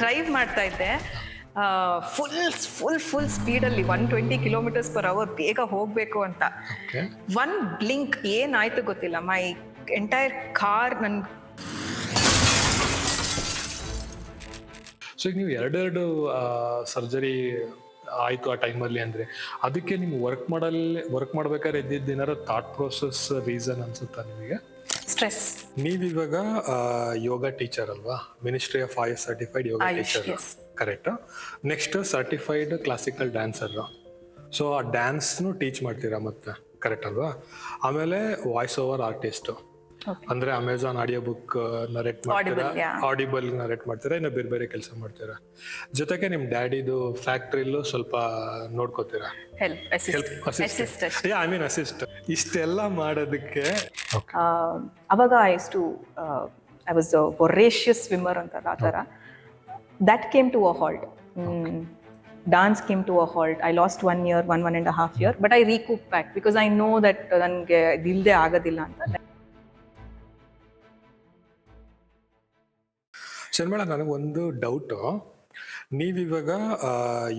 Drive ಮಾಡ್ತಾ ಇದ್ದೆ. Full full full ಸ್ಪೀಡಲ್ಲಿ 120 km/h ಬೇಗ ಹೋಗ್ಬೇಕು ಅಂತ. ಓಕೆ. ಒನ್ ಬ್ಲಿಂಕ್ ಏನಾಯ್ತು ಗೊತ್ತಿಲ್ಲ, ಮೈ ಎಂಟೈರ್ ಕಾರ್ ನನ್. ಸೊ ಈಗ ನೀವು ಎರಡೆರಡು ಸರ್ಜರಿ ಆಯಿತು ಆ ಟೈಮಲ್ಲಿ ಅಂದರೆ ಅದಕ್ಕೆ ನೀವು ವರ್ಕ್ ಮಾಡ್ಬೇಕಾದ್ರೆ ಏನಾರ ಥಾಟ್ ಪ್ರೋಸೆಸ್ ರೀಸನ್ ಅನ್ಸುತ್ತಾ ನಿಮಗೆ? ಸ್ಟ್ರೆಸ್. ನೀವಿವಾಗ ಯೋಗ ಟೀಚರ್ ಅಲ್ವಾ? Ministry of AYUSH certified yoga teacher, correct? Next certified classical dancer. So ಆ ಡ್ಯಾನ್ಸ್ನು ಟೀಚ್ ಮಾಡ್ತೀರಾ ಮತ್ತೆ, ಕರೆಕ್ಟ್ ಅಲ್ವಾ? ಆಮೇಲೆ ವಾಯ್ಸ್ ಓವರ್ ಆರ್ಟಿಸ್ಟ್ ಅಂದ್ರೆ ಅಮೆಝಾನ್ ಆಡಿಯೋ ಬುಕ್ ನರೇಟ್ ಮಾಡ್ತೀರಾ, ಆಡಿಬಲ್ ನರೇಟ್ ಮಾಡ್ತೀರಾ, ಇನ್ನು ಬೇರೆ ಬೇರೆ ಕೆಲಸ ಮಾಡ್ತೀರಾ. ಜೊತೆಗೆ ನಿಮ್ ಡ್ಯಾಡಿದು ಫ್ಯಾಕ್ಟ್ರಿಲೂ ಸ್ವಲ್ಪ ನೋಡ್ಕೋತೀರಾ, ಅಸಿಸ್ಟ್. ಇಷ್ಟೆಲ್ಲ ಮಾಡೋದಕ್ಕೆ ಅವಾಗ ಐ ವಾಸ್ ವೊರೇಷಿಯಸ್ ಸ್ವಿಮ್ಮರ್ ಅಂತಾರ ಆ ಥರ. That came to a halt. Dance came to a halt. I lost 1 year, 1.5 year, but I recouped back because I know that ನನಗೆ ಇಲ್ದೆ ಆಗೋದಿಲ್ಲ ಅಂತ. ಶರ್ಮಿಳ, ನನಗೊಂದು ಡೌಟು. ನೀವಿವಾಗ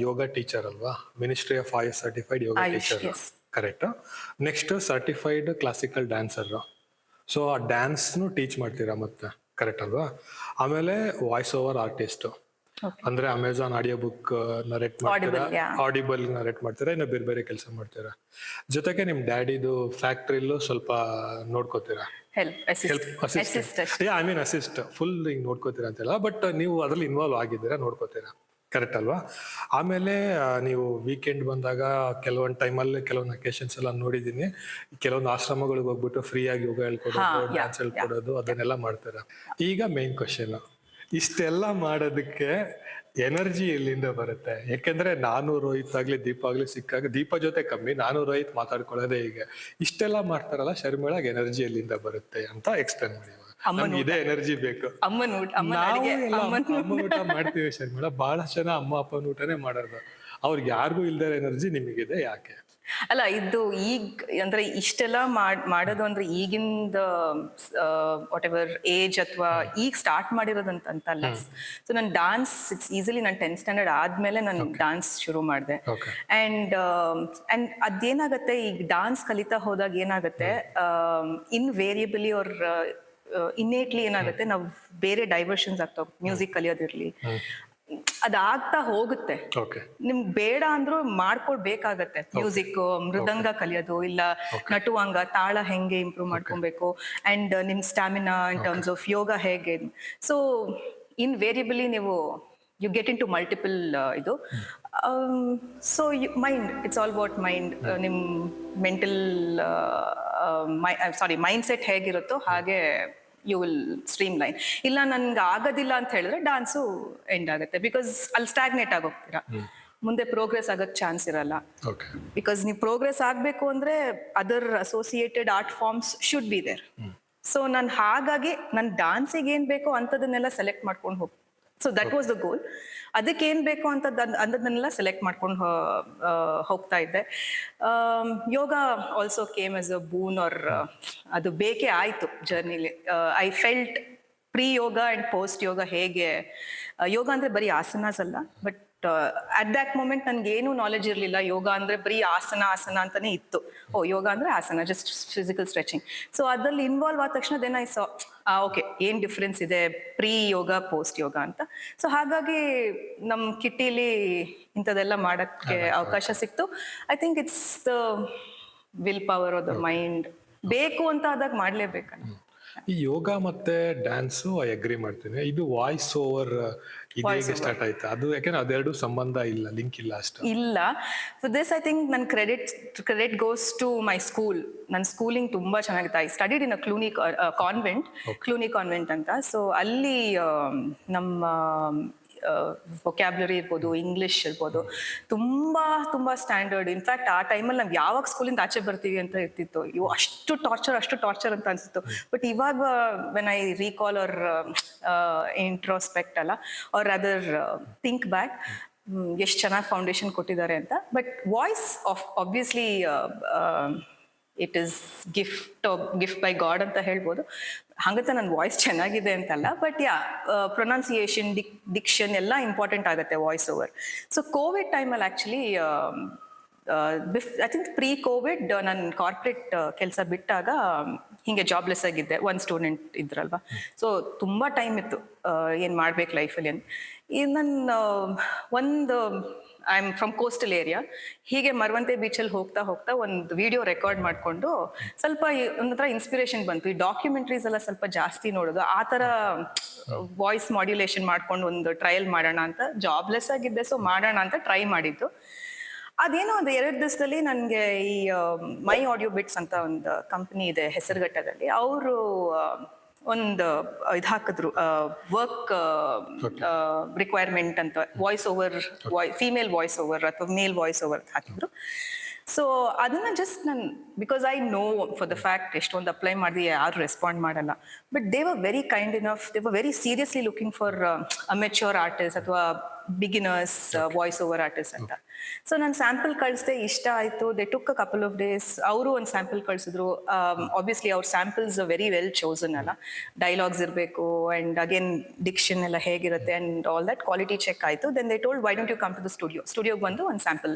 ಯೋಗ ಟೀಚರ್ ಅಲ್ವಾ? Ministry of AYUSH certified yoga teacher, correct? Next certified classical dancer. So ಆ ಡ್ಯಾನ್ಸ್ನು teach ಮಾಡ್ತೀರಾ ಮತ್ತೆ, correct ಅಲ್ವಾ? ಆಮೇಲೆ ವಾಯ್ಸ್ ಓವರ್ ಆರ್ಟಿಸ್ಟ್ ಅಂದ್ರೆ ಅಮೆಝಾನ್ ಆಡಿಯೋ ಬುಕ್ ನರೇಟ್ ಮಾಡ್ತೀರಾ, ಆಡಿಬಲ್ ನರೇಟ್ ಮಾಡ್ತೀರಾ, ಇನ್ನು ಬೇರೆ ಬೇರೆ ಕೆಲಸ ಮಾಡ್ತೀರಾ. ಜೊತೆಗೆ ನಿಮ್ ಡ್ಯಾಡಿದು ಫ್ಯಾಕ್ಟ್ರಿಲೂ ಸ್ವಲ್ಪ ನೋಡ್ಕೋತೀರಾ, ಅಸಿಸ್ಟ್. ಫುಲ್ ಹಿಂಗ್ ನೋಡ್ಕೋತೀರಾ ಅಂತೆಲ್ಲ, ಬಟ್ ನೀವು ಅದ್ರಲ್ಲಿ ಇನ್ವಾಲ್ವ್ ಆಗಿದ್ದೀರಾ, ನೋಡ್ಕೋತೀರಾ, ಕರೆಕ್ಟ್ ಅಲ್ವಾ? ಆಮೇಲೆ ನೀವು ವೀಕೆಂಡ್ ಬಂದಾಗ ಕೆಲವೊಂದು ಟೈಮಲ್ಲಿ ಕೆಲವೊಂದು ಅಕೇಶನ್ಸ್ ಎಲ್ಲ ನೋಡಿದೀನಿ, ಕೆಲವೊಂದು ಆಶ್ರಮಗಳಿಗೆ ಹೋಗ್ಬಿಟ್ಟು ಫ್ರೀ ಆಗಿ ಯೋಗ ಹೇಳ್ಕೊಡೋದು, ಡ್ಯಾನ್ಸ್ ಹೇಳ್ಕೊಡೋದು, ಅದನ್ನೆಲ್ಲ ಮಾಡ್ತೀರಾ. ಈಗ ಮೇನ್ ಕ್ವಶನ್, ಇಷ್ಟೆಲ್ಲ ಮಾಡೋದಕ್ಕೆ ಎನರ್ಜಿ ಎಲ್ಲಿಂದ ಬರುತ್ತೆ? ಯಾಕೆಂದ್ರೆ ನಾನು ರೋಹಿತ್ ಆಗ್ಲಿ ದೀಪ ಆಗ್ಲಿ ಸಿಕ್ಕಾಗ, ದೀಪ ಜೊತೆ ಕಮ್ಮಿ, ನಾನು ರೋಹಿತ್ ಮಾತಾಡ್ಕೊಳ್ಳೋದೇ ಹೀಗೆ. ಇಷ್ಟೆಲ್ಲ ಮಾಡ್ತಾರಲ್ಲ, ಶರ್ಮಿಳಾಗ್ ಎನರ್ಜಿ ಎಲ್ಲಿಂದ ಬರುತ್ತೆ ಅಂತ ಎಕ್ಸ್ಪ್ಲೇನ್ ಮಾಡಿ. ನಮ್ಗೆ ಇದೇ ಎನರ್ಜಿ ಬೇಕು. ಅಮ್ಮನ ಊಟ ಮಾಡ್ತೀವಿ ಶರ್ಮಿಳಾ, ಬಹಳ ಜನ ಅಮ್ಮ ಅಪ್ಪನ ಊಟನೇ ಮಾಡೋದು. ಅವ್ರಿಗೆ ಯಾರಿಗೂ ಇಲ್ದೇ ಎನರ್ಜಿ ನಿಮಗಿದೆ, ಯಾಕೆ? ಅಲ್ಲ, ಇದು ಈಗ ಅಂದ್ರೆ ಇಷ್ಟೆಲ್ಲ ಮಾಡೋದು ಅಂದ್ರೆ ಈಗಿಂದ ವಾಟ್ ಎವರ್ ಏಜ್ ಅಥವಾ ಈಗ ಸ್ಟಾರ್ಟ್ ಮಾಡಿರೋದಂತಲ್ಲ. ಸೊ ನಾನು ಡಾನ್ಸ್ ಈಸಿಲಿ ನಾನು 10th ಸ್ಟ್ಯಾಂಡರ್ಡ್ ಆದ್ಮೇಲೆ ನಾನು ಡಾನ್ಸ್ ಶುರು ಮಾಡಿದೆ. ಅಂಡ್ ಅದೇನಾಗತ್ತೆ, ಈಗ ಡಾನ್ಸ್ ಕಲಿತಾ ಹೋದಾಗ ಏನಾಗತ್ತೆ, ಇನ್ವೇರಿಯಬಲಿ ಅವ್ರ ಇನ್ನೇಟ್ಲಿ ಏನಾಗುತ್ತೆ, ನಾವು ಬೇರೆ ಡೈವರ್ಷನ್ಸ್ ಆಗ್ತಾವ. ಮ್ಯೂಸಿಕ್ ಕಲಿಯೋದಿರ್ಲಿ, ಅದಾಗ್ತಾ ಹೋಗುತ್ತೆ. ನಿಮ್ಗೆ ಬೇಡ ಅಂದ್ರೂ ಮಾಡ್ಕೊಳ್ಬೇಕಾಗತ್ತೆ. ಮ್ಯೂಸಿಕ್, ಮೃದಂಗ ಕಲಿಯೋದು, ಇಲ್ಲ ನಟುವಂಗ, ತಾಳ ಹೆಂಗೆ ಇಂಪ್ರೂವ್ ಮಾಡ್ಕೊಬೇಕು, ಅಂಡ್ ನಿಮ್ stamina in terms of yoga ಹೇಗೆ. ಸೊ ಇನ್ವೇರಿಯಬಲಿ ನೀವು you get into multiple ಇದು. So mind, it's all about mind. ನಿಮ್ ಮೆಂಟಲ್ ಮೈಂಡ್ ಸೆಟ್ ಹೇಗಿರುತ್ತೋ ಹಾಗೆ ಯು ವಿಲ್ ಸ್ಟ್ರೀಮ್ ಲೈನ್. ಇಲ್ಲ ನನ್ಗೆ ಆಗೋದಿಲ್ಲ ಅಂತ ಹೇಳಿದ್ರೆ ಡಾನ್ಸು ಎಂಡ್ ಆಗುತ್ತೆ, ಬಿಕಾಸ್ ಅಲ್ಲಿ ಸ್ಟಾಗ್ನೇಟ್ ಆಗೋಗ್ತೀರಾ, ಮುಂದೆ ಪ್ರೋಗ್ರೆಸ್ ಆಗಕ್ಕೆ ಚಾನ್ಸ್ ಇರಲ್ಲ. ಬಿಕಾಸ್ ನೀವು ಪ್ರೋಗ್ರೆಸ್ ಆಗಬೇಕು ಅಂದ್ರೆ other associated art forms should be there. So ನಾನು ಹಾಗಾಗಿ ನನ್ನ ಡಾನ್ಸಿಗೆ ಏನ್ ಬೇಕೋ ಅಂಥದನ್ನೆಲ್ಲ ಸೆಲೆಕ್ಟ್ ಮಾಡ್ಕೊಂಡು ಹೋಗ್ತೀನಿ. So that was the goal. ಅದಕ್ಕೆ ಏನ್ ಬೇಕು ಅಂಥದ್ದನ್ನೆಲ್ಲ ಸೆಲೆಕ್ಟ್ ಮಾಡ್ಕೊಂಡು ಹೋಗ್ತಾ ಇದ್ದೆ. Yoga also came as a boon, or ಅದು ಬೇಕೇ ಆಯ್ತು ಜರ್ನಿಲಿ. I felt pre yoga and post yoga ಹೇಗೆ, ಯೋಗ ಅಂದ್ರೆ ಬರೀ ಆಸನಾಸ್ ಅಲ್ಲ, ಬಟ್ ಅಟ್ ದಟ್ ಮೂಮೆಂಟ್ ನನ್ಗೆ ಏನು ನಾಲೆಜ್ ಇರಲಿಲ್ಲ. ಯೋಗ ಅಂದ್ರೆ ಬರೀ ಆಸನ ಅಂತಾನೆ ಇತ್ತು. ಯೋಗ ಅಂದ್ರೆ ಆಸನ, ಜಸ್ಟ್ ಫಿಸಿಕಲ್ ಸ್ಟ್ರೆಚಿಂಗ್. ಸೊ ಅದ್ರಲ್ಲಿ ಇನ್ವಾಲ್ವ್ ಆದ ತಕ್ಷಣ ದೆನ್ ಐ ಸಾ, ಓಕೆ, ಏನ್ ಡಿಫ್ರೆನ್ಸ್ ಇದೆ ಪ್ರೀ ಯೋಗ ಪೋಸ್ಟ್ ಯೋಗ ಅಂತ. ಸೊ ಹಾಗಾಗಿ ನಮ್ ಕಿಟ್ಟಿಲಿ ಇಂಥದೆಲ್ಲ ಮಾಡಕ್ಕೆ ಅವಕಾಶ ಸಿಕ್ತು. I think it's the will power of the mind. ಬೇಕು ಅಂತ ಆದಾಗ ಮಾಡ್ಲೇಬೇಕಲ್ಲ. ಈ ಯೋಗ ಮತ್ತೆ ಡ್ಯಾನ್ಸು ಐ ಅಗ್ರಿ ಮಾಡ್ತೀನಿ. ಇದು ವಾಯ್ಸ್ ಓವರ್ ಇದೀಗ ಸ್ಟಾರ್ಟ್ ಆಯ್ತು, ಅದು ಯಾಕೆಂದ್ರೆ ಅದೆರಡು ಸಂಬಂಧ ಇಲ್ಲ, ಲಿಂಕ್ ಇಲ್ಲ ಅಷ್ಟು ಇಲ್ಲ. ಸೊ ದಿಸ್ ಐ ಥಿಂಕ್ ನನ್ನ credit goes to my school. ನನ್ನ ಸ್ಕೂಲಿಂಗ್ ತುಂಬಾ ಚೆನ್ನಾಗಿತ್ತು. I studied in a Cluny convent ಅಂತ. ಸೊ ಅಲ್ಲಿ ನಮ್ಮ ವೊಕ್ಯಾಬ್ಯುಲರಿ ಇರ್ಬೋದು, ಇಂಗ್ಲಿಷ್ ಇರ್ಬೋದು, ತುಂಬಾ ಸ್ಟ್ಯಾಂಡರ್ಡ್. ಇನ್ಫ್ಯಾಕ್ಟ್ ಆ ಟೈಮಲ್ಲಿ ನಾವು ಯಾವಾಗ ಸ್ಕೂಲಿಂದ ಆಚೆ ಬರ್ತೀವಿ ಅಂತ ಇರ್ತಿತ್ತು. ಇವು ಅಷ್ಟು ಟಾರ್ಚರ್ ಅಂತ ಅನ್ಸಿತ್ತು. ಬಟ್ ಇವಾಗ when I recall R introspect ಅಲ್ಲ, ಆರ್ ಅದರ್ ಥಿಂಕ್ ಬ್ಯಾಕ್, ಎಷ್ಟು ಚೆನ್ನಾಗಿ ಫೌಂಡೇಶನ್ ಕೊಟ್ಟಿದ್ದಾರೆ ಅಂತ. But voice obviously it is gift by god ಅಂತ ಹೇಳ್ಬೋದು. ಹಂಗಂತ ನನ್ನ ವಾಯ್ಸ್ ಚೆನ್ನಾಗಿದೆ ಅಂತಲ್ಲ, ಬಟ್ ಯಾ ಪ್ರೊನೌನ್ಸಿಯೇಷನ್, ಡಿಕ್ಷನ್ ಎಲ್ಲ ಇಂಪಾರ್ಟೆಂಟ್ ಆಗುತ್ತೆ ವಾಯ್ಸ್ ಓವರ್. ಸೊ ಕೋವಿಡ್ ಟೈಮಲ್ಲಿ ಆ್ಯಕ್ಚುಲಿ ಐ ಥಿಂಕ್ ಕೋವಿಡ್ ನಾನು ಕಾರ್ಪೊರೇಟ್ ಕೆಲಸ ಬಿಟ್ಟಾಗ ಹಿಂಗೆ ಜಾಬ್ಲೆಸ್ ಆಗಿದ್ದೆ, ಒಂದು ಸ್ಟೂಡೆಂಟ್ ಇದ್ರಲ್ವಾ. ಸೊ ತುಂಬ ಟೈಮ್ ಇತ್ತು ಏನು ಮಾಡ್ಬೇಕು ಲೈಫಲ್ಲಿ ಅಂತ. ಇದು ನನ್ನ ಒಂದು I am from coastal area, ಹೀಗೆ ಮರವಂತೆ ಬೀಚಲ್ಲಿ ಹೋಗ್ತಾ ಹೋಗ್ತಾ ಒಂದು ವಿಡಿಯೋ ರೆಕಾರ್ಡ್ ಮಾಡಿಕೊಂಡು ಸ್ವಲ್ಪ ಒಂಥರ ಇನ್ಸ್ಪಿರೇಷನ್ ಬಂತು. ಈ ಡಾಕ್ಯುಮೆಂಟ್ರೀಸ್ ಎಲ್ಲ ಸ್ವಲ್ಪ ಜಾಸ್ತಿ ನೋಡೋದು, ಆ ಥರ ವಾಯ್ಸ್ ಮಾಡ್ಯುಲೇಷನ್ ಮಾಡ್ಕೊಂಡು ಒಂದು ಟ್ರಯಲ್ ಮಾಡೋಣ ಅಂತ. ಜಾಬ್ಲೆಸ್ ಆಗಿದ್ದೆ, ಸೊ ಮಾಡೋಣ ಅಂತ ಟ್ರೈ ಮಾಡಿದ್ದು. ಅದೇನೋ ಒಂದು 2 ದಿವಸದಲ್ಲಿ ನನಗೆ ಈ ಮೈ ಆಡಿಯೋ ಬಿಟ್ಸ್ ಅಂತ ಒಂದು ಕಂಪ್ನಿ ಇದೆ ಹೆಸರುಘಟ್ಟದಲ್ಲಿ, ಅವರು ಒಂದು ಇದು ಹಾಕಿದ್ರು, ವರ್ಕ್ ರಿಕ್ವೈರ್ಮೆಂಟ್ ಅಂತ, voice over, female voice over ಅಥವಾ ಮೇಲ್ ವಾಯ್ಸ್ ಓವರ್ ಅಂತ ಹಾಕಿದ್ರು. ಸೊ ಅದನ್ನ ಜಸ್ಟ್ ನಾನು, because I know for the fact ಎಷ್ಟೊಂದು ಅಪ್ಲೈ ಮಾಡಿದೆ, ಯಾರು ರೆಸ್ಪಾಂಡ್ ಮಾಡಲ್ಲ. But they were very kind enough, they were very seriously looking for amateur artist ಅಥವಾ ಬಿಗಿನರ್ಸ್ ವಾಯ್ಸ್ ಓವರ್ ಆರ್ಟಿಸ್ಟ್ ಅಂತ. ಸೊ ನಾನು ಸ್ಯಾಂಪಲ್ ಕಳಿಸ್ದೆ, ಇಷ್ಟ ಆಯಿತು. They took a couple of days. ಅವರು ಒಂದು ಸ್ಯಾಂಪಲ್ ಕಳಿಸಿದ್ರು. ಆಬ್ವಿಯಸ್ಲಿ ಅವ್ರ ಸ್ಯಾಂಪಲ್ಸ್ ವೆರಿ ವೆಲ್ ಚೋಸನ್ ಅಲ್ಲ, ಡೈಲಾಗ್ಸ್ ಇರಬೇಕು ಆ್ಯಂಡ್ ಅಗೇನ್ ಡಿಕ್ಷನ್ ಎಲ್ಲ ಹೇಗಿರುತ್ತೆ and all that quality check ಆಯಿತು. Then they told, why don't you come to the ಸ್ಟುಡಿಯೋಗೆ ಬಂದು ಒಂದು ಸ್ಯಾಂಪಲ್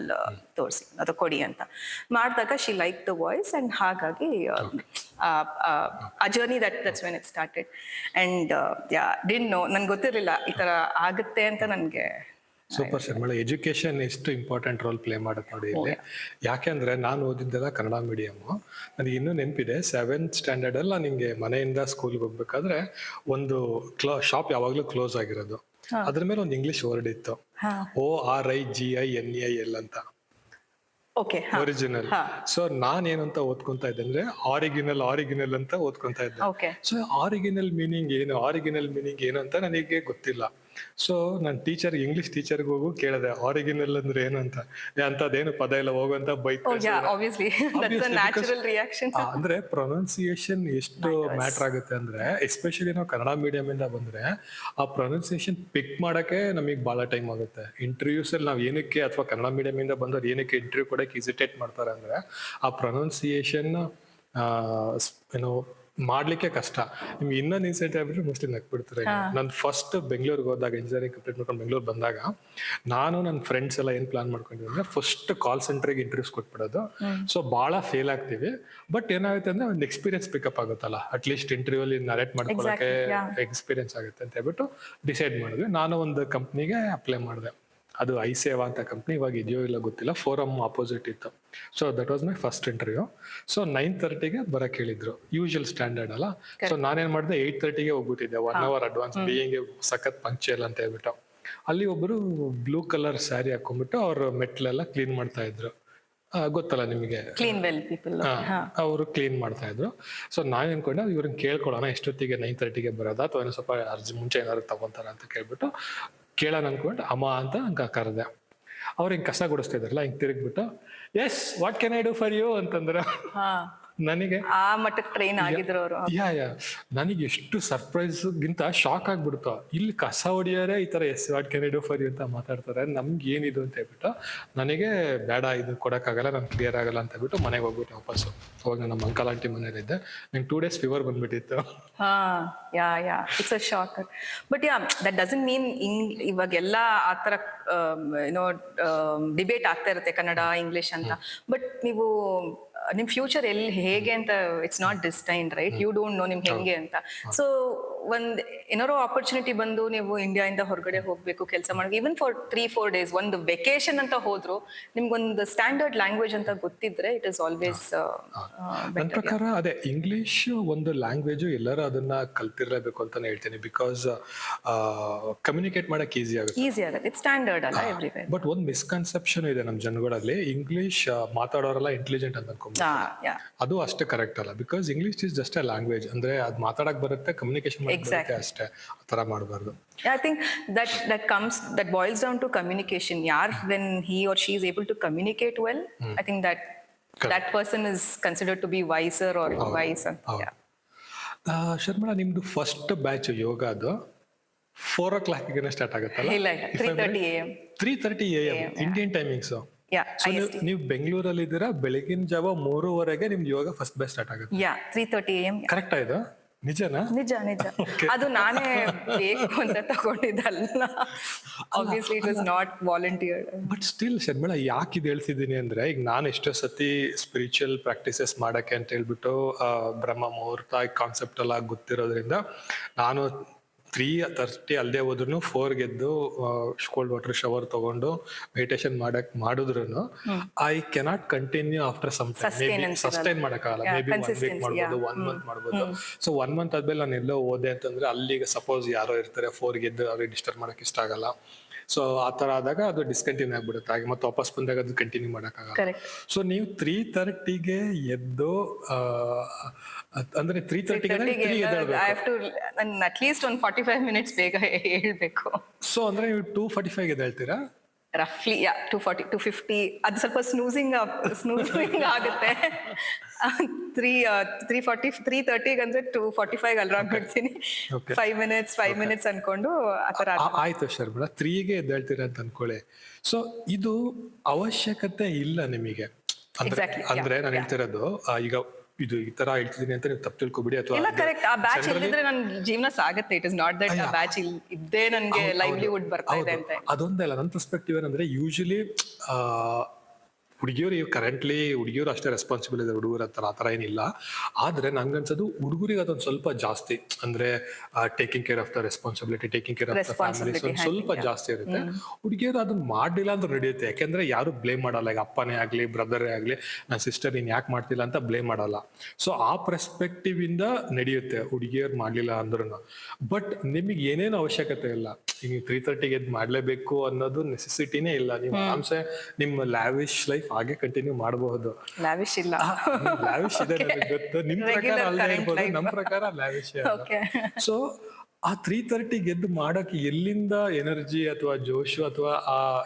ತೋರಿಸಿ ಅಥವಾ ಕೊಡಿ ಅಂತ ಮಾಡಿದಾಗ she like the voice and ಹಾಗಾಗಿ ಆ journey that's when it started. And didn't know, ನನ್ಗೆ ಗೊತ್ತಿರಲಿಲ್ಲ ಈ ಥರ ಆಗುತ್ತೆ ಅಂತ. ನನಗೆ ಸೂಪರ್ ಶರ್ಮಿಳಾ, ಎಜುಕೇಶನ್ ಎಷ್ಟು ಇಂಪಾರ್ಟೆಂಟ್ ರೋಲ್ ಪ್ಲೇ ಮಾಡುತ್ತೆ ನೋಡಿ ಇಲ್ಲಿ. ಯಾಕೆಂದ್ರೆ ನಾನು ಓದಿದ್ದೆಲ್ಲ ಕನ್ನಡ ಮೀಡಿಯಮ್ಮು. ನನಗೆ ಇನ್ನೂ ನೆನಪಿದೆ, 7th ಸ್ಟ್ಯಾಂಡರ್ಡಲ್ಲಿ ನಿಮಗೆ ಮನೆಯಿಂದ ಸ್ಕೂಲ್ಗೆ ಹೋಗ್ಬೇಕಾದ್ರೆ ಒಂದು ಶಾಪ್ ಯಾವಾಗಲೂ ಕ್ಲೋಸ್ ಆಗಿರೋದು, ಅದ್ರ ಮೇಲೆ ಒಂದು ಇಂಗ್ಲಿಷ್ ವರ್ಡ್ ಇತ್ತು, ORIGINEIL ಅಂತ, ಒರಿಜಿನಲ್. ಸೊ ನಾನೇನು ಅಂತ ಓದ್ಕೊಂತ ಇದ್ದೆ ಅಂದ್ರೆ ಆರಿಜಿನಲ್ ಅಂತ ಓದ್ಕೊಂತ ಇದ್ದೆ. ಸೊ ಆರಿಜಿನಲ್ ಮೀನಿಂಗ್ ಏನು ಅಂತ ನನಗೆ ಗೊತ್ತಿಲ್ಲ. ಸೊ ನಾನು ಇಂಗ್ಲಿಷ್ ಟೀಚರ್ಗೆ ಹೋಗು ಕೇಳಿದೆ, ಆರಿಜಿನಲ್ ಅಂದ್ರೆ ಏನು ಅಂತ. ಅಂತದೇನು ಪದ ಎಲ್ಲ ಹೋಗುವಂತ ಬೈಕ್. ಅಂದ್ರೆ ಪ್ರೊನೌನ್ಸಿಯೇಷನ್ ಎಷ್ಟು ಮ್ಯಾಟರ್ ಆಗುತ್ತೆ ಅಂದ್ರೆ, ಎಸ್ಪೆಷಲಿ ನಾವು ಕನ್ನಡ ಮೀಡಿಯಂ ಇಂದ ಬಂದ್ರೆ ಆ ಪ್ರೊನೌನ್ಸಿಯೇಷನ್ ಪಿಕ್ ಮಾಡಕ್ಕೆ ನಮಗೆ ಬಹಳ ಟೈಮ್ ಆಗುತ್ತೆ. ಇಂಟರ್ವ್ಯೂಸ್ ಅಲ್ಲಿ ನಾವು ಏನಕ್ಕೆ, ಅಥವಾ ಕನ್ನಡ ಮೀಡಿಯಂ ಇಂದ ಬಂದವ್ರು ಏನಕ್ಕೆ ಇಂಟರ್ವ್ಯೂ ಕೊಡಕ್ಕೆ ಹಿಸಿಟೇಟ್ ಮಾಡ್ತಾರೆ ಅಂದ್ರೆ, ಆ ಪ್ರೊನೌನ್ಸಿಯೇಷನ್ ಏನೋ ಮಾಡ್ಲಿಕ್ಕೆ ಕಷ್ಟ. ನಿಮ್ಗೆ ಇನ್ನೊಂದು ಇನ್ಸಿಡೆಂಟ್ ಆಗ್ಬಿಟ್ರೆ ಮೋಸ್ಟ್ಲಿ ನಕ್ಬಿಡ್ತಾರೆ. ನಾನು ಫಸ್ಟ್ ಬೆಂಗಳೂರಿಗೆ ಹೋದಾಗ, ಇಂಜಿನಿಯರಿಂಗ್ ಕಂಪ್ಲೀಟ್ ಮಾಡ್ಕೊಂಡು ಬೆಂಗಳೂರು ಬಂದಾಗ, ನಾನು ನನ್ನ ಫ್ರೆಂಡ್ಸ್ ಎಲ್ಲ ಏನ್ ಪ್ಲಾನ್ ಮಾಡ್ಕೊಂಡಿದ್ವಿ ಅಂದ್ರೆ, ಫಸ್ಟ್ ಕಾಲ್ ಸೆಂಟರ್ಗೆ ಇಂಟರ್ವ್ಯೂಸ್ ಕೊಟ್ಬಿಡೋದು. ಸೊ ಬಹಳ ಫೇಲ್ ಆಗ್ತೀವಿ, ಬಟ್ ಏನಾಗುತ್ತೆ ಅಂದ್ರೆ ಒಂದು ಎಕ್ಸ್ಪೀರಿಯನ್ಸ್ ಪಿಕಪ್ ಆಗುತ್ತಲ್ಲ, ಅಟ್ಲೀಸ್ಟ್ ಇಂಟರ್ವ್ಯೂ ಅಲ್ಲಿ ನರೇಟ್ ಮಾಡ್ಕೊಳ್ಳೋಕೆ ಎಕ್ಸ್ಪೀರಿಯನ್ಸ್ ಆಗುತ್ತೆ ಅಂತ ಹೇಳ್ಬಿಟ್ಟು ಡಿಸೈಡ್ ಮಾಡಿದ್ವಿ. ನಾನು ಒಂದು ಕಂಪ್ನಿಗೆ ಅಪ್ಲೈ ಮಾಡಿದೆ, ಅದು ಐಸೇವಾ ಅಂತ ಕಂಪ್ನಿ, ಇವಾಗ ಇದೆಯೋ ಇಲ್ಲ ಗೊತ್ತಿಲ್ಲ, ಫೋರಮ್ ಆಪೋಸಿಟ್ ಇತ್ತು. So that was my first interview. So 9:30ಗೆ ಬರಕ್ ಹೇಳಿದ್ರು, ಯೂಶುವಲ್ ಸ್ಟ್ಯಾಂಡರ್ಡ್ ಅಲ್ಲ. ಸೊ ನಾನೇನ್ ಮಾಡಿದೆ, 8:30ಗೆ ಹೋಗ್ಬಿಟ್ಟಿದ್ದೆ, 1 hour ಅಡ್ವಾನ್ಸ್, ಬೀಯಿಂಗ್ ಸಖತ್ ಪಂಕ್ಚುಯಲ್ ಅಂತ ಹೇಳ್ಬಿಟ್ಟು. ಅಲ್ಲಿ ಒಬ್ರು ಬ್ಲೂ ಕಲರ್ ಸ್ಯಾರಿ ಹಾಕೊಂಡ್ಬಿಟ್ಟು ಅವ್ರು ಮೆಟ್ಲೆಲ್ಲ ಕ್ಲೀನ್ ಮಾಡ್ತಾ ಇದ್ರು, ಗೊತ್ತಲ್ಲ ನಿಮಗೆ, ಅವರು ಕ್ಲೀನ್ ಮಾಡ್ತಾ ಇದ್ರು. ಸೊ ನಾನ್ ಅನ್ಕೊಂಡೆ, ಇವ್ರನ್ನ ಕೇಳ್ಕೊಳ್ಳೋಣ ಎಷ್ಟೊತ್ತಿಗೆ 9:30ಗೆ ಬರೋದಾ, ಅಥವಾ ಏನೋ ಸ್ವಲ್ಪ ಮುಂಚೆ ಏನಾದ್ರು ತಗೊಂತಾರ ಅಂತ ಕೇಳ್ಬಿಟ್ಟು ಕೇಳೋಣ ಅನ್ಕೊಂಡು ಅಮ್ಮ ಅಂತ ಕರೆದೆ. ಅವ್ರು ಹಿಂಗೆ ಕಸ ಗುಡಿಸ್ತಾ ಇದ್ರಲ್ಲ, ಹಿಂಗೆ ತಿರುಗ್ಬಿಟ್ಟು, yes what can I do for you ಅಂತಂದ್ರೆ, ನನಗೆ ಆ ಮಟ್ಟಕ್ಕೆ ಟ್ರೈನ್ ಆಗಿದ್ರು ಅವರು. ನನಗೆ ಎಷ್ಟು ಸರ್ಪ್ರೈಸ್ ಗಿಂತ ಶಾಕ್ ಆಗ್ಬಿಡ್ತು. ಇಲ್ಲಿ ಕಸ ಹೊಡಿಯೋರೆ ಈ ತರ yes what can I do for you ಅಂತ ಮಾತಾಡ್ತಾರೆ, ನಮ್ಗೆ ಏನಿದು ಅಂತ ಹೇಳ್ಬಿಟ್ಟು ನನಗೆ ಬೇಡ, ಇದು ಕೊಡಕ್ಕಾಗಲ್ಲ, ನನ್ಗೆ ಕ್ಲಿಯರ್ ಆಗಲ್ಲ ಅಂತ ಹೇಳ್ಬಿಟ್ಟು ಮನೆಗೆ ಹೋಗ್ಬಿಟ್ಟು ವಾಪಸ್ಸು. ಅವಾಗ ನಮ್ಮ ಅಂಕಲ್ ಆಂಟಿ ಮನೇಲಿದ್ದೆ, ನಂಗೆ 2 days ಫೀವರ್ ಬಂದ್ಬಿಟ್ಟಿತ್ತು. It's a shock. But that doesn't mean ಇವಾಗೆಲ್ಲ ಆ ಥರ ಏನೋ ಡಿಬೇಟ್ ಆಗ್ತಾ ಇರುತ್ತೆ ಕನ್ನಡ ಇಂಗ್ಲಿಷ್ ಅಂತ. ಬಟ್ ನೀವು ನಿಮ್ ಫ್ಯೂಚರ್ ಎಲ್ಲಿ ಹೇಗೆ ಅಂತ it's not destined, right? You don't know ನಿಮ್ಗೆ ಹೆಂಗೆ ಅಂತ. ಸೊ ಒಂದ್ ಏನಾರೋ ಆಪರ್ಚುನಿಟಿ ಬಂದು ನೀವು ಇಂಡಿಯಾದಿಂದ ಹೊರಗಡೆ ಹೋಗ್ಬೇಕು ಕೆಲಸ ಮಾಡೋಕೆ, ಈವನ್ ಫಾರ್ 3-4 days ಒಂದು ವೆಕೇಶನ್ ಅಂತ ಹೋದ್ರು, ನಿಮ್ಗೊಂದು ಸ್ಟ್ಯಾಂಡರ್ಡ್ ಲ್ಯಾಂಗ್ವೇಜ್ ಅಂತ ಗೊತ್ತಿದ್ರೆ ಇಟ್ ಇಸ್ ಆಲ್ವೇಸ್. ನನ್ನ ಪ್ರಕಾರ ಅದೇ ಇಂಗ್ಲಿಷ್ ಒಂದು ಲ್ಯಾಂಗ್ವೇಜ್, ಎಲ್ಲರೂ ಅದನ್ನ ಕಲ್ತಿರ್ಲೇಬೇಕು ಅಂತಾನೆ ಹೇಳ್ತೀನಿ. ಬಿಕಾಸ್ ಕಮ್ಯುನಿಕೇಟ್ ಮಾಡಕ್ ಈಸಿ ಆಗುತ್ತೆ. ಇಟ್ಸ್ ಸ್ಟ್ಯಾಂಡರ್ಡ್ ಅಲ್ಲ ಎವ್ರಿವೇರ್. ಬಟ್ ಒಂದು ಮಿಸ್ಕನ್ಸೆಪ್ಷನ್ ಇದೆ ನಮ್ಮ ಜನಗಳಲ್ಲಿ, ಇಂಗ್ಲಿಷ್ ಮಾತಾಡೋರೆಲ್ಲ ಇಂಟೆಲಿಜೆಂಟ್ ಅಂತ ಅನ್ಕೊಂಡ್ಬಿಟ್ಟು. ಅದು ಅಷ್ಟೇ ಕರೆಕ್ಟ್ ಅಲ್ಲ. Because English is just A language, ಅಂದ್ರೆ ಅದ್ ಮಾತಾಡಕ್ ಬರುತ್ತೆ, ಕಮ್ಯುನಿಕೇಶನ್ ಮಾಡಕ್ಕೆ ಅಷ್ಟೇ. ಆ ತರ ಮಾಡಬಾರ್ದು. I think that boils down to communication. When he or she is able to communicate well, I think that person is considered to be wiser or wise. Sharmila, ನಿಮ್ದು ಫಸ್ಟ್ ಬ್ಯಾಚ್ ಯೋಗದು 4 o'clock ಸ್ಟಾರ್ಟ್ ಆಗುತ್ತಲ್ಲ? ಇಲ್ಲ, 3:30 AM. 3:30 AM Indian timings. Yeah so ನೀವು ಬೆಂಗಳೂರಲ್ಲಿ ಇದ್ದೀರಾ, ಬೆಳಗಿನ ಜಾವ 3:30ಗೆ ನಿಮ್ದು ಯೋಗ first batch start ಆಗುತ್ತೆ. 3:30 AM. ಕರೆಕ್ಟಾ ಇದು? ನಿಜನಾ? ನಿಜ ಅದು ನಾನೇ ಬೇಕು ಅಂತ ತಗೊಂಡಿದ್ದಲ್ಲ. Obviously it was not volunteered. But still Sharmila, ಯಾಕೆ ಇದು ಹೇಳ್ತಿದ್ದೀನಿ ಅಂದ್ರೆ, ಈಗ ನಾನು ಎಷ್ಟೋ ಸತಿ ಸ್ಪಿರಿಚುವಲ್ ಪ್ರಾಕ್ಟೀಸಸ್ ಮಾಡಕ್ಕೆ ಅಂತ ಹೇಳ್ಬಿಟ್ಟು ಬ್ರಹ್ಮ ಮುಹೂರ್ತ ಕಾನ್ಸೆಪ್ಟ್ ಎಲ್ಲ ಗೊತ್ತಿರೋದ್ರಿಂದ ನಾನು 3:30 ಅಲ್ಲದೆ ಹೋದ್ರು 4 ಎದ್ದು ಕೋಲ್ಡ್ ವಾಟರ್ ಶವರ್ ತಗೊಂಡು ಮೆಡಿಟೇಷನ್ ಮಾಡಿದ್ರು I cannot continue after some time. Sustain ಮಾಡಕ್ಕಾಗಲ್ಲ. ಮೇ ಬಿ 1 ವೀಕ್ ಮಾಡ್ಬೋದು, 1 ಮಂತ್ ಮಾಡ್ಬೋದು. ಸೊ 1 ಮಂತ್ ಆದ್ಮೇಲೆ ನಾನು ಎಲ್ಲೋ ಹೋದೆ ಅಂತಂದ್ರೆ ಅಲ್ಲಿಗೆ ಸಪೋಸ್ ಯಾರೋ ಇರ್ತಾರೆ 4 ಎದ್ದು ಅವ್ರಿಗೆ ಡಿಸ್ಟರ್ಬ್ ಮಾಡಕ್ ಇಷ್ಟ ಆಗಲ್ಲ. ಸೊ ಆ ತರ ಆದಾಗ ಅದು ಡಿಸ್ಕಂಟಿನ್ಯೂ ಆಗ್ಬಿಡುತ್ತೆ. ಹಾಗೆ ಮತ್ತೆ ವಾಪಸ್ ಬಂದಾಗ ಅದು ಕಂಟಿನ್ಯೂ ಮಾಡಕ್ಕಾಗಲ್ಲ. ಸೊ ನೀವು 3:30ಗೆ ಎದ್ದು ಅಂದ್ರೆ 3:30 ಅಟ್ಲೀಸ್ಟ್ ಒಂದು 45 ಮಿನಿಟ್ಸ್ ಬೇಗ ಹೇಳ್ಬೇಕು. ಸೊ ಅಂದ್ರೆ ನೀವು 2:45 ಎದ್ದೇಳ್ತೀರಾ? ರಫ್ಲಿ 2:40 2:50. ಅದು ಸ್ವಲ್ಪ ಸ್ನೂಸಿಂಗ್ ಆಗುತ್ತೆ. 3:30 ಅಂದ್ರೆ 2:45 ಅಲ್ರಾಮ್ ಬಿಡ್ತೀನಿ. 5 ಮಿನಿಟ್ಸ್ ಅನ್ಕೊಂಡು ಆ ತರ. ಆಯ್ತು ಶರ್ಮಿಳಾ, 3ಗೆ ಎದ್ದೇಳ್ತೀರಾ ಅಂತ ಅನ್ಕೊಳ್ಳಿ. ಸೊ ಇದು ಅವಶ್ಯಕತೆ ಇಲ್ಲ ನಿಮಗೆ. ಅಂದ್ರೆ ನಾನು ಹೇಳ್ತಿರೋದು, ಈಗ ಇದು ಈ ತರ ಹೇಳ್ತಿದೀನಿ ಅಂತ ನೀವು ತಪ್ಪು ತಿಳ್ಕೊಬಿಡಿ. ಅಥವಾ ಕರೆಕ್ಟ್, ಆ ಬ್ಯಾಚ್ ಇಲ್ಲದಿದ್ರೆ ನನ್ನ ಜೀವನ ಸಾಗುತ್ತೆ. ಇಟ್ ಇಸ್ ನಾಟ್ ದಟ್ ಆ ಬ್ಯಾಚ್ ಇದ್ದೇ ನನಗೆ ಲೈವ್ಲಿಹುಡ್ ಬರ್ತಾ ಇದೆ ಅಂತ. ಅದೊಂದೇ ಅಲ್ಲ, ನನ್ನ ಪರ್ಸ್ಪೆಕ್ಟಿವ್ ಏನಂದ್ರೆ, ಯೂಶಲಿ ಹುಡುಗಿಯರು ಕರೆಂಟ್ಲಿ ಹುಡುಗಿಯರು ಅಷ್ಟೇ ರೆಸ್ಪಾನ್ಸಿಬಲ್ ಇದೆ ಹುಡುಗರ ಹತ್ರ, ಆ ಥರ ಏನಿಲ್ಲ. ಆದ್ರೆ ನಂಗನ್ಸೋದು ಹುಡುಗರಿಗೆ ಅದೊಂದು ಸ್ವಲ್ಪ ಜಾಸ್ತಿ, ಅಂದ್ರೆ taking care of the responsibility, taking care of the family ಸ್ವಲ್ಪ ಜಾಸ್ತಿ ಇರುತ್ತೆ. ಹುಡುಗಿಯರು ಅದನ್ನ ಮಾಡಿಲ್ಲ ಅಂದ್ರೆ ನಡೆಯುತ್ತೆ. ಯಾಕೆಂದ್ರೆ ಯಾರು ಬ್ಲೇಮ್ ಮಾಡಲ್ಲ. ಈಗ ಅಪ್ಪನೇ ಆಗ್ಲಿ ಬ್ರದರೇ ಆಗ್ಲಿ, ನನ್ನ ಸಿಸ್ಟರ್ ನೀನ್ ಯಾಕೆ ಮಾಡ್ತಿಲ್ಲ ಅಂತ ಬ್ಲೇಮ್ ಮಾಡಲ್ಲ. ಸೊ ಆ ಪರ್ಸ್ಪೆಕ್ಟಿವ್ ಇಂದ ನಡೆಯುತ್ತೆ ಹುಡುಗಿಯರು ಮಾಡ್ಲಿಲ್ಲ ಅಂದ್ರೂ. ಬಟ್ ನಿಮಗೆ ಏನೇನು ಅವಶ್ಯಕತೆ ಇಲ್ಲ. ಈಗ 3:30ಗೆ ಎದ್ದು ಮಾಡ್ಲೇಬೇಕು ಅನ್ನೋದು ನೆಸೆಸಿಟಿನೇ ಇಲ್ಲ. ನೀವು ಆರಾಮ್ಸೆ ನಿಮ್ಮ ಲ್ಯಾವಿಶ್ ಲೈಫ್ ಹಾಗೆ ಕಂಟಿನ್ಯೂ ಮಾಡಬಹುದು. ಲ್ಯಾವಿಶ್ ಇಲ್ಲ, ಲ್ಯಾವಿಶ್ ಇದೆ ನನಗೆ ಗೊತ್ತು. ನಿಮ್ ಪ್ರಕಾರ ಅಲ್ಲೇ ಇರ್ಬೋದು, ನಮ್ ಪ್ರಕಾರ ಲ್ಯಾವಿಶ್. ಸೊ ಆ 3:30ಗೆ ಎದ್ದು ಮಾಡಕ್ಕೆ ಎಲ್ಲಿಂದ ಎನರ್ಜಿ ಅಥವಾ ಜೋಶು ಅಥವಾ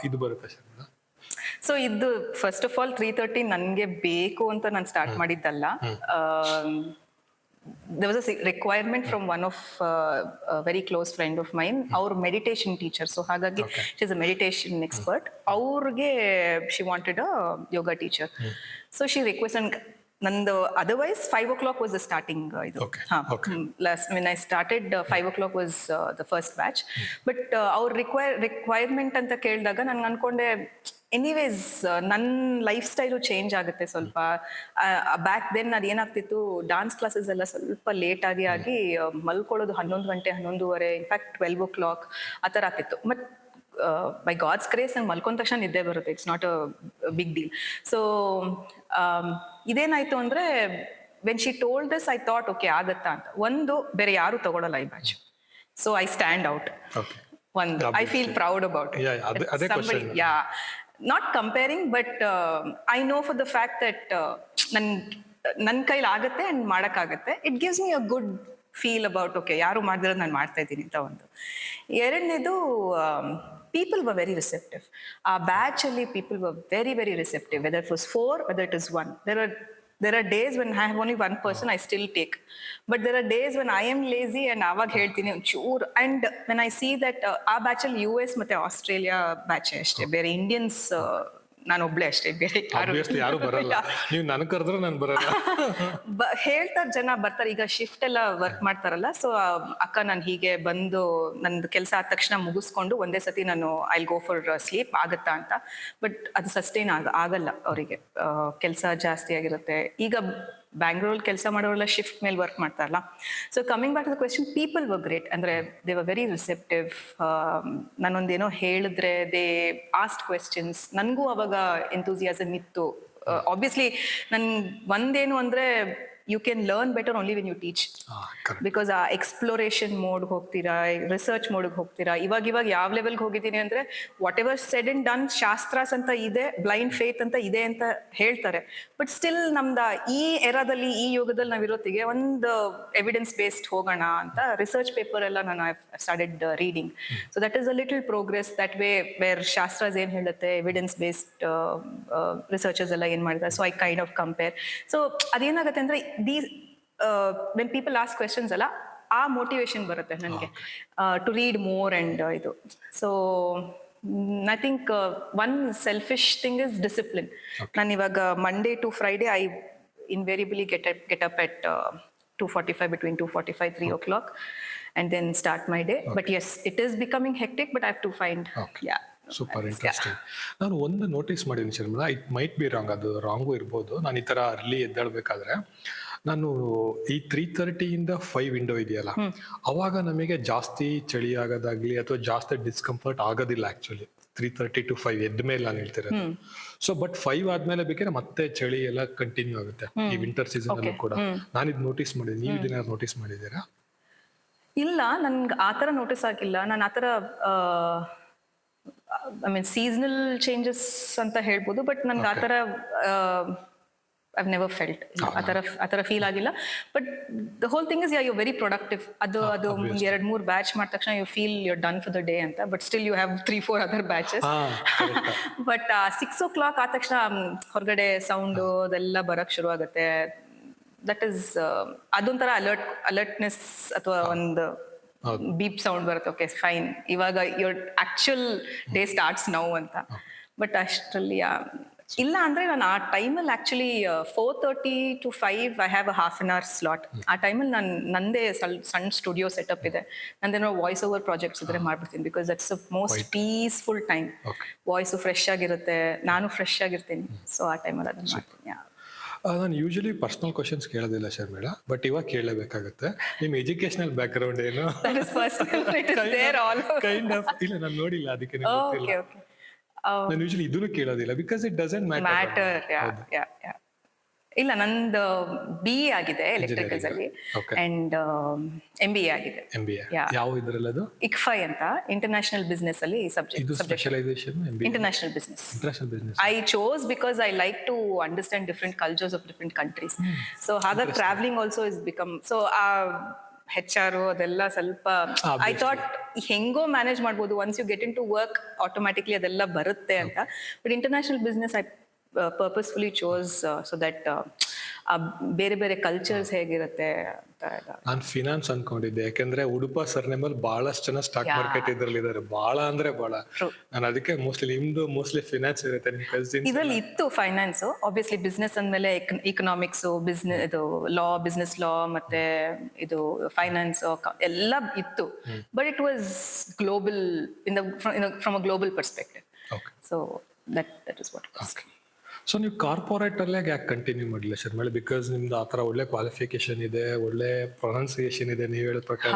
ಇದು ಬರುತ್ತೆ ಶರ್ಮಿಳಾ? ಸೊ ಇದು ಫಸ್ಟ್ ಆಫ್ ಆಲ್ 3:30 ನನ್ಗೆ ಬೇಕು ಅಂತ ನಾನು ಸ್ಟಾರ್ಟ್ ಮಾಡಿದ್ದಲ್ಲ. there was a requirement from one of a very close friend of mine, our meditation teacher. So hagagi she's a meditation expert. Aurge she wanted a yoga teacher. So she requested nandu, otherwise 5 o'clock was the starting last when I started 5 o'clock was the first batch. But our requirement anta keldaga nan ankonde anyways ನನ್ನ life style change ಆಗುತ್ತೆ ಸ್ವಲ್ಪ. Back then ಅದೇನಾಗ್ತಿತ್ತು, dance classes ಎಲ್ಲ ಸ್ವಲ್ಪ late ಆಗಿ ಮಲ್ಕೊಳ್ಳೋದು 11 ಗಂಟೆ 11:30, in fact 12 o'clock ಆ ಥರ ಆಗ್ತಿತ್ತು. ಬಟ್ ಬೈ ಗಾಡ್ಸ್ ಗ್ರೇಸ್ ನಂಗೆ ಮಲ್ಕೊಂಡ ತಕ್ಷಣ ನಿದ್ದೆ ಬರುತ್ತೆ. It's not a big deal. So ಇದೇನಾಯ್ತು ಅಂದ್ರೆ, when she told this I thought okay ಆಗತ್ತಾ ಅಂತ. ಒಂದು, ಬೇರೆ ಯಾರು ತಗೊಳ್ಳಲ್ಲ ಈ batch. So I stand out. ಒಂದು, I feel proud about it. Not comparing, but I know for the fact that ನನ್ನ ಕೈಲಿ ಆಗತ್ತೆ ಅಂಡ್ ಮಾಡಕ್ಕಾಗತ್ತೆ. It gives me a good feel about okay, ಯಾರು ಮಾಡಿದ್ರೆ ನಾನು ಮಾಡ್ತಾ ಇದ್ದೀನಿ ಅಂತ. ಒಂದು. ಎರಡನೇದು, ಪೀಪಲ್ ವರ್ ವೆರಿ ರಿಸೆಪ್ಟಿವ್. ಆ ಬ್ಯಾಚ್ ಅಲ್ಲಿ people were very very receptive, whether it was 4, whether it is 1. There are days when I have only one person, I still take. But there are days when I am lazy and avag ಹೇಳ್ತೀನಿ ಒಂಚೂರು. And when I see that ಆ batch ಅಲ್ಲಿ US ಮತ್ತೆ Australia batch ಅಷ್ಟೇ, ಬೇರೆ Indians ನಾನು ಒಬ್ಳೆ ಅಷ್ಟೇ, ಬೇರೆ ಯಾರು ಬರಲ್ಲ. ನೀವು ನನಗೆ ಕರೆದ್ರೆ ನಾನು ಬರಲ್ಲ. ಹೇಳ್ತಾರೆ ಜನ ಬರ್ತಾರೆ, ಈಗ ಶಿಫ್ಟ್ ಎಲ್ಲ ವರ್ಕ್ ಮಾಡ್ತಾರಲ್ಲ. ಸೊ ಅಕ್ಕ ನಾನು ಹೀಗೆ ಬಂದು ನಂದು ಕೆಲಸ ಆದ ತಕ್ಷಣ ಮುಗಿಸ್ಕೊಂಡು ಒಂದೇ ಸತಿ ನಾನು ಐ ಗೋ ಫಾರ್ ಸ್ಲೀಪ್ ಆಗತ್ತಾ ಅಂತ. ಬಟ್ ಅದು ಸಸ್ಟೈನ್ ಆಗಲ್ಲ ಅವರಿಗೆ, ಕೆಲಸ ಜಾಸ್ತಿ ಆಗಿರುತ್ತೆ. ಈಗ ಬ್ಯಾಂಗ್ಳೂರಲ್ಲಿ ಕೆಲಸ ಮಾಡೋರೆಲ್ಲ ಶಿಫ್ಟ್ ಮೇಲೆ ವರ್ಕ್ ಮಾಡ್ತಾರಲ್ಲ. So coming back to the question, people were great. ಅಂದ್ರೆ ದೇ ವರ್ ವೆರಿ ರಿಸೆಪ್ಟಿವ್. ನಾನೊಂದೇನೋ ಹೇಳಿದ್ರೆ ದೇ ಆಸ್ಟ್ ಕ್ವೆಶ್ಚನ್ಸ್. ನನಗೂ ಅವಾಗ ಎಂಥೂಸಿಯಾಸಮ್ ಇತ್ತು. ಆಬ್ವಿಯಸ್ಲಿ ನನ್ ಒಂದೇನು ಅಂದ್ರೆ, you can learn better only when you teach. Because ಆ ಎಕ್ಸ್ಪ್ಲೋರೇಷನ್ ಮೋಡ್ ಹೋಗ್ತೀರಾ, ರಿಸರ್ಚ್ ಮೋಡ್ಗೆ ಹೋಗ್ತೀರಾ. ಇವಾಗ ಯಾವ ಲೆವೆಲ್ಗೆ ಹೋಗಿದ್ದೀನಿ ಅಂದ್ರೆ, whatever said and done, ಶಾಸ್ತ್ರಾಸ್ ಅಂತ ಇದೆ, ಬ್ಲೈಂಡ್ ಫೇತ್ ಅಂತ ಇದೆ ಅಂತ ಹೇಳ್ತಾರೆ. ಬಟ್ ಸ್ಟಿಲ್ ನಮ್ದ ಈ ಎರಾದಲ್ಲಿ, ಈ ಯುಗದಲ್ಲಿ ನಾವಿರೋತ್ತಿಗೆ ಒಂದು ಎವಿಡೆನ್ಸ್ ಬೇಸ್ಡ್ ಹೋಗೋಣ ಅಂತ ರಿಸರ್ಚ್ ಪೇಪರ್ ಎಲ್ಲ ನಾನು started reading. So that is a little progress that way, where ಶಾಸ್ತ್ರಾಸ್ ಏನ್ ಹೇಳುತ್ತೆ, ಎವಿಡೆನ್ಸ್ ಬೇಸ್ಡ್ ರಿಸರ್ಚರ್ಸ್ ಎಲ್ಲ ಏನ್ ಮಾಡಿದ್ದಾರೆ. So I kind of compare. So ಅದೇನಾಗುತ್ತೆ ಅಂದ್ರೆ, these when people ask questions ಅಲ್ಲ, ಆ ಮೋಟಿವೇಶನ್ ಬರುತ್ತೆ ನನಗೆ ಟು ರೀಡ್ ಮೋರ್ ಅಂಡ್ ಇದು. So I think one selfish thing is discipline. ನಾನು ಇವಾಗ Monday to Friday I invariably get up at 2:45, between 2:45 3 o'clock, and then start my day. But yes, it is becoming hectic, but I have to find super interesting. ನಾನು ಒಂದು notice ಮಾಡಿದ್ದೀನಿ Sharmila, it might be wrong, ಅದು wrong ಇರ್ಬೋದು. ನಾನು ಈ ತರ early ಎದ್ದೇಳ್ಬೇಕಾದ್ರೆ ನಾನು ಈ 3:30 5 ವಿಂಡೋ ಇದೆಯಲ್ಲ, ಅವಾಗ ನಮಗೆ ಜಾಸ್ತಿ ಚಳಿ ಆಗೋದಾಗ್ಲಿ ಅಥವಾ ಜಾಸ್ತಿ ಡಿಸ್ಕಂಫರ್ಟ್ ಆಗೋದಿಲ್ಲ ಆಕ್ಚುಲಿ 3:30 to 5 ಎದ್ದ ಮೇಲೆ ನಾನು ಹೇಳ್ತಿರೋದು. ಸೊ ಬಟ್ 5 ಆದ್ಮೇಲೆ ಬೇಕಾದ್ರೆ ಮತ್ತೆ ಚಳಿ ಎಲ್ಲ ಕಂಟಿನ್ಯೂ ಆಗುತ್ತೆ ಈ ವಿಂಟರ್ ಸೀಸನ್ ಅಲ್ಲೂ ಕೂಡ. ನಾನಿದ್ ನೋಟಿಸ್ ಮಾಡಿದ್ದೀನಿ, ನೀವು ಇದನ್ನ ನೋಟಿಸ್ ಮಾಡಿದ್ದೀರಾ? ಇಲ್ಲ, ನನ್ಗೆ ಆ ಥರ ನೋಟಿಸ್ ಆಗಿಲ್ಲ. ನಾನು ಆ ಥರ ಐ ಮೀನ್ ಸೀಸನಲ್ ಚೇಂಜಸ್ ಅಂತ ಹೇಳ್ಬೋದು, ಬಟ್ ನನ್ಗೆ ಆ ಥರ I've never felt ಆ ಥರ ಫೀಲ್ ಆಗಿಲ್ಲ. But the whole thing is you very productive. ಅದು 2-3 ಬ್ಯಾಚ್ ಮಾಡಿದ ತಕ್ಷಣ you feel you're done for the day ಅಂತ, but still you have 3-4 other batches. But 6 o'clock ಆದ ತಕ್ಷಣ ಹೊರಗಡೆ ಸೌಂಡು ಅದೆಲ್ಲ ಬರಕ್ ಶುರು ಆಗುತ್ತೆ. ದಟ್ ಇಸ್ ಅದೊಂಥರ ಅಲರ್ಟ್ನೆಸ್ ಅಥವಾ ಒಂದು ಬೀಪ್ ಸೌಂಡ್ ಬರುತ್ತೆ. ಓಕೆ ಫೈನ್, ಇವಾಗ your actual day starts now ಅಂತ. ಬಟ್ ಅಷ್ಟರಲ್ಲಿ ಇಲ್ಲ ಅಂದ್ರೆ ನಾನು ಆ ಟೈಮಲ್ಲಿ actually 4:30 to 5 I have a half an hour slot. ಆ ಟೈಮಲ್ಲಿ ನಾನು ನಂದೇ ಸಣ್ಣ ಸ್ಟುಡಿಯೋ ಸೆಟಪ್ ಇದೆ, ನಂದೇನೋ ವಾಯ್ಸ್ ಓವರ್ ಪ್ರಾಜೆಕ್ಟ್ಸ್ ಇದ್ರೆ ಮಾಡ್ಬಿಡ್ತೀನಿ. Because that's the most peaceful time. Voice fresh ಆಗಿರುತ್ತೆ, ನಾನು ಫ್ರೆಶ್ ಆಗಿರ್ತೀನಿ. ಸೊ ಆ ಟೈಮಲ್ಲಿ ಅದನ್ನ ಮಾಡ್ತೀನಿ. ನಾನು ಯೂಶಲಿ ಪರ್ಸನಲ್ ಕ್ವಶನ್ಸ್ ಕೇಳೋದಿಲ್ಲ ಶರ್ಮಿಳಾ, ಬಟ್ ಇವಾಗ ಕೇಳಬೇಕಾಗುತ್ತೆ. ನಿಮ್ಮ ಎಜುಕೇಶನಲ್ ಬ್ಯಾಕ್ ಗ್ರೌಂಡ್ ಏನು? ಕೈಂಡ್ ಆಫ್ ಇಲ್ಲ, ನಾನು ನೋಡಿಲ್ಲ, ಅದಕ್ಕೆ ನಾನು ಯೂಶಲಿ ಇದನ್ನು ಕೇಳೋದಿಲ್ಲ ಬಿಕಾಸ್ ಇಟ್ ಡಸಂಟ್ ಮ್ಯಾಟರ್. ಇಲ್ಲ, ನಂದು BE ಆಗಿದೆ ಎಲೆಕ್ಟ್ರಿಕಲ್ಸ್ ಅಲ್ಲಿ, ಅಂಡ್ MBA ಆಗಿದೆ. ಯಾವ ಇದರಲ್ಲಿ ಅದು? ICFI ಅಂತ, ಇಂಟರ್ನ್ಯಾಷನಲ್ ಬಿಸ್ನೆಸ್ ಅಲ್ಲಿ subject. Specialisation international business. I chose because I like to understand different cultures of different countries. So ಹಾಗಾಗಿ travelling also is become so HR ಅದೆಲ್ಲ ಸ್ವಲ್ಪ ಐ ಥಾಟ್ ಹೆಂಗೋ ಮ್ಯಾನೇಜ್ ಮಾಡ್ಬೋದು, once you get into work automatically ಅದೆಲ್ಲ ಬರುತ್ತೆ ಅಂತ. But international business I purposefully chose so that ಬೇರೆ ಬೇರೆ ಕಲ್ಚರ್ಸ್ ಹೇಗಿರುತ್ತೆ ಅಂತ. ನಾನು ಫಿನಾನ್ಸ್ ಅನ್ಕೊಂಡಿದ್ದೆ, ಯಾಕಂದ್ರೆ ಉಡುಪ ಸರ್ನೇಮಲ್ಲಿ ಬಹಳಷ್ಟು ಜನ ಸ್ಟಾಕ್ ಮಾರ್ಕೆಟ್ ಇದ್ರಲ್ಲಿ ಇದಾರೆ, ಬಹಳ ಅಂದ್ರೆ ಬಹಳ. ನಾನು ಅದಕ್ಕೆ ಮೋಸ್ಟ್ಲಿ ಫಿನಾನ್ಸ್ ಇರುತ್ತೆ. ನಿಮ್ ಕಸಿನ್ಸ್ ಇದ್ರಲ್ಲಿ ಇತ್ತು ಫೈನಾನ್ಸ್. ಆಬ್ವಿಯಸ್ಲಿ ಬಿಸ್ನೆಸ್ ಅಂದ್ಮೇಲೆ ಇಕನಾಮಿಕ್ಸ್, ಬಿಸ್ನೆಸ್, ಇದು ಬಿಸ್ನೆಸ್ ಲಾ ಮತ್ತೆ ಇದು ಫೈನಾನ್ಸ್ ಎಲ್ಲ ಇತ್ತು. But it was global from a global perspective. So that is what. So ನೀವು ಕಾರ್ಪೊರೇಟ್ ಅಲ್ಲೇ ಯಾಕೆ ಕಂಟಿನ್ಯೂ ಮಾಡಲಿಲ್ಲ ಶರ್ಮಿಳಾ? ಬಿಕಾಸ್ ನಿಮ್ದು ಆ ಥರ ಒಳ್ಳೆ ಕ್ವಾಲಿಫಿಕೇಶನ್ ಇದೆ, ಒಳ್ಳೆ ಪ್ರೊನೌನ್ಸಿಯೇಷನ್ ಇದೆ, ನೀವು ಹೇಳಿದ ಪ್ರಕಾರ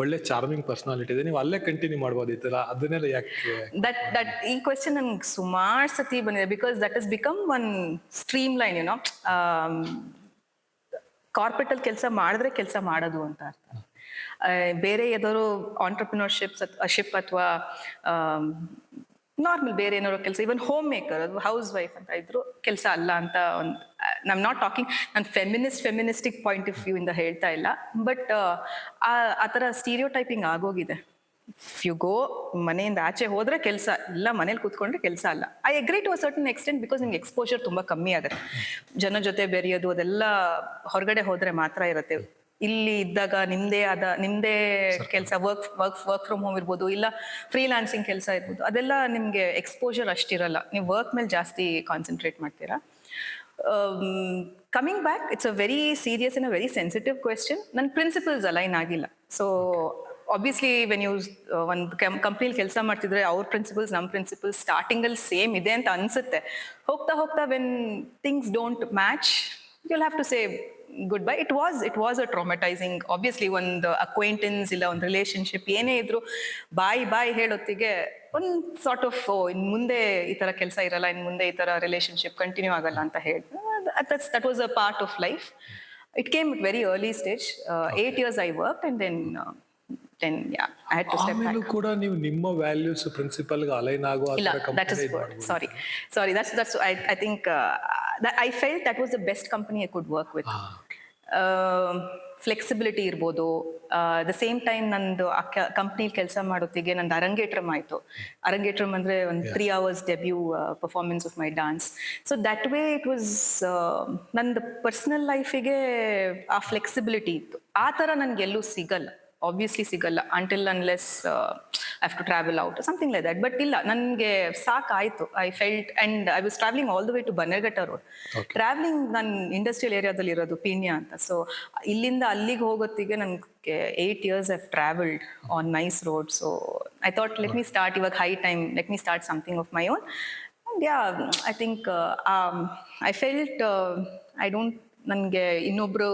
ಒಳ್ಳೆ ಚಾರ್ಮಿಂಗ್ ಪರ್ಸನಾಲಿಟಿ ಇದೆ, ನೀವು ಅಲ್ಲೇ ಕಂಟಿನ್ಯೂ ಮಾಡ್ಬೋದಿತ್ತಲ್ಲ, ಅದನ್ನೆಲ್ಲ ಯಾಕೆ? ದಟ್ ಈ ಕ್ವೆಶ್ಚನ್ ನನ್ಗೆ ಸುಮಾರು ಸತಿ ಬಂದಿದೆ. Because that is become one stream line, YONO. Corporate ಅಲ್ಲಿ ಕೆಲಸ ಮಾಡಿದ್ರೆ ಕೆಲಸ ಮಾಡೋದು ಅಂತ ಅರ್ಥ. ಬೇರೆ ಯಾವ್ದಾದ್ರು ಆಂಟ್ರಪ್ರಿನರ್ಶಿಪ್ ಅಥವಾ ನಾರ್ಮಲ್ ಬೇರೆ ಏನಾದ್ರು ಕೆಲಸ, even homemaker, housewife ಅಂತ ಇದ್ರು ಕೆಲಸ ಅಲ್ಲ ಅಂತ ಒಂದು. ಐ ಆಮ್ ನಾಟ್ ಟಾಕಿಂಗ್, ನಾನು ಫೆಮಿನಿಸ್ಟಿಕ್ ಪಾಯಿಂಟ್ ಆಫ್ ವ್ಯೂ ಇಂದ ಹೇಳ್ತಾ ಇಲ್ಲ, ಬಟ್ ಆ ಥರ ಸ್ಟೀರಿಯೋ ಟೈಪಿಂಗ್ ಆಗೋಗಿದೆ. ಇಫ್ ಯು ಗೋ, ಮನೆಯಿಂದ ಆಚೆ ಹೋದ್ರೆ ಕೆಲಸ ಇಲ್ಲ, ಮನೇಲಿ ಕೂತ್ಕೊಂಡ್ರೆ ಕೆಲಸ ಅಲ್ಲ. I agree to a certain extent, because ನಿಮ್ಗೆ ಎಕ್ಸ್ಪೋಜರ್ ತುಂಬಾ ಕಮ್ಮಿ ಆಗುತ್ತೆ. ಜನ ಜೊತೆ ಬೆರೆಯೋದು ಅದೆಲ್ಲ ಹೊರಗಡೆ ಹೋದ್ರೆ ಮಾತ್ರ ಇರುತ್ತೆ. ಇಲ್ಲಿ ಇದ್ದಾಗ ನಿಮ್ದೇ ಕೆಲಸ, ವರ್ಕ್ ಫ್ರಮ್ ಹೋಮ್ ಇರ್ಬೋದು, ಇಲ್ಲ ಫ್ರೀಲಾನ್ಸಿಂಗ್ ಕೆಲಸ ಇರ್ಬೋದು, ಅದೆಲ್ಲ ನಿಮ್ಗೆ ಎಕ್ಸ್ಪೋಜರ್ ಅಷ್ಟಿರಲ್ಲ. ನೀವು ವರ್ಕ್ ಮೇಲೆ ಜಾಸ್ತಿ ಕಾನ್ಸಂಟ್ರೇಟ್ ಮಾಡ್ತೀರಾ. Coming back, it's a very serious and a very sensitive question. ನನ್ನ ಪ್ರಿನ್ಸಿಪಲ್ಸ್ ಅಲೈನ್ ಆಗಿಲ್ಲ. ಸೊ ಆಬ್ವಿಯಸ್ಲಿ ವೆನ್ ಯು ಒಂದು ಕಂಪ್ನಿಲಿ ಕೆಲಸ ಮಾಡ್ತಿದ್ರೆ ಅವ್ರ ಪ್ರಿನ್ಸಿಪಲ್ಸ್ ನಮ್ಮ ಪ್ರಿನ್ಸಿಪಲ್ಸ್ ಸ್ಟಾರ್ಟಿಂಗಲ್ಲಿ ಸೇಮ್ ಇದೆ ಅಂತ ಅನ್ಸುತ್ತೆ. ಹೋಗ್ತಾ ಹೋಗ್ತಾ when things don't match, you'll have to say goodbye. It was a traumatizing, obviously. ಒಂದು ಅಕ್ವೈಂಟೆನ್ಸ್ ಇಲ್ಲ ಒಂದು ರಿಲೇಶನ್ಶಿಪ್ ಏನೇ ಇದ್ರು ಬಾಯ್ ಹೇಳೊತ್ತಿಗೆ ಒಂದು ಸಾರ್ಟ್ ಆಫ್ ಇನ್ ಮುಂದೆ ಈ ತರ ಕೆಲಸ ಇರಲ್ಲ, ಇನ್ ಮುಂದೆ ಈ ತರ ರಿಲೇಶನ್ಶಿಪ್ ಕಂಟಿನ್ಯೂ ಆಗಲ್ಲ ಅಂತ ಹೇಳಿ. that was a part of life. It came at very early stage. 8 years I worked, and then yeah, I had to step back. ಆಮೇಲೂ ಕೂಡ ನೀವು ನಿಮ್ಮ ವ್ಯಾಲ್ಯೂಸ್ ಪ್ರಿನ್ಸಿಪಲ್ ಗೆ ಅಲೈನ್ ಆಗೋ ಆ ತರ company sorry that's I think that I felt that was the best company I could work with. Flexibility ಇರ್ಬೋದು. The same time ನಂದು ಆ ಕಂಪ್ನಿಲಿ ಕೆಲಸ ಮಾಡೋತ್ತಿಗೆ ನಂದು ಅರಂಗೇಟ್ರಮ್ ಆಯಿತು. ಅರಂಗೇಟ್ರಮ್ ಅಂದರೆ ಒಂದು 3 hours debut performance of my dance. So that way it was ನಂದು personal ಲೈಫಿಗೆ ಆ ಫ್ಲೆಕ್ಸಿಬಿಲಿಟಿ ಇತ್ತು. ಆ ಥರ ನನಗೆಲ್ಲೂ ಸಿಗಲ್ಲ. ಆಬ್ವಿಯಸ್ಲಿ ಸಿಗಲ್ಲ until unless have to travel out something like that. But ಇಲ್ಲ, ನನಗೆ ಸಾಕಾಯಿತು. I felt and I was travelling all the way to Bannerghatta road. Travelling ನಾನು ಇಂಡಸ್ಟ್ರಿಯಲ್ ಏರಿಯಾದಲ್ಲಿ ಇರೋದು ಪೀಣ್ಯ ಅಂತ. ಸೊ ಇಲ್ಲಿಂದ ಅಲ್ಲಿಗೆ ಹೋಗೋತ್ತಿಗೆ ನನಗೆ 8 years I've traveled on nice roads. So I thought, let me start, ಇವಾಗ high time, let me start something of my own. And yeah, I think I felt I don't, ನನಗೆ ಇನ್ನೊಬ್ರು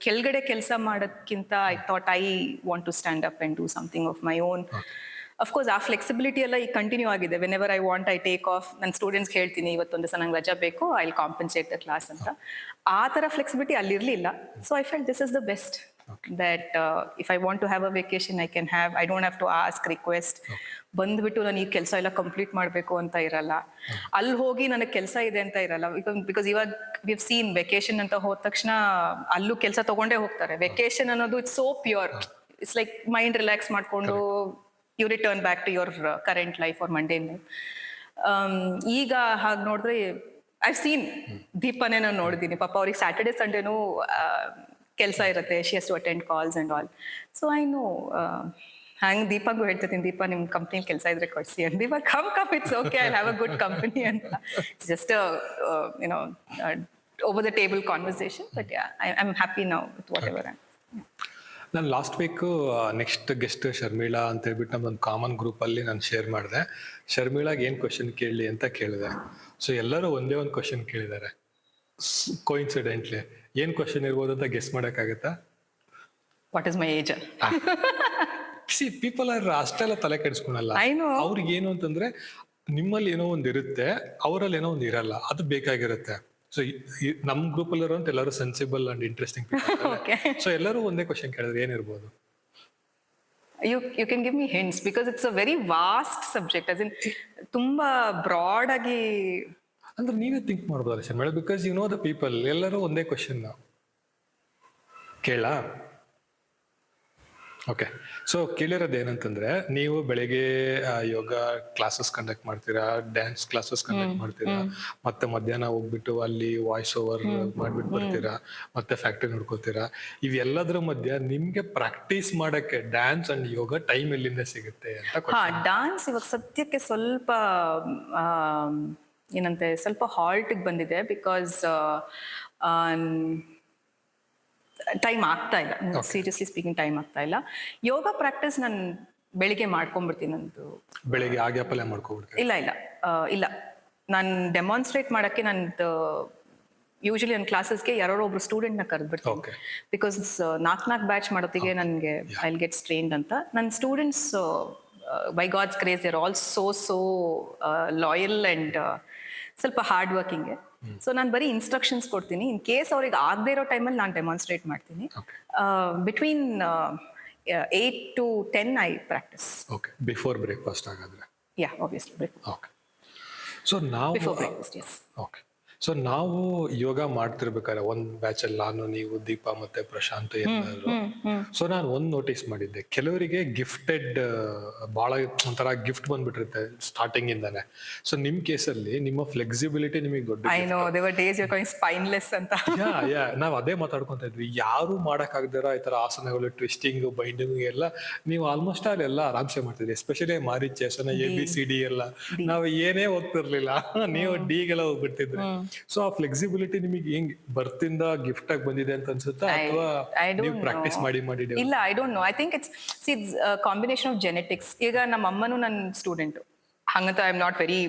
ಕೆಳಗಡೆ ಕೆಲಸ ಮಾಡೋದಕ್ಕಿಂತ I thought I want to stand up and do something of my own. Of course ಆ flexibility ಎಲ್ಲ ಈಗ continue ಆಗಿದೆ. Whenever I want I take off. ನನ್ನ ಸ್ಟೂಡೆಂಟ್ಸ್ಗೆ ಹೇಳ್ತೀನಿ, ಇವತ್ತೊಂದು ದಿವಸ ನಂಗೆ ರಜಾ ಬೇಕು, I will compensate the class ಅಂತ. ಆ ಥರ ಫ್ಲೆಕ್ಸಿಬಿಲಿಟಿ ಅಲ್ಲಿರಲಿಲ್ಲ. So I felt this is the best. That if I want to have a vacation, I can have. I don't have to ask, request. ಬಂದ್ಬಿಟ್ಟು ನಾನು ಈ ಕೆಲಸ ಎಲ್ಲ ಕಂಪ್ಲೀಟ್ ಮಾಡಬೇಕು ಅಂತ ಇರಲ್ಲ. ಅಲ್ಲಿ ಹೋಗಿ ನನಗೆ ಕೆಲಸ ಇದೆ ಅಂತ ಇರಲ್ಲ. ಬಿಕಾಸ್ ಇವಾಗ ವಿವ್ ಸೀನ್ ವೆಕೇಶನ್ ಅಂತ ಹೋದ ತಕ್ಷಣ ಅಲ್ಲೂ ಕೆಲಸ ತಗೊಂಡೇ ಹೋಗ್ತಾರೆ. ವೆಕೇಶನ್ ಅನ್ನೋದು it's so pure. It's like mind relax ಮಾಡಿಕೊಂಡು you return back to your current life or mundane life. ಈಗ ಹಾಗೆ ನೋಡಿದ್ರೆ ಐವ್ ಸೀನ್ ದೀಪನೇ ನಾನು ನೋಡಿದ್ದೀನಿ. ಪಾಪ ಅವ್ರಿಗೆ ಸ್ಯಾಟರ್ಡೆ ಸಂಡೇನೂ ಕೆಲಸ ಇರುತ್ತೆ. She has to attend calls and all. So I know. ಹಂಗೆ ದೀಪಾಗೂ ಹೇಳ್ತಿದ್ದೀನಿ, ದೀಪಾ ನಿಮ್ಮ ಕಂಪ್ನಿಲಿ ಕೆಲಸ ಇದ್ರೆ ಕೊಡಿಸಿ ಅಂತ. Deepa come it's okay, I have a good company ಅಂತ. Just you know over the table conversation. But I am happy now with whatever. ನಾನು last week next guest Sharmila ಅಂತ ಹೇಳ್ಬಿಟ್ಟು ನಮ್ಮೊಂದು ಕಾಮನ್ ಗ್ರೂಪಲ್ಲಿ ನಾನು ಶೇರ್ ಮಾಡಿದೆ. ಶರ್ಮಿಳಾಗೆ ಏನು ಕ್ವಶನ್ ಕೇಳಲಿ ಅಂತ ಕೇಳಿದೆ. ಸೊ ಎಲ್ಲರೂ ಒಂದೇ ಒಂದು ಕ್ವಶನ್ ಕೇಳಿದ್ದಾರೆ. ಕೋಇನ್ಸಿಡೆಂಟ್ಲಿ ಏನು ಕ್ವಶನ್ ಇರ್ಬೋದು ಅಂತ ಗೆಸ್ ಮಾಡೋಕ್ಕಾಗತ್ತಾ? What is my age? C people are ಅಷ್ಟೆಲ್ಲ ತಲೆ ಕೆಡಿಸ್ಕೊಳಲ್ಲ. ಅವ್ರಿಗೆ ಏನು ಅಂತಂದ್ರೆ ನಿಮ್ಮಲ್ಲಿ ಏನೋ ಒಂದು ಇರುತ್ತೆ, ಅವರಲ್ಲಿ ಏನೋ ಒಂದು ಇರಲ್ಲ, ಅದು ಬೇಕಾಗಿರುತ್ತೆ. ಸೊ ನಮ್ ಗ್ರೂಪ್ ಅಲ್ಲಿ ಇರುವಂತ ಎಲ್ಲರೂ sensible and interesting people. So ಎಲ್ಲರೂ ಒಂದೇ ಕ್ವಶನ್ ಕೇಳಿದ್ರೆ ಏನಿರ್ಬೋದು? You can give me hints because it's a very vast subject, as in ತುಂಬಾ ಬ್ರಾಡ್ ಆಗಿ. ಅಂದ್ರೆ ನೀವೇ ಥಿಂಕ್ ಮಾಡ್ಬೋದಲ್ಲ Sharmila, because you know the people. ಎಲ್ಲರೂ ಒಂದೇ ಕ್ವಶನ್ ಕೇಳ. ಓಕೆ, ಸೊ ಕೇಳಿರೋದು ಏನಂತಂದ್ರೆ, ನೀವು ಬೆಳಿಗ್ಗೆ ಯೋಗ ಕ್ಲಾಸಸ್ ಕಂಡಕ್ಟ್ ಮಾಡ್ತೀರಾ, ಡ್ಯಾನ್ಸ್ ಕ್ಲಾಸಸ್ ಕಂಡಕ್ಟ್ ಮಾಡ್ತೀರಾ, ಮತ್ತೆ ಮಧ್ಯಾಹ್ನ ಹೋಗ್ಬಿಟ್ಟು ಅಲ್ಲಿ ವಾಯ್ಸ್ ಓವರ್ ಮಾಡ್ಬಿಟ್ಟು ಬರ್ತೀರಾ, ಮತ್ತೆ ಫ್ಯಾಕ್ಟ್ರಿ ನೋಡ್ಕೋತೀರಾ. ಇವೆಲ್ಲದ್ರ ಮಧ್ಯ ನಿಮ್ಗೆ ಪ್ರಾಕ್ಟೀಸ್ ಮಾಡಕ್ಕೆ ಡ್ಯಾನ್ಸ್ ಅಂಡ್ ಯೋಗ ಟೈಮ್ ಎಲ್ಲಿಂದ ಸಿಗುತ್ತೆ ಅಂತ. ಡಾನ್ಸ್ ಇವಾಗ ಸದ್ಯಕ್ಕೆ ಸ್ವಲ್ಪ ಏನಂತೆ ಸ್ವಲ್ಪ ಹಾಲ್ಟಿಗೆ ಬಂದಿದೆ. ಬಿಕಾಸ್ ಟೈಮ್ ಆಗ್ತಾ ಇಲ್ಲ, ಸೀರಿಯಸ್ಲಿ ಸ್ಪೀಕಿಂಗ್ ಟೈಮ್ ಆಗ್ತಾ ಇಲ್ಲ. ಯೋಗ ಪ್ರಾಕ್ಟೀಸ್ ನಾನು ಬೆಳಿಗ್ಗೆ ಮಾಡ್ಕೊಂಡ್ಬಿಡ್ತೀನಿ. ನಂದು ಬೆಳಿಗ್ಗೆ ಆಗ್ಯಾಪಲ್ಲೇ ಮಾಡ್ಕೊಂಡ್ಬಿಡ್ತೀನಿ. ಇಲ್ಲ ನಾನು ಡೆಮಾನ್ಸ್ಟ್ರೇಟ್ ಮಾಡಕ್ಕೆ ನಂದು ಯೂಶಲಿ ನನ್ನ ಕ್ಲಾಸಸ್ಗೆ ಯಾರೋ ಒಬ್ರು ಸ್ಟೂಡೆಂಟ್ನ ಕರೆದ್ಬಿಡ್ತೀನಿ. ಬಿಕಾಸ್ 4 ಬ್ಯಾಚ್ ಮಾಡೋತ್ತಿಗೆ ನನಗೆ ಐ ವಿಲ್ ಗೆಟ್ ಸ್ಟ್ರೇನ್ಡ್ ಅಂತ. ನನ್ನ students by God's grace they are all so loyal and ಸ್ವಲ್ಪ ಹಾರ್ಡ್ ವರ್ಕಿಂಗ್. ಸೊ ನಾನು ಬರೀ ಇನ್ಸ್ಟ್ರಕ್ಷನ್ಸ್ ಕೊಡ್ತೀನಿ. ಇನ್ ಕೇಸ್ ಅವ್ರಿಗೆ ಆಗದೆ ಇರೋ ಟೈಮಲ್ಲಿ ನಾನು ಡೆಮಾನ್ಸ್ಟ್ರೇಟ್ ಮಾಡ್ತೀನಿ. Between 8 to 10 I practice. Okay, before breakfast ಆಗಾದ್ರೆ? Yeah, obviously. ಓಕೆ, ಸೊ ನಾವು before breakfast. Yes. Okay, so ನಾವು ಯೋಗ ಮಾಡ್ತಿರ್ಬೇಕಾದ್ರೆ ಒಂದ್ ಬ್ಯಾಚ್ ಅಲ್ಲಿ ನಾನು, ನೀವು, ದೀಪಾ ಮತ್ತೆ ಪ್ರಶಾಂತ್ ಎಲ್ಲರೂ. ಸೊ ನಾನು ಒಂದ್ ನೋಟಿಸ್ ಮಾಡಿದ್ದೆ, ಕೆಲವರಿಗೆ ಗಿಫ್ಟೆಡ್ ಬಹಳ ಒಂಥರ ಗಿಫ್ಟ್ ಬಂದ್ಬಿಟ್ಟಿರುತ್ತೆ ಸ್ಟಾರ್ಟಿಂಗ್ ಇಂದಾನೆ. ಸೊ ನಿಮ್ ಕೇಸಲ್ಲಿ ನಿಮ್ಮ ಫ್ಲೆಕ್ಸಿಬಿಲಿಟಿ ನಿಮಗೆ ದೊಡ್ಡ. I know there were days you are going spineless ಅಂತ. ಯಾ ನಾವು ಅದೇ ಮಾತಾಡ್ಕೊಂತ ಇದ್ವಿ. ಯಾರು ಮಾಡಕ್ ಆಗದಿರೋ ಈ ತರ ಆಸನಗಳು, ಟ್ವಿಸ್ಟಿಂಗ್, ಬೈಂಡಿಂಗ್ ಎಲ್ಲ ನೀವು ಆಲ್ಮೋಸ್ಟ್ ಅಲ್ಲೆಲ್ಲ ಆರಾಮ್ಸೆ ಮಾಡ್ತಿದ್ರಿ. ಎಸ್ಪೆಷಲಿ ಮಾರಿಚೇಸನ ABCD ಎಲ್ಲ ನಾವು ಏನೇ ಹೋಗ್ತಿರ್ಲಿಲ್ಲ, ನೀವು ಡಿಗೆಲ್ಲ ಹೋಗ್ಬಿಡ್ತಿದ್ರಿ. ಸೊ ಆ ಫ್ಲೆಕ್ಸಿಬಿಲಿಟಿ ನಿಮಗೆ ಹೆಂಗ್ ಬರ್ತಿಂದ ಗಿಫ್ಟ್ ಆಗಿ ಬಂದಿದೆ ಅಂತ ಅನ್ಸುತ್ತಾ, ಅಥವಾ ನೀವು ಪ್ರಾಕ್ಟೀಸ್ ಮಾಡಿ? ಇಲ್ಲ, I don't no. I think it's combination of genetics. ಈಗ ನಮ್ಮ ಅಮ್ಮನೂ ನನ್ನ ಸ್ಟೂಡೆಂಟ್, ಹಂಗಂತ I am not very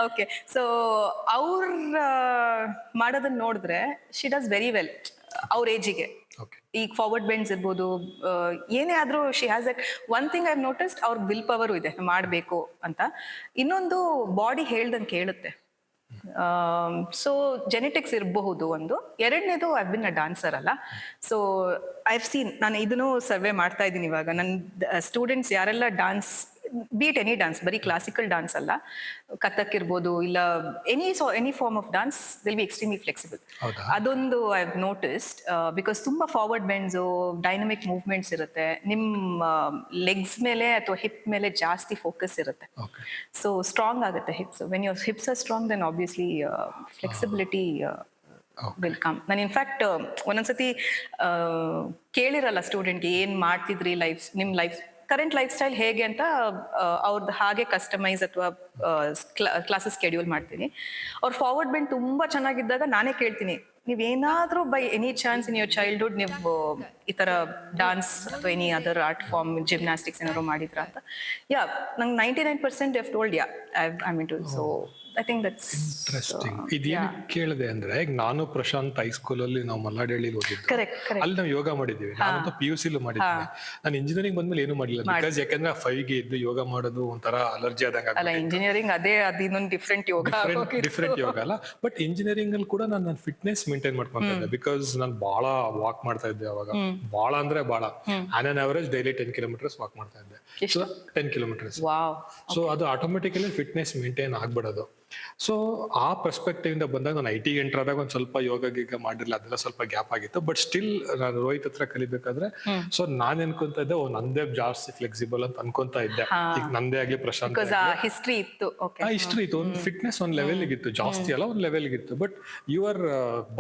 okay. So ಅವ್ರ ಮಾಡೋದನ್ನ ನೋಡಿದ್ರೆ ಶಿ ಡಸ್ ವೆರಿ ವೆಲ್ ಅವ್ರ ಏಜಿಗೆ. ಈಗ ಫಾರ್ವರ್ಡ್ ಬೆಂಡ್ಸ್ ಇರ್ಬೋದು, ಏನೇ ಆದ್ರೂ she has that one thing I noticed. ಅವ್ರ ವಿಲ್ ಪವರು ಇದೆ ಮಾಡಬೇಕು ಅಂತ. ಇನ್ನೊಂದು ಬಾಡಿ ಹೇಳ್ದಂಗೆ ಕೇಳುತ್ತೆ. ಸೊ ಜೆನೆಟಿಕ್ಸ್ ಇರಬಹುದು ಒಂದು. ಎರಡನೇದು ಐ ಬಿನ್ ಅ ಡಾನ್ಸರ್ ಅಲ್ಲ. ಸೊ ಐ ಹವ್ ಸೀನ್, ನಾನು ಇದನ್ನು ಸರ್ವೆ ಮಾಡ್ತಾ ಇದ್ದೀನಿ ಇವಾಗ. ನನ್ನ ಸ್ಟೂಡೆಂಟ್ಸ್ ಯಾರೆಲ್ಲ ಡಾನ್ಸ್, ಬೀಟ್ ಎನಿ ಡಾನ್ಸ್, ಬರೀ ಕ್ಲಾಸಿಕಲ್ ಡಾನ್ಸ್ ಅಲ್ಲ, ಕಥಕ್ ಇರ್ಬೋದು, ಇಲ್ಲ any form of dance, will be extremely flexible. ಅದೊಂದು ಐ ಹವ್ ನೋಟಿಸ್ಡ್. ಬಿಕಾಸ್ ತುಂಬಾ ಫಾರ್ವರ್ಡ್ ಬೆಂಡ್ಸು, ಡೈನಮಿಕ್ ಮೂವ್ಮೆಂಟ್ಸ್ ಇರುತ್ತೆ. ನಿಮ್ಮ ಲೆಗ್ಸ್ ಮೇಲೆ ಅಥವಾ ಹಿಪ್ ಮೇಲೆ ಜಾಸ್ತಿ ಫೋಕಸ್ ಇರುತ್ತೆ. ಸೊ ಸ್ಟ್ರಾಂಗ್ ಆಗುತ್ತೆ hips. When your hips are strong, then obviously flexibility will come. ನಾನು ಇನ್ಫ್ಯಾಕ್ಟ್ ಒಂದೊಂದ್ಸತಿ ಕೇಳಿರಲ್ಲ ಸ್ಟೂಡೆಂಟ್ಗೆ ಏನ್ ಮಾಡ್ತಿದ್ರಿ ನಿಮ್ ಲೈಫ್ ಕರೆಂಟ್ ಲೈಫ್ ಸ್ಟೈಲ್ ಹೇಗೆ ಅಂತ ಅವ್ರದ್ದು ಹಾಗೆ ಕಸ್ಟಮೈಸ್ ಅಥವಾ ಕ್ಲಾಸಸ್ ಶೆಡ್ಯೂಲ್ ಮಾಡ್ತೀನಿ. ಅವ್ರ ಫಾರ್ವರ್ಡ್ ಬೆಂಡ್ ತುಂಬಾ ಚೆನ್ನಾಗಿದ್ದಾಗ ನಾನೇ ಕೇಳ್ತೀನಿ, ನೀವೇನಾದ್ರೂ by any chance in your childhood ನೀವು ಈ ತರ ಡಾನ್ಸ್ ಅಥವಾ any other art form gymnastics ಏನಾದ್ರು ಮಾಡಿದ್ರ ಅಂತ. ಯಾ, ನಂಗೆ 99% def told yeah I mean too. So I think that's interesting. ಇದೇನು ಕೇಳಿದೆ ಅಂದ್ರೆ, ಈಗ ನಾನು ಪ್ರಶಾಂತ್ ಹೈಸ್ಕೂಲ್ ಅಲ್ಲಿ ನಾವು ಮಲ್ಲಾಡಹಳ್ಳಿಲಿ ಓದಿದ್ದು. ಕರೆಕ್ಟ್. ಅಲ್ಲಿ ನಾವು ಯೋಗ ಮಾಡಿದ್ದೀವಿ. ನಾನು PUC ಮಾಡಿದ್ದೀನಿ. ನಾನು ಇಂಜಿನಿಯರಿಂಗ್ ಬಂದ್ಮೇಲೆ ಏನು ಮಾಡಿಲ್ಲ. ಬಿಕಾಸ್ ಯಾಕಂದ್ರೆ 5G ಇದ್ದು ಯೋಗ ಮಾಡೋದು ಒಂಥರ ಅಲರ್ಜಿ ಆದಂಗ. ಅಲ್ಲ, ಇಂಜಿನಿಯರಿಂಗ್ ಅದು ಇನ್ನೊಂದು ಡಿಫ್ರೆಂಟ್ ಯೋಗ, ಡಿಫ್ರೆಂಟ್ ಯೋಗ ಅಲ್ಲ. ಬಟ್ ಇಂಜಿನಿಯರಿಂಗ್ ಅಲ್ಲಿ ಕೂಡ ನಾನು ಫಿಟ್ನೆಸ್ ಮೇಂಟೈನ್ ಮಾಡ್ಕೊಂತ ಇದ್ದೆ. ಬಿಕಾಸ್ ನಾನು ಬಹಳ ವಾಕ್ ಮಾಡ್ತಾ ಇದ್ದೆ ಅವಾಗ. ಬಹಳ ಅಂದ್ರೆ ಬಹಳ, on an average daily 10 kilometres walk ಮಾಡ್ತಾ ಇದ್ದೆ. 10 ಕಿಲೋಮೀಟರ್ಸ್. ಸೊ ಅದು ಆಟೋಮೆಟಿಕಲಿ ಫಿಟ್ನೆಸ್ ಮೇಂಟೈನ್ ಆಗ್ಬಿಡೋದು. ಸೊ ಆ ಪರ್ಸ್ಪೆಕ್ಟಿವ್ ಇಂದ ಬಂದಾಗ ನಾನು IT ಎಂಟರ್ ಆದಾಗ ಒಂದ್ ಸ್ವಲ್ಪ ಯೋಗ ಗೀಗ ಮಾಡಿರ್ಲಿಲ್ಲ, ಅದೆಲ್ಲ ಸ್ವಲ್ಪ ಗ್ಯಾಪ್ ಆಗಿತ್ತು. ಬಟ್ ಸ್ಟಿಲ್ ನಾನು ರೋಹಿತ್ ಹತ್ರ ಕಲಿಬೇಕಾದ್ರೆ ಸೊ ನಾನ್ ಅನ್ಕೊಂತ ಇದ್ದೆ, ನಂದೇ ಜಾಸ್ತಿ ಫ್ಲೆಕ್ಸಿಬಲ್ ಅಂತ ಅನ್ಕೊಂತ ಇದ್ದೆ. ಈಗ ನಂದೇ ಆಗ್ಲಿ ಪ್ರಶಾಂತ್ ಹಿಸ್ಟ್ರಿ ಇತ್ತು. ಹಿಸ್ಟ್ರಿ ಇತ್ತು, ಒಂದು ಫಿಟ್ನೆಸ್ ಒಂದ್ ಲೆವೆಲ್ ಇತ್ತು, ಜಾಸ್ತಿ ಅಲ್ಲ ಒಂದ್ ಲೆವೆಲ್ ಇತ್ತು. ಬಟ್ ಯು ಆರ್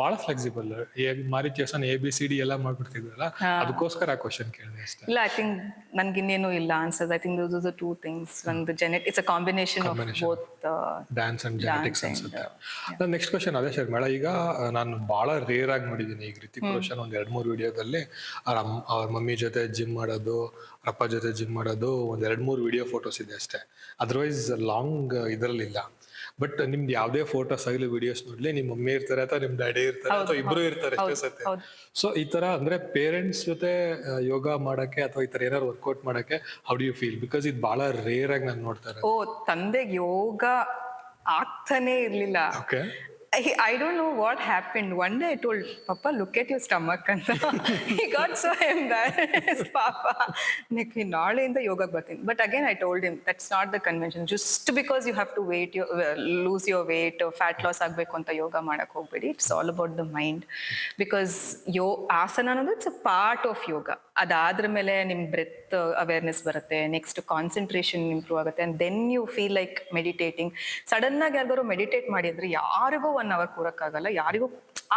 ಬಹಳ ಫ್ಲೆಕ್ಸಿಬಲ್. ಮಾರಿತ್ಯಸನ್ ABCD ಎಲ್ಲ ಮಾಡ್ಬಿಡ್ತಿದ್ರಲ್ಲ, ಅದಕ್ಕೋಸ್ಕರ ಆ ಕ್ವಶನ್ ಕೇಳಿದೆ ಅಷ್ಟೇ. ಇಲ್ಲ, ಐ ಥಿಂಕ್ ನನ್ಗಿನ್ನೇನು ಇಲ್ಲ ಅನ್ಸದ್. I think those are 2 things. ಒಂದು it's a combination of both dance and genetics ಅನ್ಸುತ್ತೆ. ನನ್ನ ನೆಕ್ಸ್ಟ್ ಕ್ವಶನ್ ಅದೇ ಶರ್ಮಿಳಾ. ಈಗ ನಾನು ಬಹಳ ರೇರ್ ಆಗಿ ನೋಡಿದ್ದೀನಿ ಈಗ ರಿತಿಕ್ ರೋಷನ್ ಒಂದ್ 2-3 ವಿಡಿಯೋದಲ್ಲಿ ಅವ್ರ ಮಮ್ಮಿ ಜೊತೆ ಜಿಮ್ ಮಾಡೋದು, ಅಪ್ಪ ಜೊತೆ ಜಿಮ್ ಮಾಡೋದು, ಒಂದ್ 2-3 ವಿಡಿಯೋ ಫೋಟೋಸ್ ಇದೆ ಅಷ್ಟೇ. Otherwise long ಇದ್ರಲ್ಲಿಲ್ಲ. ಬಟ್ ನಿಮ್ದು ಯಾವ್ದೇ ಫೋಟೋಸ್ ಆಗಲಿ ವಿಡಿಯೋಸ್ ನೋಡ್ಲಿ, ನಿಮ್ ಮಮ್ಮಿ ಇರ್ತಾರೆ ಅಥವಾ ನಿಮ್ ಡ್ಯಾಡಿ ಇರ್ತಾರೆ ಅಥವಾ ಇಬ್ರು ಇರ್ತಾರೆ ಎಷ್ಟೋ ಸತಿ. ಸೊ ಈ ತರ ಅಂದ್ರೆ ಪೇರೆಂಟ್ಸ್ ಜೊತೆ ಯೋಗ ಮಾಡಕ್ಕೆ ಅಥವಾ ಈ ತರ ಏನಾದ್ರು ವರ್ಕೌಟ್ ಮಾಡಕ್ಕೆ how do you feel? Because ಇದು ಬಹಳ ರೇರ್ ಆಗಿ ನಾನು ನೋಡ್ತಾ ಇರೋದು. ತಂದೆಗೆ ಯೋಗ ಆಗ್ತಾನೆ ಇರ್ಲಿಲ್ಲ. Okay. I don't know what happened. One day I told Papa, look at your stomach. He got so embarrassed. Papa, ನಾಳೆಯಿಂದ ಯೋಗಕ್ಕೆ ಬರ್ತೀನಿ. But again I told him that's not the convention. Just because you have to lose your weight, fat loss ಆಗಬೇಕು ಅಂತ ಯೋಗ ಮಾಡಕ್ ಹೋಗ್ಬೇಡಿ. It's all about the mind. Because asana ಅನ್ನೋದು it's a part of yoga. ಅದಾದ್ರ ಮೇಲೆ ನಿಮ್ ಬ್ರೆತ್ ಅವೇರ್ನೆಸ್ ಬರುತ್ತೆ, next concentration improve ಆಗುತ್ತೆ, and then you feel like meditating. Sudden ಆಗಿ ಯಾರಿಗಾರು ಮೆಡಿಟೇಟ್ ಮಾಡಿದ್ರೆ ಯಾರಿಗೂ 1 hour ಕೂರಕ್ಕಾಗಲ್ಲ, ಯಾರಿಗೂ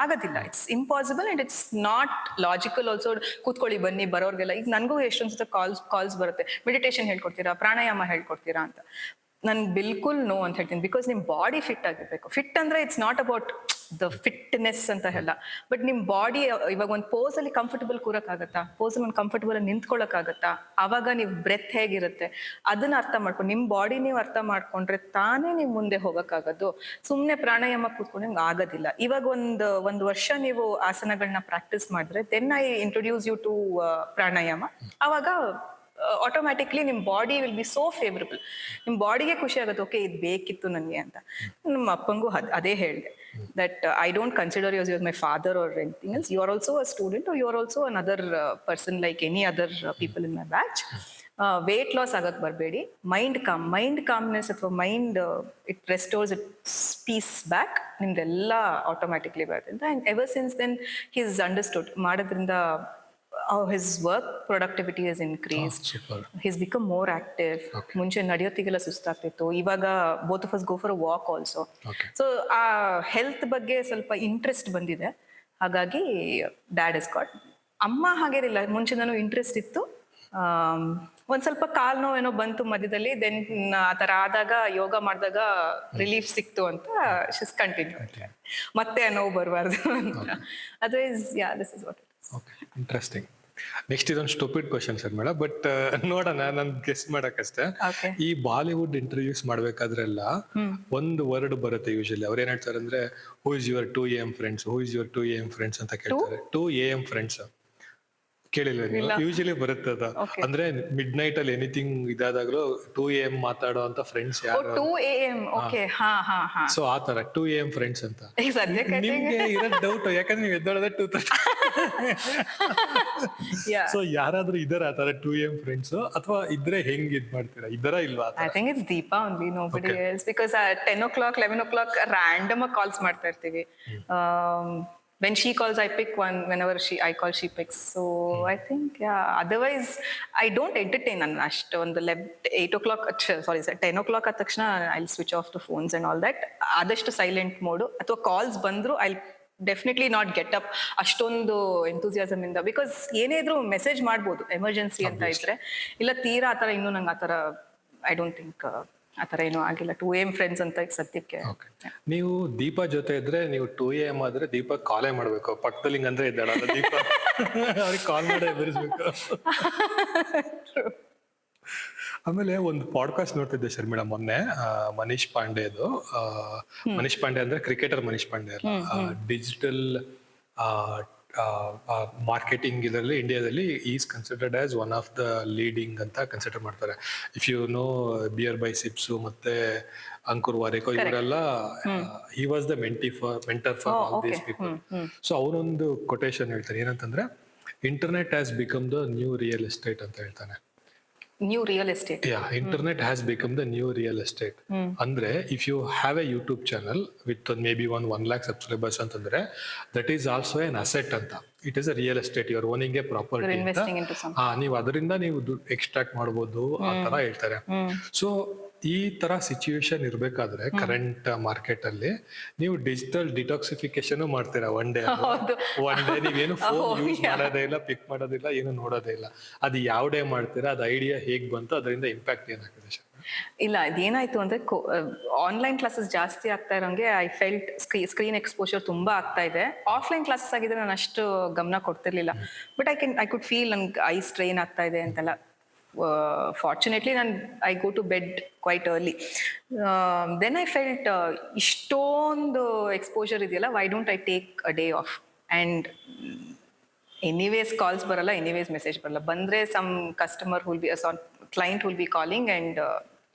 ಆಗೋದಿಲ್ಲ. It's impossible and it's not logical also. ಕೂತ್ಕೊಳ್ಳಿ ಬನ್ನಿ ಬರೋರ್ಗೆಲ್ಲ. ಈಗ ನನಗೂ ಎಷ್ಟೊಂದು ಸತ ಕಾಲ್ಸ್ ಬರುತ್ತೆ, ಮೆಡಿಟೇಷನ್ ಹೇಳ್ಕೊಡ್ತೀರಾ, ಪ್ರಾಣಾಯಾಮ ಹೇಳ್ಕೊಡ್ತೀರಾ ಅಂತ. ನಾನು ಬಿಲ್ಕುಲ್ ನೋ ಅಂತ ಹೇಳ್ತೀನಿ. ಬಿಕಾಸ್ ನಿಮ್ ಬಾಡಿ ಫಿಟ್ ಆಗಿರ್ಬೇಕು. ಫಿಟ್ ಅಂದ್ರೆ it's not about the fitness ಅಂತ ಹೇಳ, ಬಟ್ ನಿಮ್ ಬಾಡಿ ಇವಾಗ ಒಂದು ಪೋಸ್ ಅಲ್ಲಿ ಕಂಫರ್ಟಬಲ್ ಕೂರಕ್ಕಾಗತ್ತಾ, ಪೋಸ್ ಅಲ್ಲಿ ಒಂದು ಕಂಫರ್ಟಬಲ್ ನಿಂತ್ಕೊಳ್ಳೋಕ್ಕಾಗತ್ತಾ, ಅವಾಗ ನೀವು ಬ್ರೆತ್ ಹೇಗಿರುತ್ತೆ ಅದನ್ನ ಅರ್ಥ ಮಾಡ್ಕೊಂಡು ನಿಮ್ ಬಾಡಿ ನೀವು ಅರ್ಥ ಮಾಡ್ಕೊಂಡ್ರೆ ತಾನೇ ನೀವು ಮುಂದೆ ಹೋಗಕ್ಕಾಗದು. ಸುಮ್ನೆ ಪ್ರಾಣಾಯಾಮ ಕೂತ್ಕೊಂಡು ನಿಮ್ಗೆ ಆಗೋದಿಲ್ಲ. ಇವಾಗ ಒಂದು ವರ್ಷ ನೀವು ಆಸನಗಳನ್ನ ಪ್ರಾಕ್ಟೀಸ್ ಮಾಡಿದ್ರೆ then I introduce you to pranayama. ಅವಾಗ ಆಟೋಮ್ಯಾಟಿಕ್ಲಿ ನಿಮ್ body will be so favourable. ನಿಮ್ ಬಾಡಿಗೆ ಖುಷಿ ಆಗುತ್ತೆ, ಓಕೆ ಇದು ಬೇಕಿತ್ತು ನನಗೆ ಅಂತ. ನಮ್ಮ ಅಪ್ಪಂಗೂ ಅದೇ ಹೇಳಿದೆ, that I don't consider you as my father or anything else. You are also a student, you are also another person like any other people in my batch. Weight loss ಆಗಕ್ ಬರಬೇಡಿ. ಮೈಂಡ್ ಕಾಮ್ನೆಸ್ ಅಥವಾ mind it restores its peace back. ನಿಮ್ದೆಲ್ಲ automatically ಬರುತ್ತೆ. And ever since then he is understood. ಮಾಡೋದ್ರಿಂದ his work productivity has increased. He's become more active. ಮುಂಚೆ ನಡೆಯೋತ್ತಿಗೆಲ್ಲ ಸುಸ್ತಾಗ್ತಿತ್ತು, ಇವಾಗ both of us go for a walk also. So ಆ health ಬಗ್ಗೆ ಸ್ವಲ್ಪ interest ಬಂದಿದೆ, ಹಾಗಾಗಿ ಡ್ಯಾಡ್ ಇಸ್ ಗಾಟ್. ಅಮ್ಮ ಹಾಗೇನಿಲ್ಲ, ಮುಂಚೆ ನಾನು ಇಂಟ್ರೆಸ್ಟ್ ಇತ್ತು. ಒಂದ್ ಸ್ವಲ್ಪ ಕಾಲ್ ನೋವೇನೋ ಬಂತು ಮಧ್ಯದಲ್ಲಿ, ದೆನ್ ಆ ತರ ಆದಾಗ ಯೋಗ ಮಾಡಿದಾಗ ರಿಲೀಫ್ ಸಿಕ್ತು ಅಂತ ಶಿಸ್ ಕಂಟಿನ್ಯೂ. ಮತ್ತೆ ನೋವು ಬರಬಾರ್ದು ಅಂತ. Otherwise yeah, this is what. Okay, interesting. Next ಇದೊಂದು stupid question sir madam, but ನೋಡೋಣ, ನಾನು ಗೆಸ್ ಮಾಡಕ್ಕಷ್ಟೇ. ಈ ಬಾಲಿವುಡ್ ಇಂಟರ್ವ್ಯೂಸ್ ಮಾಡ್ಬೇಕಾದ್ರೆಲ್ಲ ಒಂದು ವರ್ಡ್ ಬರುತ್ತೆ ಯೂಶಲಿ. ಅವ್ರು ಏನ್ ಹೇಳ್ತಾರೆ ಅಂದ್ರೆ, who is your 2 AM friends, who is your 2 AM friends ಅಂತ ಕೇಳ್ತಾರೆ. 2 AM ಫ್ರೆಂಡ್ಸ್ ಕೇಳಿಲ್ಲ ನೀವು? ಯೂಶಲಿ ಬರುತ್ತೆ ಅದ. ಅಂದ್ರೆ ಮಿಡ್ ನೈಟ್ ಅಲ್ಲಿ ಎನಿಥಿಂಗ್ ಇದಾದಾಗ್ಲೂ 2 AM ಮಾತಾಡೋ ಅಂತ ಫ್ರೆಂಡ್ಸ್ ಯಾರು? 2 AM. ಓಕೆ, ಹಾ ಹಾ ಹಾ. ಸೊ ಆ ತರ 2 AM ಫ್ರೆಂಡ್ಸ್ ಅಂತ ನಿಮ್ಗೆ ಇರೋ ಡೌಟ್, ಯಾಕಂದ್ರೆ ನೀವು ಎದ್ದೋಳದೆ 2:30. ಸೊ ಯಾರಾದ್ರೂ ಇದರ ಆ ತರ 2 AM ಫ್ರೆಂಡ್ಸ್, ಅಥವಾ ಇದ್ರೆ ಹೆಂಗ್ ಇದ್ ಮಾಡ್ತೀರಾ? ಇದರ ಇಲ್ವಾ? I think it's Deepa only, nobody else. Because 10 o'clock 11 o'clock random ಆಗಿ ಕಾಲ್ಸ್ ಮಾಡ್ತಾ ಇರ್ತೀವಿ. When she calls, I pick one. Whenever I call, she picks. So I think, yeah. Otherwise, I don't entertain annashtu. On the 8 o'clock, sorry, 10 o'clock at takshana, I'll switch off the phones and all that. Adashtu silent mode. Athwa calls bandru, I'll definitely not get up ಅಷ್ಟೊಂದು enthusiasm ಇಂದ, because ಏನೇ ಇದ್ರು message ಮಾಡ್ಬೋದು emergency ಅಂತ ಇದ್ರೆ. ಇಲ್ಲ ತೀರಾ ಆತರ ಇನ್ನೂ ನಂಗೆ ಆತರ ಐ ಡೋಂಟ್ ಥಿಂಕ್ ಆತರ ಏನೂ ಆಗಿಲ್ಲ. 2 AM ಫ್ರೆಂಡ್ಸ್ ಅಂತ ಈಗ ಸದ್ಯಕ್ಕೆ. ನೀವು ದೀಪಾ ಜೊತೆ ಇದ್ರೆ ನೀವು 2 AM ಆದ್ರೆ ದೀಪಾ ಕಾಲೇ ಮಾಡ್ಬೇಕು, ಪಕ್ಕದಲ್ಲಿ ಹಿಂಗಂದ್ರೆ ಇದ್ದಾಳ ದೀಪ ಅವ್ರಿಗೆ ಕಾಲ್ ಮಾಡಿ ಎದುರಿಸ್ಬೇಕು. ಆಮೇಲೆ ಒಂದು ಪಾಡ್ಕಾಸ್ಟ್ ನೋಡ್ತಿದ್ದೆ ಶರ್ಮಿಳಾ ಮೊನ್ನೆ, ಮನೀಶ್ ಪಾಂಡೆದು. ಮನೀಶ್ ಪಾಂಡೆ ಅಂದ್ರೆ ಕ್ರಿಕೆಟರ್ ಮನೀಶ್ ಪಾಂಡೆ ಅಲ್ಲ, ಡಿಜಿಟಲ್ ಮಾರ್ಕೆಟಿಂಗ್ ಇದರಲ್ಲಿ ಇಂಡಿಯಾದಲ್ಲಿ is considered as one of the leading ಅಂತ ಕನ್ಸಿಡರ್ ಮಾಡ್ತಾರೆ. If you know beer biceps ಮತ್ತೆ ಅಂಕುರ್ ವಾರೇಕೋ ಇವರೆಲ್ಲ, he was the mentor for all these people. So ಅವನೊಂದು ಕೊಟೇಶನ್ ಹೇಳ್ತಾರೆ, ಏನಂತಂದ್ರೆ internet has become the new real estate ಅಂತ ಹೇಳ್ತಾನೆ. New real estate. Internet has become the new real estate. ಅಂದ್ರೆ if you have a YouTube channel with maybe 1 lakh subscribers ಅಂತಂದ್ರೆ that is also an asset ಅಂತ. It is a real estate, your owning a property ಅಂತ. ನೀವು ಅದರಿಂದ ನೀವು ದುಡ್ಡು extract ಮಾಡಬಹುದು ಆ ತರ ಹೇಳ್ತಾರೆ. ಸೊ ಈ ತರ ಸಿಚುವೇಶನ್ ಇರ್ಬೇಕಾದ್ರೆ ಕರೆಂಟ್ ಮಾರ್ಕೆಟ್ ಅಲ್ಲಿ ನೀವು ಡಿಜಿಟಲ್ ಡಿಟಾಕ್ಸಿಫಿಕೇಶನ್ ಮಾಡ್ತೀರಾ. ಒನ್ ಡೇ ನೀವೇನು ಫೋನ್ ಯೂಸ್ ಮಾಡೋದೇ ಇಲ್ಲ, ಪಿಕ್ ಮಾಡೋದಿಲ್ಲ, ಏನು ನೋಡೋದೇ ಇಲ್ಲ. ಅದು ಯಾವ ಡೇ ಮಾಡ್ತೀರಾ, ಅದು ಐಡಿಯಾ ಹೇಗ್ ಬಂತು, ಅದರಿಂದ ಇಂಪ್ಯಾಕ್ಟ್ ಏನಾಗಿದೆ? ಇಲ್ಲ, ಇದೇನಾಯ್ತು ಅಂದ್ರೆ ಆನ್ಲೈನ್ ಕ್ಲಾಸಸ್ ಜಾಸ್ತಿ ಆಗ್ತಾ ಇರೋಂಗೆ ಐ ಫೆಲ್ಟ್ ಸ್ಕ್ರೀನ್ ಎಕ್ಸ್ಪೋಜರ್ ತುಂಬಾ ಆಗ್ತಾ ಇದೆ. ಆಫ್ಲೈನ್ ಕ್ಲಾಸಸ್ ಆಗಿದ್ರೆ ನಾನು ಅಷ್ಟು ಗಮನ ಕೊಡ್ತಿರ್ಲಿಲ್ಲ, ಬಟ್ ಐ ಕುಡ್ ಫೀಲ್ ನನ್ಗೆ ಐ ಸ್ಟ್ರೈನ್ ಆಗ್ತಾ ಇದೆ ಅಂತೆಲ್ಲ. Fortunately I go to bed quite early. Then I felt ಇಷ್ಟೊಂದು ಎಕ್ಸ್ಪೋಜರ್ ಇದೆಯಲ್ಲ, why don't I take a day off? And anyways calls ಬರಲ್ಲ, ಎನಿವೇಸ್ ಮೆಸೇಜ್ ಬರಲ್ಲ. ಬಂದ್ರೆ some customer will be client will be calling and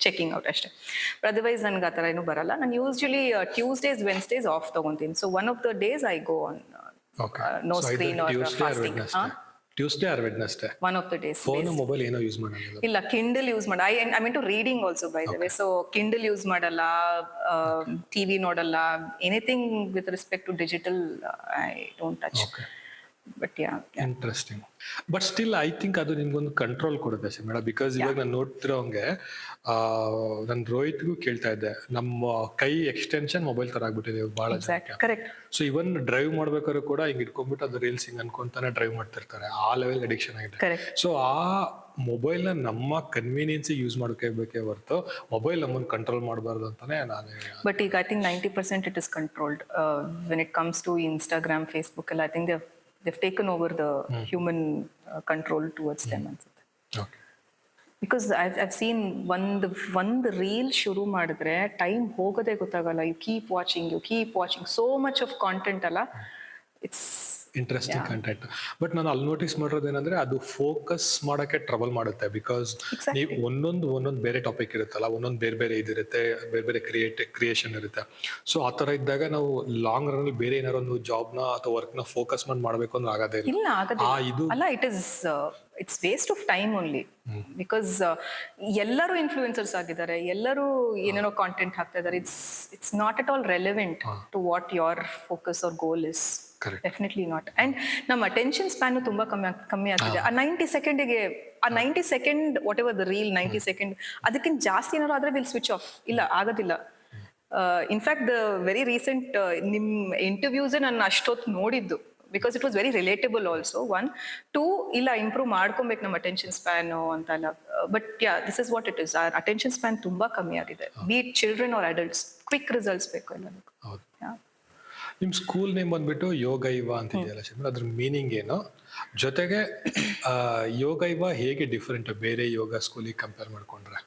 checking out ಅಷ್ಟೇ. Otherwise ನನ್ಗೆ ಆ ಥರ ಏನೂ ಬರಲ್ಲ. ನಾನು ಯೂಸ್ವಲಿ ಟ್ಯೂಸ್ಡೇಸ್ ವೆನ್ಸ್ಡೇಸ್ ಆಫ್ ತಗೊಂತೀನಿ. So one of the days I go on no screen or fasting. Tuesday or Wednesday one of the days. Phone mobile ಏನೋ use ಮಾಡಲ್ಲ. ಇಲ್ಲ, ಕಿಂಡಲ್ ಯೂಸ್ ಮಾಡ. I mean to reading also by the way. So Kindle use ಮಾಡಲ್ಲ, TV ನೋಡಲ್ಲ, anything with respect to digital I don't touch. But yeah, interesting. But still I think ಅದು ನಿಮ್ಗೊಂದು control ಕೊಡುತ್ತೆ madam. Because ಇವಾಗ ನಾನು ನೋಡ್ತಿರೋ ಹಂಗೆ ನಾನು ರೋಹಿತ್ಗೂ ಕೇಳ್ತಾ ಇದ್ದೆ, ನಮ್ಮ ಕೈ ಎಕ್ಸ್ಟೆನ್ಷನ್ ಮೊಬೈಲ್ ತರ ಆಗ್ಬಿಟ್ಟಿದೆ ಬಹಳ ಜನಕ್ಕೆ. ಕರೆಕ್ಟ್. ಸೊ ಇವನ್ ಡ್ರೈವ್ ಮಾಡ್ಬೇಕಾದ್ರು ಕೂಡ ಹಿಂಗ್ ಇಟ್ಕೊಂಡ್ಬಿಟ್ಟು ಅದು ರೀಲ್ಸ್ ಹಿಂಗ್ ಅನ್ಕೊಂತಾನೆ ಡ್ರೈವ್ ಮಾಡ್ತಿರ್ತಾರೆ. ಆ ಲೆವೆಲ್ ಅಡಿಕ್ಷನ್ ಆಗಿದೆ. ಸೊ ಆ ಮೊಬೈಲ್ ನ ನಮ್ಮ ಕನ್ವೀನಿಯನ್ಸ್ ಯೂಸ್ ಮಾಡ್ಕೋಬೇಕೇ ಹೊರತು ಮೊಬೈಲ್ ನಮ್ಮನ್ನು ಕಂಟ್ರೋಲ್ ಮಾಡಬಾರ್ದು ಅಂತಾನೆ ನಾನು. ಬಟ್ ಈಗ I think 90% it is controlled when it comes to Instagram, Facebook ಎಲ್ಲ. I think they've taken over the human control towards them ಅನ್ಸುತ್ತೆ. ಬಿಕಾಸ್ ಐವ್ ಸೀನ್ ಒಂದು ರೀಲ್ ಶುರು ಮಾಡಿದ್ರೆ ಟೈಮ್ ಹೋಗೋದೇ ಗೊತ್ತಾಗಲ್ಲ. You keep watching so much of content ಅಲ್ಲ. It's interesting content. But ನಾನು ಅಲ್ಲಿ ನೋಟಿಸ್ ಮಾಡೋದೇನಂದ್ರೆ ಅದು ಫೋಕಸ್ ಮಾಡಕ್ಕೆ ಟ್ರಬಲ್ ಮಾಡುತ್ತೆ. ಬಿಕಾಸ್ ನೀವು ಒಂದೊಂದು ಬೇರೆ ಟಾಪಿಕ್ ಇರುತ್ತಲ್ಲ, ಒಂದೊಂದು ಬೇರೆ ಇದಿರುತ್ತೆ, ಬೇರೆ ಕ್ರಿಯೇಷನ್ ಇರುತ್ತೆ. ಸೊ ಆ ತರ ಇದ್ದಾಗ ನಾವು ಲಾಂಗ್ ರನ್ ಅಲ್ಲಿ ಬೇರೆ ಏನಾದ್ರು ಒಂದು ಜಾಬ್ನ ಅಥವಾ ವರ್ಕ್ನ ಫೋಕಸ್ ಮಾಡಿ ಮಾಡಬೇಕು ಅಂದ್ರೆ ಆಗೋದೇ ಇಲ್ಲ. ಅಲ್ಲ, it's waste of time only. Because ಎಲ್ಲರೂ ಇನ್ಫ್ಲೂಯೆನ್ಸರ್ಸ್ ಆಗಿದ್ದಾರೆ, ಎಲ್ಲರೂ ಏನೇನೋ ಕಾಂಟೆಂಟ್ ಹಾಕ್ತಾ ಇದ್ದಾರೆ. It's not at all relevant to what your focus or goal is. Definitely not. And ನಮ್ಮ ಅಟೆನ್ಷನ್ ಸ್ಪ್ಯಾನ್ ತುಂಬಾ ಕಮ್ಮಿ ಆಗ್ತಿದೆ. ಆ 90 ಸೆಕೆಂಡಿಗೆ, ಆ 90 second whatever the reel 90 second, ಅದಕ್ಕಿಂತ ಜಾಸ್ತಿ ಏನಾದ್ರು ಆದ್ರೆ ವಿಲ್ ಸ್ವಿಚ್ ಆಫ್. ಇಲ್ಲ, ಆಗೋದಿಲ್ಲ. ಇನ್ಫ್ಯಾಕ್ಟ್ ದ ವೆರಿ ರೀಸೆಂಟ್ ನಿಮ್ ಇಂಟರ್ವ್ಯೂಸ್ ನಾನು ಅಷ್ಟೊತ್ತು ನೋಡಿದ್ದು, because it was very relatable also. 1, 2 ಇಲ್ಲ, ಇಂಪ್ರೂವ್ ಮಾಡ್ಕೊಬೇಕು ನಮ್ಮ ಅಟೆನ್ಷನ್ ಸ್ಪ್ಯಾನ್ ಅಂತಲ್ಲ. But yeah, this is what it is. ಆ ಅಟೆನ್ಷನ್ ಸ್ಪ್ಯಾನ್ ತುಂಬಾ ಕಮ್ಮಿ ಆಗಿದೆ. B it children are adults, quick results ಬೇಕು ಎಲ್ಲದಕ್ಕೂ. ನಿಮ್ ಸ್ಕೂಲ್ ನೇಮ್ ಬಂದ್ಬಿಟ್ಟು ಯೋಗ ಇವ ಅಂತ ಇದೆಯಲ್ಲ ಶರ್ಮಿಳಾ, ಅದ್ರ ಮೀನಿಂಗ್ ಏನು? ಜೊತೆಗೆ ಯೋಗ ಇವ ಹೇಗೆ ಡಿಫ್ರೆಂಟ್ ಬೇರೆ ಯೋಗ ಸ್ಕೂಲಿಗೆ ಕಂಪೇರ್ ಮಾಡ್ಕೊಂಡ್ರೆ?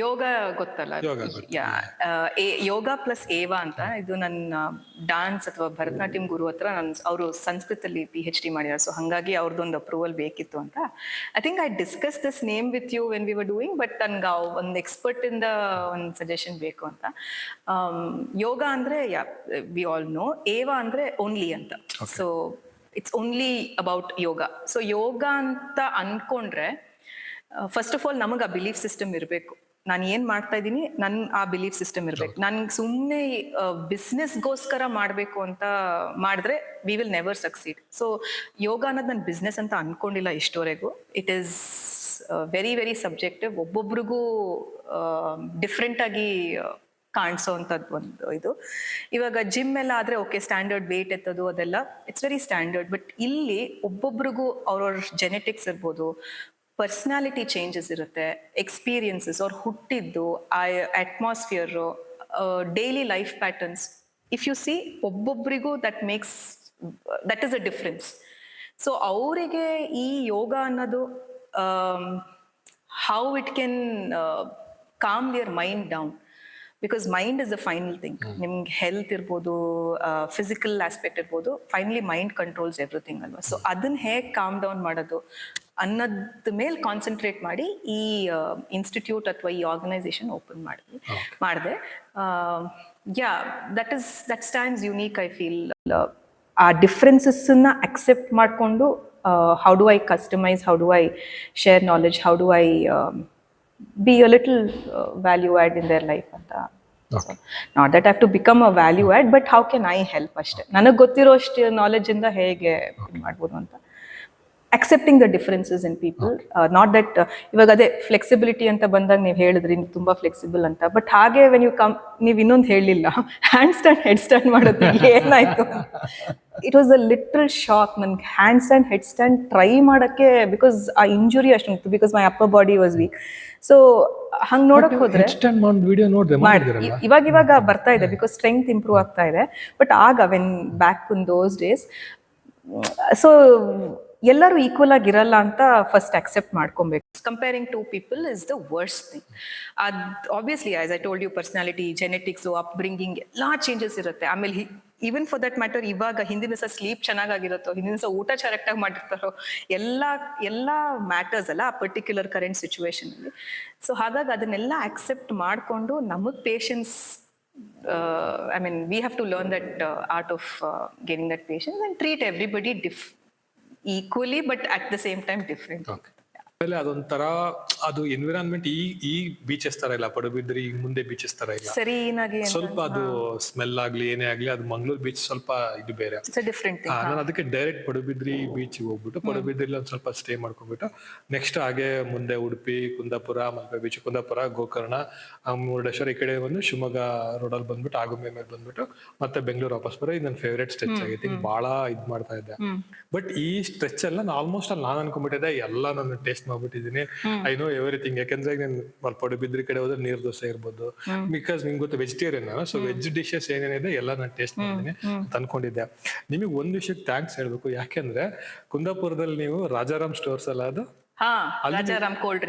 ಯೋಗ ಗೊತ್ತಲ್ಲ, ಯೋಗ ಪ್ಲಸ್ ಏವ ಅಂತ. ಇದು ನನ್ನ ಡಾನ್ಸ್ ಅಥವಾ ಭರತನಾಟ್ಯಂ ಗುರು ಹತ್ರ ಅವರು ಸಂಸ್ಕೃತದಲ್ಲಿ PhD ಮಾಡಿದ್ದಾರೆ. ಸೊ ಹಾಗಾಗಿ ಅವ್ರದ್ದೊಂದು ಅಪ್ರೂವಲ್ ಬೇಕಿತ್ತು ಅಂತ. I think I discuss this name with you when we were doing, but ನನ್ಗೆ ಒಂದು ಎಕ್ಸ್ಪರ್ಟ್ ಇಂದ ಒಂದು ಸಜೆಷನ್ ಬೇಕು ಅಂತ. ಯೋಗ ಅಂದ್ರೆ ವಿ ಆಲ್ ನೋ, ಏವ ಅಂದ್ರೆ ಓನ್ಲಿ ಅಂತ. So it's only about yoga. So ಯೋಗ ಅಂತ ಅನ್ಕೊಂಡ್ರೆ ಫಸ್ಟ್ ಆಫ್ ಆಲ್ ನಮಗೆ ಆ ಬಿಲೀಫ್ ಸಿಸ್ಟಮ್ ಇರಬೇಕು. ನಾನು ಏನ್ ಮಾಡ್ತಾ ಇದ್ದೀನಿ, ಆ ಬಿಲೀಫ್ ಸಿಸ್ಟಮ್ ಇರ್ಬೇಕು. ನನ್ಗೆ ಸುಮ್ಮನೆ ಬಿಸ್ನೆಸ್ಗೋಸ್ಕರ ಮಾಡಬೇಕು ಅಂತ ಮಾಡಿದ್ರೆ we will never succeed. So ಯೋಗ ಅನ್ನೋದು ನಾನು ಬಿಸ್ನೆಸ್ ಅಂತ ಅನ್ಕೊಂಡಿಲ್ಲ ಇಷ್ಟವರೆಗೂ. It is very very subjective. ಒಬ್ಬೊಬ್ರಿಗೂ ಡಿಫ್ರೆಂಟ್ ಆಗಿ ಕಾಣಿಸೋವಂಥದ್ದು ಒಂದು ಇದು. ಇವಾಗ ಜಿಮ್ ಎಲ್ಲ ಆದರೆ ಓಕೆ, ಸ್ಟ್ಯಾಂಡರ್ಡ್ ವೇಟ್ ಎತ್ತೋದು ಅದೆಲ್ಲ ಇಟ್ಸ್ ವೆರಿ ಸ್ಟ್ಯಾಂಡರ್ಡ್. ಬಟ್ ಇಲ್ಲಿ ಒಬ್ಬೊಬ್ರಿಗೂ ಅವ್ರವ್ರ ಜೆನೆಟಿಕ್ಸ್ ಇರ್ಬೋದು, ಪರ್ಸ್ನಾಲಿಟಿ ಚೇಂಜಸ್ ಇರುತ್ತೆ, ಎಕ್ಸ್ಪೀರಿಯನ್ಸಸ್, ಅವ್ರು ಹುಟ್ಟಿದ್ದು, ಆ atmosphere, daily life patterns, if you see ಒಬ್ಬೊಬ್ರಿಗೂ that is a difference. So ಅವರಿಗೆ ಈ ಯೋಗ ಅನ್ನೋದು how it can calm their mind down, because mind is the final thing. ನಿಮ್ಗೆ ಹೆಲ್ತ್ ಇರ್ಬೋದು, ಫಿಸಿಕಲ್ ಆಸ್ಪೆಕ್ಟ್ ಇರ್ಬೋದು, ಫೈನಲಿ ಮೈಂಡ್ ಕಂಟ್ರೋಲ್ಸ್ ಎವ್ರಿಥಿಂಗ್ ಅಲ್ವಾ. So ಅದನ್ನ ಹೇಗೆ ಕಾಮ್ ಡೌನ್ ಮಾಡೋದು ಅನ್ನೋದ ಮೇಲೆ ಕಾನ್ಸಂಟ್ರೇಟ್ ಮಾಡಿ ಈ ಇನ್ಸ್ಟಿಟ್ಯೂಟ್ ಅಥವಾ ಈ ಆರ್ಗನೈಸೇಷನ್ ಓಪನ್ ಮಾಡಿದೆ. Yeah, that stands unique I feel. ಆ ಡಿಫ್ರೆನ್ಸಸ್ಸನ್ನ ಅಕ್ಸೆಪ್ಟ್ ಮಾಡಿಕೊಂಡು how do I customise, how do I share knowledge, how do I be a little value add in their life ಅಂತ. So, not that I have to become a value add, but how can I help ಅಷ್ಟೇ. ನನಗೆ ಗೊತ್ತಿರೋ ಅಷ್ಟು knowledge ಇಂದ ಹೇಗೆ ಮಾಡ್ಬೋದು ಅಂತ. Accepting the differences in people, not that ಇವಾಗ ಅದೇ ಫ್ಲೆಕ್ಸಿಬಿಲಿಟಿ ಅಂತ ಬಂದಾಗ ನೀವು ಹೇಳಿದ್ರಿ ನೀವು ತುಂಬಾ ಫ್ಲೆಕ್ಸಿಬಲ್ ಅಂತ, ಬಟ್ ಹಾಗೆ ವೆನ್ ಯು ಕಮ್ ನೀವು ಇನ್ನೊಂದು ಹೇಳಲಿಲ್ಲ, ಹ್ಯಾಂಡ್ ಸ್ಟ್ಯಾಂಡ್ ಹೆಡ್ ಸ್ಟ್ಯಾಂಡ್ ಮಾಡೋದು ಏನಾಯ್ತು. It was a little shock ನನ್ಗೆ handstand headstand try ಮಾಡೋಕ್ಕೆ, ಬಿಕಾಸ್ ಆ ಇಂಜುರಿ ಅಷ್ಟುಂಟು, because my upper body was weak. So ಹಂಗೆ ನೋಡಕ್ ಹೋದ್ರೆ ಇವಾಗ ಬರ್ತಾ ಇದೆ, ಬಿಕಾಸ್ ಸ್ಟ್ರೆಂತ್ ಇಂಪ್ರೂವ್ ಆಗ್ತಾ ಇದೆ. ಬಟ್ ಆಗ when back in those days, so ಎಲ್ಲರೂ ಈಕ್ವಲ್ ಆಗಿರಲ್ಲ ಅಂತ ಫಸ್ಟ್ ಅಕ್ಸೆಪ್ಟ್ ಮಾಡ್ಕೊಬೇಕು. Comparing to people is the worst thing. ಅದು obviously as I told you, personality, genetics, upbringing ಎಲ್ಲ ಚೇಂಜಸ್ ಇರುತ್ತೆ. ಆಮೇಲೆ ಈವನ್ ಫಾರ್ ದಟ್ ಮ್ಯಾಟರ್, ಇವಾಗ ಹಿಂದಿನ ದಿವಸ ಸ್ಲೀಪ್ ಚೆನ್ನಾಗಿರುತ್ತೋ, ಹಿಂದಿನ ದಿವಸ ಊಟ ಕರೆಕ್ಟಾಗಿ ಮಾಡಿರ್ತಾರೋ, ಎಲ್ಲ ಮ್ಯಾಟರ್ಸ್ ಅಲ್ಲ ಆ ಪರ್ಟಿಕ್ಯುಲರ್ ಕರೆಂಟ್ ಸಿಚುವೇಶನ್ ಅಲ್ಲಿ. ಸೊ ಹಾಗಾಗಿ ಅದನ್ನೆಲ್ಲ ಅಕ್ಸೆಪ್ಟ್ ಮಾಡಿಕೊಂಡು ನಮಗೆ patience, I mean, we have to learn that art of gaining that patience and treat everybody equally, but at the same time different. Okay. ಆಮೇಲೆ ಅದೊಂಥರ ಅದು ಎನ್ವಿರಾನ್ಮೆಂಟ್ ಈ ಬೀಚಸ್ ತರ ಇಲ್ಲ, ಪಡುಬಿದ್ರಿ ಮುಂದೆ ಬೀಚಸ್ ತರ ಇಲ್ಲ, ಸರಿನಾಗಿ ಸ್ವಲ್ಪ ಅದು ಸ್ಮೆಲ್ ಆಗ್ಲಿ ಏನೇ ಆಗ್ಲಿ, ಅದು ಮಂಗಳೂರು ಬೀಚ್ ಸ್ವಲ್ಪ ಇದು ಬೇರೆ. ನಾನು ಅದಕ್ಕೆ ಡೈರೆಕ್ಟ್ ಪಡುಬಿದ್ರಿ ಬೀಚ್ ಹೋಗ್ಬಿಟ್ಟು ಪಡುಬಿದ್ರಿಲಿ ಒಂದ್ ಸ್ವಲ್ಪ ಸ್ಟೇ ಮಾಡ್ಕೊಂಡ್ಬಿಟ್ಟು ನೆಕ್ಸ್ಟ್ ಹಾಗೆ ಮುಂದೆ ಉಡುಪಿ, ಕುಂದಾಪುರ, ಮಲ್ಪೆ ಬೀಚ್, ಕುಂದಾಪುರ, ಗೋಕರ್ಣ, ಮುರುಡೇಶ್ವರ, ಈ ಕಡೆ ಬಂದು ಶಿವಮೊಗ್ಗ ರೋಡಲ್ಲಿ ಬಂದ್ಬಿಟ್ಟು ಆಗುಂಬೆ ಮೇಲೆ ಬಂದ್ಬಿಟ್ಟು ಮತ್ತೆ ಬೆಂಗಳೂರು ವಾಪಸ್ ಬರೋ. ಇದು ನನ್ನ ಫೇವ್ರೇಟ್ ಸ್ಟ್ರೆಚ್ ಆಗೈತಿ, ಬಹಳ ಇದ್ ಮಾಡ್ತಾ ಇದ್ದೆ. ಬಟ್ ಈ ಸ್ಟ್ರೆಚ್ ಎಲ್ಲ ಆಲ್ಮೋಸ್ಟ್ ಅಲ್ಲಿ ನಾನು ಅನ್ಕೊಂಡ್ಬಿಟ್ಟಿದ್ದೆ ಎಲ್ಲ ನಾನು ಟೇಸ್ಟ್ ಮಾಡ್ಬಿಟ್ಟಿದ್ದೀನಿ. I know everything. ಯಾಕಂದ್ರೆ ನಾನು ಪಡುಬಿದ್ರಿ ಕಡೆ ಹೋದ್ರೆ ನೀರ್ ದೋಸೆ ಇರ್ಬೋದು, ಬಿಕಾಸ್ ನಿಮ್ಗೆ ಗೊತ್ತು ವೆಜಿಟೇರಿಯನ್ ನಾನು, ಸೊ ವೆಜ್ ಡಿಶಸ್ ಏನೇನಿದೆ ಎಲ್ಲ ನಾನು ಟೇಸ್ಟ್ ಮಾಡಿದ್ದೀನಿ ಅಂತ ಅನ್ಕೊಂಡಿದ್ದೆ. ನಿಮಗೆ ಒಂದ್ ವಿಷಯಕ್ಕೆ ಥ್ಯಾಂಕ್ಸ್ ಹೇಳ್ಬೇಕು, ಯಾಕೆಂದ್ರೆ ಕುಂದಾಪುರದಲ್ಲಿ ನೀವು ರಾಜಾರಾಮ್ ಸ್ಟೋರ್ಸ್ ಅಲ್ಲ, ಅದು ರಾಜಾರಾಮ್ ಕೋಲ್ಡ್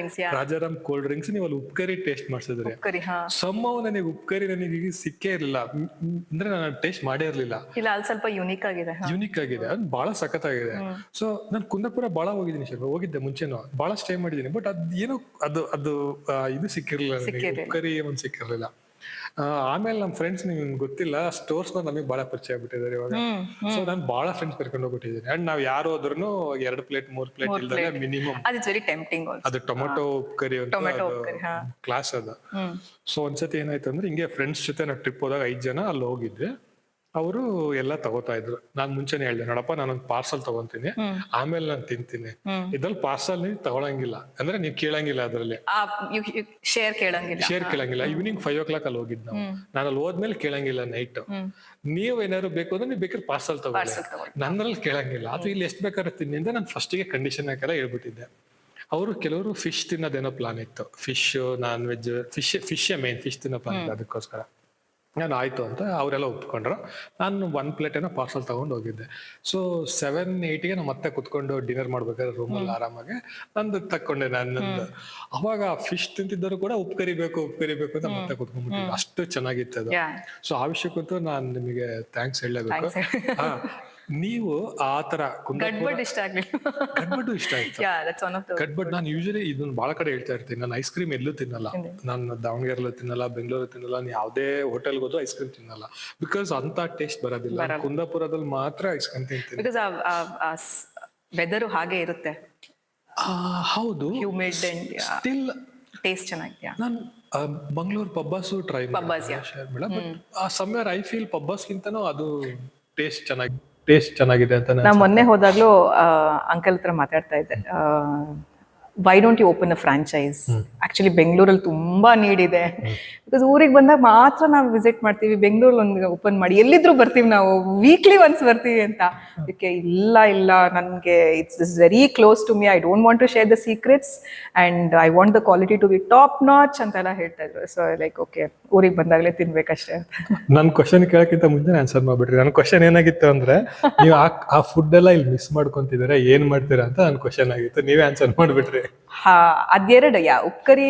ಡ್ರಿಂಕ್ಸ್ ನೀವು ಅಲ್ಲಿ ಉಪ್ಕರಿ ಟೇಸ್ಟ್ ಮಾಡಿಸಿದ್ರೆ, ಸಮ್ಮವ್ ನನಗೆ ಉಪ್ಕರಿ ನನಗೆ ಸಿಕ್ಕೇ ಇರಲಿಲ್ಲ, ಅಂದ್ರೆ ನಾನು ಟೇಸ್ಟ್ ಮಾಡೇ ಇರ್ಲಿಲ್ಲ. ಸ್ವಲ್ಪ ಯೂನಿಕ್ ಆಗಿದೆ ಅದು ಬಹಳ ಸಖತ್ತಾಗಿದೆ. ಸೊ ನಾನು ಕುಂದಾಪುರ ಬಹಳ ಹೋಗಿದ್ದೆ ಮುಂಚೆನೂ, ಬಹಳ ಸ್ಟೇ ಮಾಡಿದ್ದೀನಿ. ಬಟ್ ಅದ್ ಏನೋ ಅದು ಇದು ಸಿಕ್ಕಿರ್ಲಿಲ್ಲ, ಉಪ್ಕರಿ ಒಂದು ಸಿಕ್ಕಿರ್ಲಿಲ್ಲ. ಆಮೇಲೆ ನಮ್ಮ ಫ್ರೆಂಡ್ಸ್, ನಿಮ್ಗೆ ಗೊತ್ತಿಲ್ಲ, ಸ್ಟೋರ್ಸ್ ನಮಗೆ ಬಹಳ ಪರಿಚಯ ಆಗ್ಬಿಟ್ಟಿದ್ದಾರೆ ಇವಾಗ. ಸೊ ನಾನು ಬಹಳ ಫ್ರೆಂಡ್ಸ್ ಕರ್ಕೊಂಡು ಹೋಗ್ಬಿಟ್ಟಿದ್ದೀನಿ. ಅಂಡ್ ನಾವ್ ಯಾರು ಹೋದ್ರೂ 2 ಪ್ಲೇಟ್ 3 ಪ್ಲೇಟ್ ಇಲ್ದಾಗ ಮಿನಿಮಮ್ ಅದು ಟೊಮೆಟೊ ಕರಿ ಕ್ಲಾಸ್ ಅದ. ಸೊ ಒಂದ್ಸತಿ ಏನಾಯ್ತು ಅಂದ್ರೆ, ಹಿಂಗೆ ಫ್ರೆಂಡ್ಸ್ ಜೊತೆ ನಾವು ಟ್ರಿಪ್ ಹೋದಾಗ 5 ಜನ ಅಲ್ಲಿ ಹೋಗಿದ್ವಿ. ಅವರು ಎಲ್ಲ ತಗೋತಾ ಇದ್ರು. ನಾನ್ ಮುಂಚೆನೆ ಹೇಳ್ದೆ, ನೋಡಪ್ಪ ನಾನೊಂದು ಪಾರ್ಸಲ್ ತಗೊಂತೀನಿ, ಆಮೇಲೆ ನಾನು ತಿಂತೀನಿ. ಇದ್ರಲ್ಲಿ ಪಾರ್ಸಲ್ ನೀವು ತಗೊಳಂಗಿಲ್ಲ, ಅಂದ್ರೆ ನೀವು ಕೇಳಂಗಿಲ್ಲ, ಅದ್ರಲ್ಲಿ ಶೇರ್ ಕೇಳಂಗಿಲ್ಲ. ಈವ್ನಿಂಗ್ 5 o'clock ಅಲ್ಲಿ ಹೋಗಿದ್ ನಾವು. ನಾನು ಅಲ್ಲಿ ಹೋದ್ಮೇಲೆ ಕೇಳಂಗಿಲ್ಲ ನೈಟ್. ನೀವ್ ಏನಾದ್ರು ಬೇಕು ಅಂದ್ರೆ ನೀವು ಬೇಕಾದ್ರೆ ಪಾರ್ಸಲ್ ತಗೊಳ್ಳಿ, ನನ್ನಲ್ಲಿ ಕೇಳಂಗಿಲ್ಲ. ಅದು ಇಲ್ಲಿ ಎಷ್ಟು ಬೇಕಾದ್ರೆ ತಿನ್ನಿ ಅಂತ ನಾನು ಫಸ್ಟಿಗೆ ಕಂಡೀಷನ್ ಹಾಕೆಲ್ಲ ಹೇಳ್ಬಿಟ್ಟಿದ್ದೆ. ಅವರು ಕೆಲವರು ಫಿಶ್ ತಿನ್ನೋದೇನೋ ಪ್ಲಾನ್ ಇತ್ತು, fish, non veg, fish main, fish ತಿನ್ನೋ ಪ್ಲಾನ್ ಇತ್ತು. ಅದಕ್ಕೋಸ್ಕರ ನಾನು ಆಯ್ತು ಅಂತ ಅವರೆಲ್ಲ ಒಪ್ಕೊಂಡ್ರು. ನಾನು 1 ಪ್ಲೇಟ್ ಏನೋ ಪಾರ್ಸಲ್ ತಗೊಂಡು ಹೋಗಿದ್ದೆ. ಸೊ 7-8ಗೆ ನಾವು ಮತ್ತೆ ಕುತ್ಕೊಂಡು ಡಿನ್ನರ್ ಮಾಡ್ಬೇಕಾದ್ರೆ ರೂಮಲ್ಲಿ ಆರಾಮಾಗಿ ನಂದು ತಕೊಂಡೆ ನನ್ನದು. ಅವಾಗ ಫಿಶ್ ತಿಂತಿದ್ದರು ಕೂಡ ಉಪ್ಪು ಕರಿಬೇಕು ಅಂತ ಮತ್ತೆ ಕುತ್ಕೊಂಡ್ಬಿಟ್ಟಿದ್ದೆ. ಅಷ್ಟು ಚೆನ್ನಾಗಿತ್ತು ಅದು. ಸೊ ಆ ವಿಷಯಕ್ಕಂತೂ ನಾನು ನಿಮಗೆ ಥ್ಯಾಂಕ್ಸ್ ಹೇಳಲೇಬೇಕು. ನೀವು ಆ ತರ ಗಡ್ಬಡ್ ಇಷ್ಟ ಆಯ್ತು. ಗಡ್ಬಡ್ ನಾನು ಯೂಶಲಿ ಇದನ್ನ ಬಹಳ ಕಡೆ ಹೇಳ್ತಾ ಇರ್ತೀನಿ, ನಾನು ಐಸ್ ಕ್ರೀಮ್ ಎಲ್ಲೂ ತಿನ್ನಲ್ಲ. ನಾನು ದಾವಣಗೆರೆಲ್ಲೂ ತಿನ್ನಲ್ಲ, ಬೆಂಗಳೂರು ತಿನ್ನಲ್ಲ, ಯಾವುದೇ ಹೋಟೆಲ್ಗೆ ಹೋದ್ರು ಐಸ್ ಕ್ರೀಮ್ ತಿನ್ನಲ್ಲ. ಬಿಕಾಸ್ ಅಂತ ಟೇಸ್ಟ್ ಬರೋದಿಲ್ಲ. ಕುಂದಾಪುರದಲ್ಲಿ ಮಾತ್ರ ಐಸ್ ಕ್ರೀಮ್ ತಿಂತೀನಿ. ವೆದರ್ ಹಾಗೆ ಇರುತ್ತೆ. ಹೌದು, ಹ್ಯೂಮಿಡ್ ಅಂಡ್ ಸ್ಟಿಲ್ ಟೇಸ್ಟ್ ಚೆನ್ನಾಗಿದೆ. ನಾನು ಮಂಗಳೂರು ಪಬ್ಬಾಸು ಟ್ರೈ ಮಾಡಿದೆ, ಬಟ್ ಸಮ್ವೇರ್ ಐ ಫೀಲ್ ಪಬ್ಬಾಸ್ಗಿಂತನೂ ಅದು ಟೇಸ್ಟ್ ಚೆನ್ನಾಗಿದೆ ಅಂತ. ನಾನು ಮೊನ್ನೆ ಹೋದಾಗ್ಲೂ ಅಂಕಲ್ ಹತ್ರ ಮಾತಾಡ್ತಾ ಇದ್ದೆ, why don't you open a franchise? Actually ಬೆಂಗಳೂರಲ್ಲಿ ತುಂಬಾ ನೀಡ್ ಇದೆ, ಬಿಕಾಸ್ ಊರಿಗೆ ಬಂದಾಗ ಮಾತ್ರ ನಾವು ವಿಸಿಟ್ ಮಾಡ್ತೀವಿ, ಬೆಂಗಳೂರಲ್ಲಿ ಒಂದು ಓಪನ್ ಮಾಡಿ ಎಲ್ಲಿದ್ರು ಬರ್ತೀವಿ ನಾವು, ವೀಕ್ಲಿ ಒನ್ಸ್ ಬರ್ತೀವಿ ಅಂತ. ಅದಕ್ಕೆ ಇಲ್ಲ ನನಗೆ it's is very close to me, I don't want to share the secrets and I want the quality to be top notch ಅಂತೆಲ್ಲ ಹೇಳ್ತಾ ಇದ್ರು. ಸೊ ಲೈಕ್ ಓಕೆ, ಊರಿಗೆ ಬಂದಾಗಲೇ ತಿನ್ಬೇಕಷ್ಟೇ ಅಂತ. ನನ್ನ ಕ್ವಶನ್ ಕೇಳೋಕ್ಕಿಂತ ಮುಂಚೆ ಆನ್ಸರ್ ಮಾಡ್ಬಿಟ್ರಿ. ನನ್ನ ಕ್ವಶನ್ ಏನಾಗಿತ್ತು ಅಂದ್ರೆ, ನೀವು ಆ ಫುಡ್ ಎಲ್ಲ ಇಲ್ಲಿ ಮಿಸ್ ಮಾಡ್ಕೊಂತಿದ್ದೀರಾ, ಏನ್ ಮಾಡ್ತೀರಾ ಅಂತ ನನ್ನ ಕ್ವಶನ್ ಆಗಿತ್ತು. ನೀವೇ ಆನ್ಸರ್ ಮಾಡ್ಬಿಟ್ರಿ. ಅದೆರಡು ಉಪ್ಕರಿ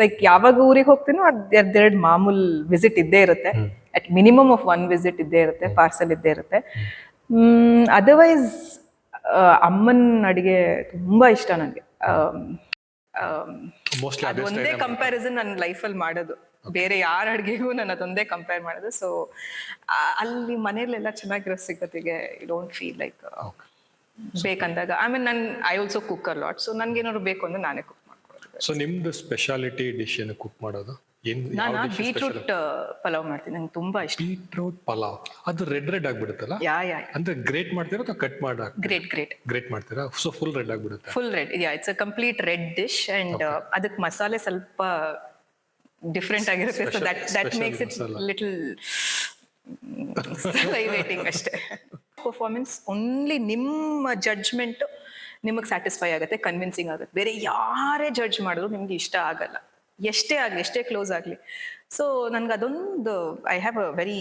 ಲೈಕ್ ಯಾವಾಗ ಊರಿಗೆ ಹೋಗ್ತೀನೋ ಅದೆರಡು ಮಾಮೂಲ್ ವಿಸಿಟ್ ಇದ್ದೇ ಇರುತ್ತೆ. ಅಟ್ ಮಿನಿಮಮ್ ಆಫ್ 1 ವಿಸಿಟ್ ಇದ್ದೇ ಇರುತ್ತೆ, ಪಾರ್ಸಲ್ ಇದ್ದೇ ಇರುತ್ತೆ. ಅದರ್ವೈಸ್ ಅಮ್ಮನ ಅಡಿಗೆ ತುಂಬಾ ಇಷ್ಟ ನನಗೆ. ಅದು ಒಂದೇ ಕಂಪ್ಯಾರಿಸನ್ ನನ್ನ ಲೈಫಲ್ಲಿ ಮಾಡೋದು, ಬೇರೆ ಯಾರ ಅಡ್ಗೆಗೂ ನಾನು ಅದೊಂದೇ ಕಂಪೇರ್ ಮಾಡೋದು. ಸೊ ಅಲ್ಲಿ ಮನೇಲೆಲ್ಲ ಚೆನ್ನಾಗಿರೋ ಸಿಗತ್ತಿಗೆ ಯು ಡೋಂಟ್ ಫೀಲ್ ಲೈಕ್ ಬೇಕಂದಾಗ. ಆಮೇಲೆ I also cook a lot. So ನನ್ಗೇನಾದ್ರು ಬೇಕು ಅಂದ್ರೆ ನಾನೇ ಕುಕ್ ಮಾಡ್ಕೊಳ್ಳೋದು. ಸೊ ನಿಮ್ದು ಸ್ಪೆಷಾಲಿಟಿ ಡಿಶ್ ಏನು ಕುಕ್ ಮಾಡೋದು? ನಾನು ಬೀಟ್ರೂಟ್ ಪಲಾವ್ ಮಾಡ್ತೀನಿ, ನಂಗೆ ತುಂಬಾ ಇಷ್ಟ. ಬೀಟ್ರೂಟ್ ಪಲಾವ್ ಅದು ರೆಡ್ ಆಗ್ಬಿಡುತ್ತಲ್ಲ? ಅಂದ್ರೆ ಗ್ರೇಟ್ ಮಾಡ್ತೀರಾ ಅಥವಾ ಕಟ್ ಮಾಡ? ಗ್ರೇಟ್ ಮಾಡ್ತೀರಾ? ಸೊ ಫುಲ್ ರೆಡ್ ಆಗ್ಬಿಡುತ್ತೆ. Full red, it's a complete red dish. And ಅದಕ್ಕೆ ಮಸಾಲೆ ಸ್ವಲ್ಪ ಡಿಫ್ರೆಂಟ್ ಆಗಿರುತ್ತೆ. So that makes it little salivating ಅಷ್ಟೇ. ಪರ್ಫಾರ್ಮೆನ್ಸ್ ಓನ್ಲಿ ನಿಮ್ಮ ಜಡ್ಜ್ಮೆಂಟ್ ನಿಮಗೆ ಸ್ಯಾಟಿಸ್ಫೈ ಆಗುತ್ತೆ, ಕನ್ವಿನ್ಸಿಂಗ್ ಆಗುತ್ತೆ. ಬೇರೆ ಯಾರೇ ಜಡ್ಜ್ ಮಾಡಿದ್ರು ನಿಮ್ಗೆ ಇಷ್ಟ ಆಗಲ್ಲ, ಎಷ್ಟೇ ಆಗಲಿ, ಎಷ್ಟೇ ಕ್ಲೋಸ್ ಆಗಲಿ. ಸೊ ನನ್ಗೆ ಅದೊಂದು ಐ ಹ್ಯಾವ್ ಅ ವೆರಿ